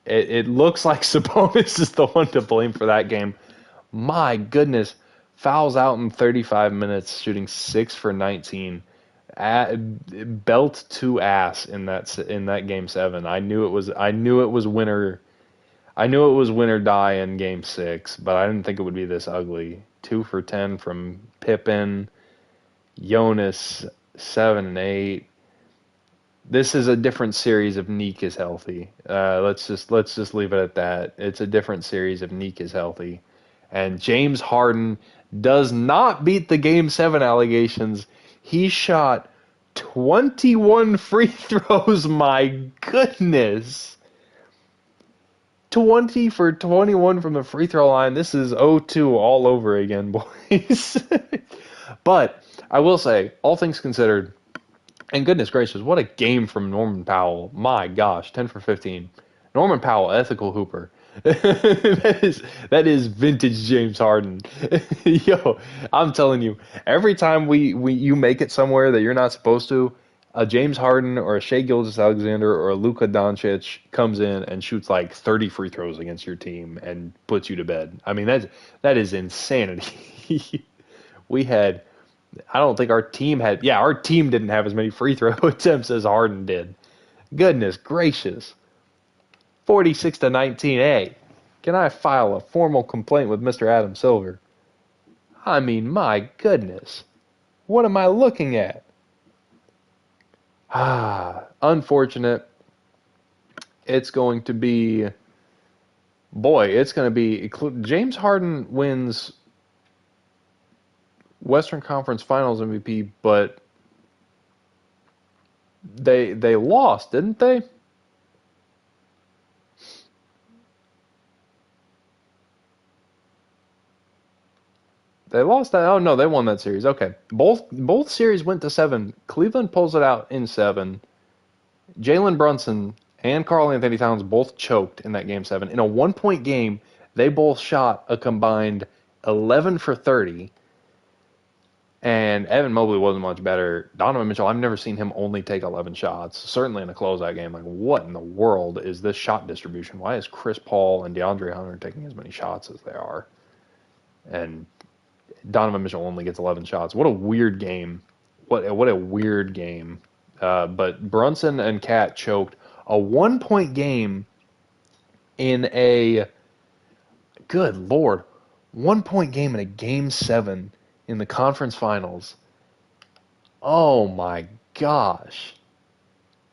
It looks like Sabonis is the one to blame for that game. My goodness. Fouls out in 35 minutes, shooting 6 for 19. Belt to ass in that Game 7. I knew it was winner. I knew it was win or die in Game 6, but I didn't think it would be this ugly. 2 for 10 from Pippen, Jonas, 7 and 8. This is a different series if Neek is healthy. Let's just leave it at that. It's a different series if Neek is healthy. And James Harden does not beat the Game 7 allegations. He shot 21 free throws. My goodness. 20 for 21 from the free throw line. This is 0-2 all over again, boys. But I will say, all things considered, and goodness gracious, what a game from Norman Powell. My gosh, 10 for 15. Norman Powell, ethical hooper. that is vintage James Harden. Yo, I'm telling you, every time you make it somewhere that you're not supposed to, a James Harden or a Shai Gilgeous-Alexander or a Luka Doncic comes in and shoots like 30 free throws against your team and puts you to bed. I mean, that is insanity. I don't think our team didn't have as many free throw attempts as Harden did. Goodness gracious. 46-19. Hey, can I file a formal complaint with Mr. Adam Silver? I mean, my goodness. What am I looking at? Unfortunate. It's going to be... James Harden wins Western Conference Finals MVP, but they lost, didn't they? They lost that. Oh no, they won that series. Okay, both series went to 7. Cleveland pulls it out in 7. Jalen Brunson and Karl Anthony Towns both choked in that game 7. In a 1-point game, they both shot a combined 11 for 30. And Evan Mobley wasn't much better. Donovan Mitchell, I've never seen him only take 11 shots. Certainly in a closeout game. Like, what in the world is this shot distribution? Why is Chris Paul and DeAndre Hunter taking as many shots as they are? And Donovan Mitchell only gets 11 shots. What a weird game. What a weird game. But Brunson and Cat choked a 1-point game in a, good Lord, 1-point game in a game 7 in the conference finals. Oh my gosh.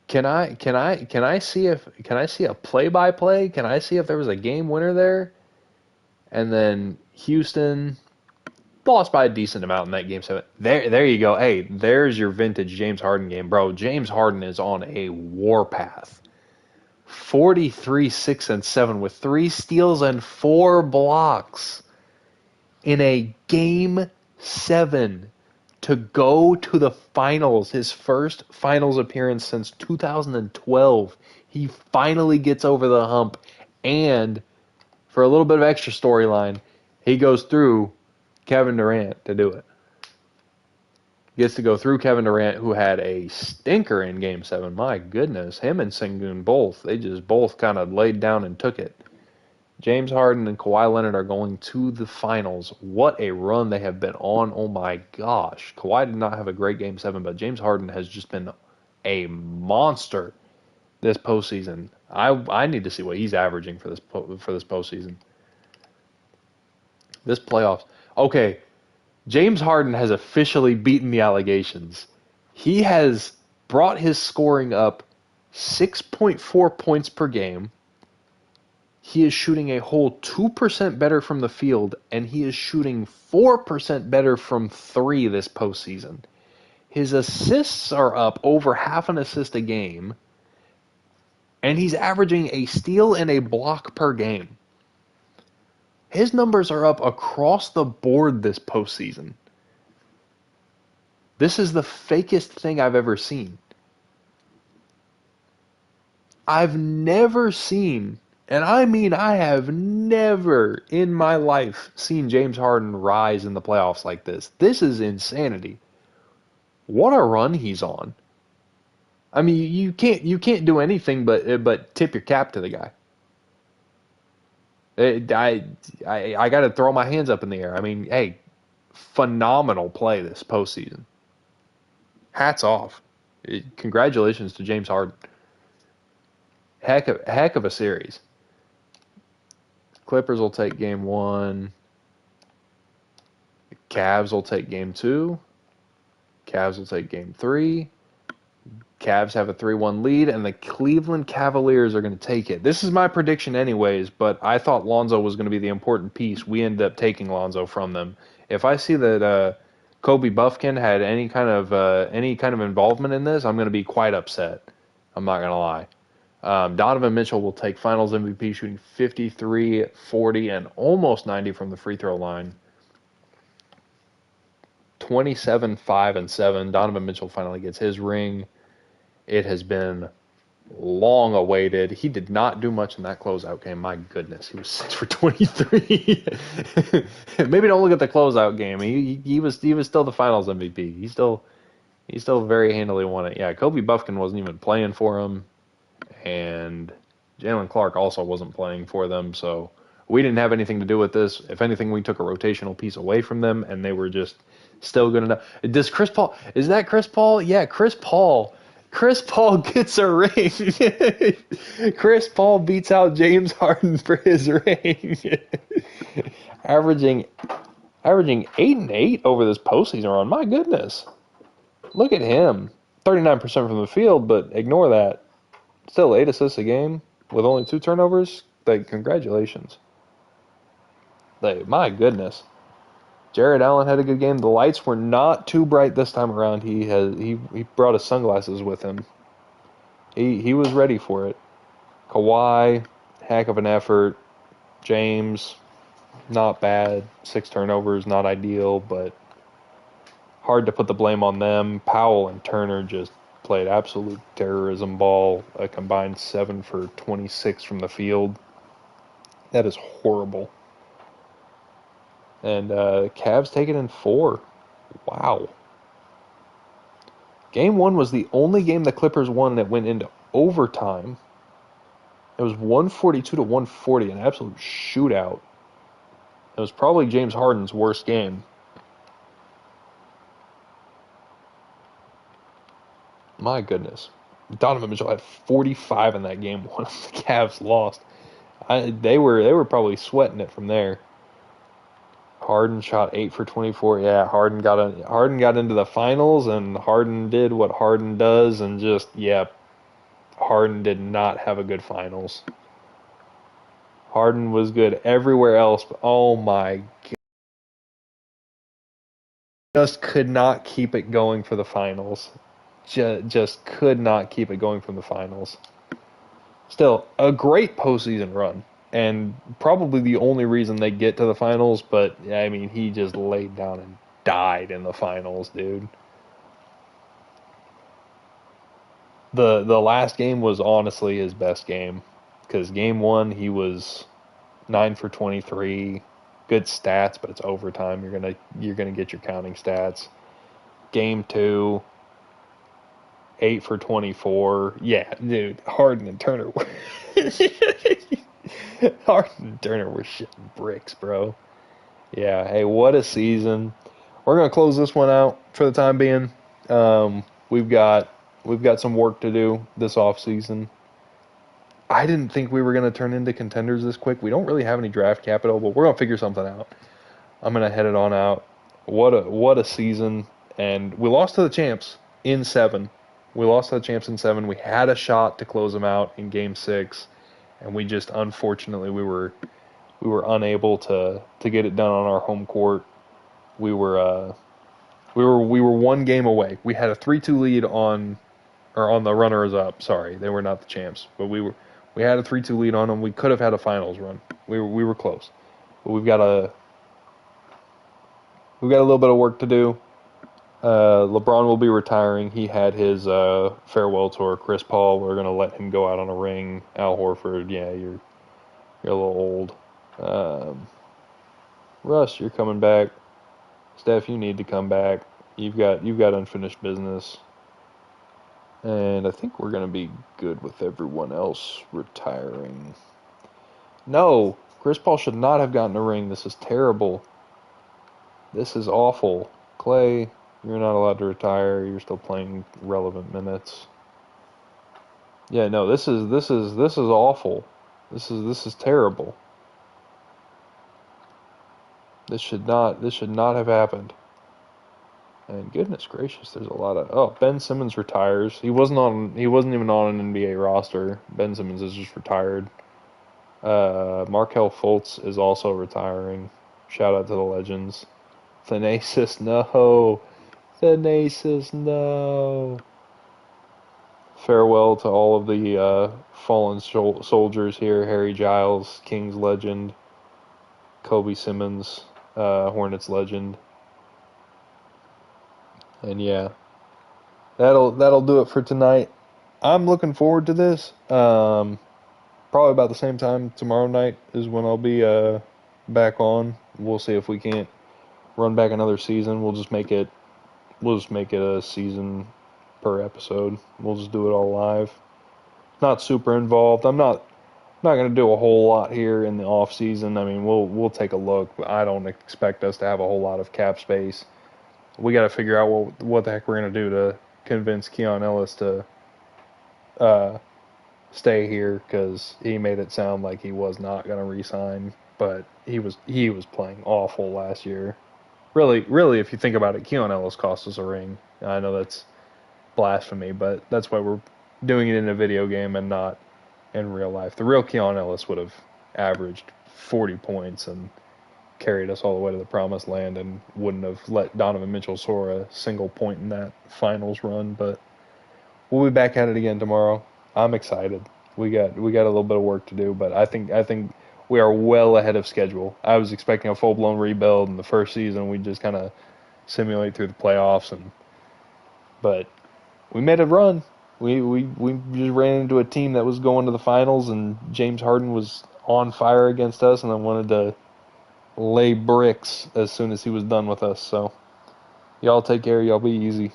Can I see a play-by-play? Can I see if there was a game winner there? And then Houston lost by a decent amount in that game 7. There you go. Hey, there's your vintage James Harden game, bro. James Harden is on a warpath. 43, 6, and 7 with 3 steals and 4 blocks in a game 7 to go to the finals. His first finals appearance since 2012. He finally gets over the hump, and for a little bit of extra storyline, he goes through Kevin Durant to do it. Gets to go through Kevin Durant, who had a stinker in Game 7. My goodness, him and Sengun both. They just both kind of laid down and took it. James Harden and Kawhi Leonard are going to the finals. What a run they have been on. Oh my gosh. Kawhi did not have a great Game 7, but James Harden has just been a monster this postseason. I need to see what he's averaging for this postseason. This playoffs. Okay, James Harden has officially beaten the allegations. He has brought his scoring up 6.4 points per game. He is shooting a whole 2% better from the field, and he is shooting 4% better from 3 this postseason. His assists are up over half an assist a game, and he's averaging a steal and a block per game. His numbers are up across the board this postseason. This is the fakest thing I've ever seen. I've never seen, and I mean I have never in my life seen James Harden rise in the playoffs like this. This is insanity. What a run he's on. I mean, you can't do anything but tip your cap to the guy. I got to throw my hands up in the air. I mean, hey, phenomenal play this postseason. Hats off. Congratulations to James Harden. Heck of a series. Clippers will take game 1. Cavs will take game 2. Cavs will take game 3. Cavs have a 3-1 lead, and the Cleveland Cavaliers are going to take it. This is my prediction anyways, but I thought Lonzo was going to be the important piece. We ended up taking Lonzo from them. If I see that Kobe Buffkin had any kind of involvement in this, I'm going to be quite upset. I'm not going to lie. Donovan Mitchell will take Finals MVP, shooting 53, 40, and almost 90 from the free throw line. 27, 5, and 7. Donovan Mitchell finally gets his ring. It has been long awaited. He did not do much in that closeout game. My goodness, he was 6 for 23. Maybe don't look at the closeout game. He was still the Finals MVP. He still very handily won it. Yeah, Kobe Buffkin wasn't even playing for him, and Jalen Clark also wasn't playing for them. So we didn't have anything to do with this. If anything, we took a rotational piece away from them, and they were just still good enough. Does Chris Paul? Is that Chris Paul? Yeah, Chris Paul. Chris Paul gets a ring. Chris Paul beats out James Harden for his ring. averaging 8 and 8 over this postseason run. My goodness. Look at him. 39% from the field, but ignore that. Still 8 assists a game with only 2 turnovers. Congratulations. My goodness. Jared Allen had a good game. The lights were not too bright this time around. He brought his sunglasses with him. He was ready for it. Kawhi, heck of an effort. James, not bad. 6 turnovers, not ideal, but hard to put the blame on them. Powell and Turner just played absolute terrorism ball. A combined 7 for 26 from the field. That is horrible. And Cavs take it in 4. Wow. Game 1 was the only game the Clippers won that went into overtime. It was 142 to 140, an absolute shootout. It was probably James Harden's worst game. My goodness. Donovan Mitchell had 45 in that game. One of the Cavs lost. They were probably sweating it from there. Harden shot 8 for 24. Yeah, Harden got into the finals, and Harden did what Harden does, and just Harden did not have a good finals. Harden was good everywhere else, but oh my god, just could not keep it going for the finals. Just could not keep it going from the finals. Still, a great postseason run, and probably the only reason they get to the finals, but I mean, he just laid down and died in the finals, dude. The last game was honestly his best game, because game 1 he was 9 for 23, good stats, but it's overtime. You're gonna get your counting stats. Game 2, 8 for 24. Yeah, dude, Harden and Turner were Harden and Turner were shitting bricks, bro. Yeah, hey, what a season. We're gonna close this one out for the time being. We've got some work to do this off season. I didn't think we were gonna turn into contenders this quick. We don't really have any draft capital, but we're gonna figure something out. I'm gonna head it on out. What a season! And we lost to the champs in 7. We lost to the champs in 7. We had a shot to close them out in Game 6, and we just unfortunately we were unable to get it done on our home court. We were one game away. We had a 3-2 lead on the runners up. Sorry, they were not the champs, but we had a 3-2 lead on them. We could have had a finals run. We were close, but we've got a little bit of work to do. LeBron will be retiring. He had his farewell tour. Chris Paul, we're gonna let him go out on a ring. Al Horford, yeah, you're a little old. Russ, you're coming back. Steph, you need to come back. You've got unfinished business. And I think we're gonna be good with everyone else retiring. No, Chris Paul should not have gotten a ring. This is terrible. This is awful. Clay, you're not allowed to retire. You're still playing relevant minutes. Yeah, no, this is awful. This is terrible. This should not have happened. And goodness gracious, there's a lot of Ben Simmons retires. He wasn't even on an NBA roster. Ben Simmons is just retired. Markelle Fultz is also retiring. Shout out to the legends. Thanasis, no. Thanasis, no. Farewell to all of the fallen soldiers here. Harry Giles, Kings legend. Kobe Simmons, Hornets legend. And yeah, that'll do it for tonight. I'm looking forward to this. Probably about the same time tomorrow night is when I'll be back on. We'll see if we can't run back another season. We'll just make it a season per episode. We'll just do it all live. Not super involved. I'm not going to do a whole lot here in the off season. I mean, we'll take a look, but I don't expect us to have a whole lot of cap space. We got to figure out what the heck we're going to do to convince Keon Ellis to stay here, because he made it sound like he was not going to re-sign, but he was playing awful last year. Really, if you think about it, Keon Ellis cost us a ring. I know that's blasphemy, but that's why we're doing it in a video game and not in real life. The real Keon Ellis would have averaged 40 points and carried us all the way to the promised land and wouldn't have let Donovan Mitchell soar a single point in that finals run. But we'll be back at it again tomorrow. I'm excited. We got a little bit of work to do, but I think we are well ahead of schedule. I was expecting a full blown rebuild in the first season. We just kind of simulate through the playoffs, but we made a run. We just ran into a team that was going to the finals, and James Harden was on fire against us, and then wanted to lay bricks as soon as he was done with us. So y'all take care. Y'all be easy.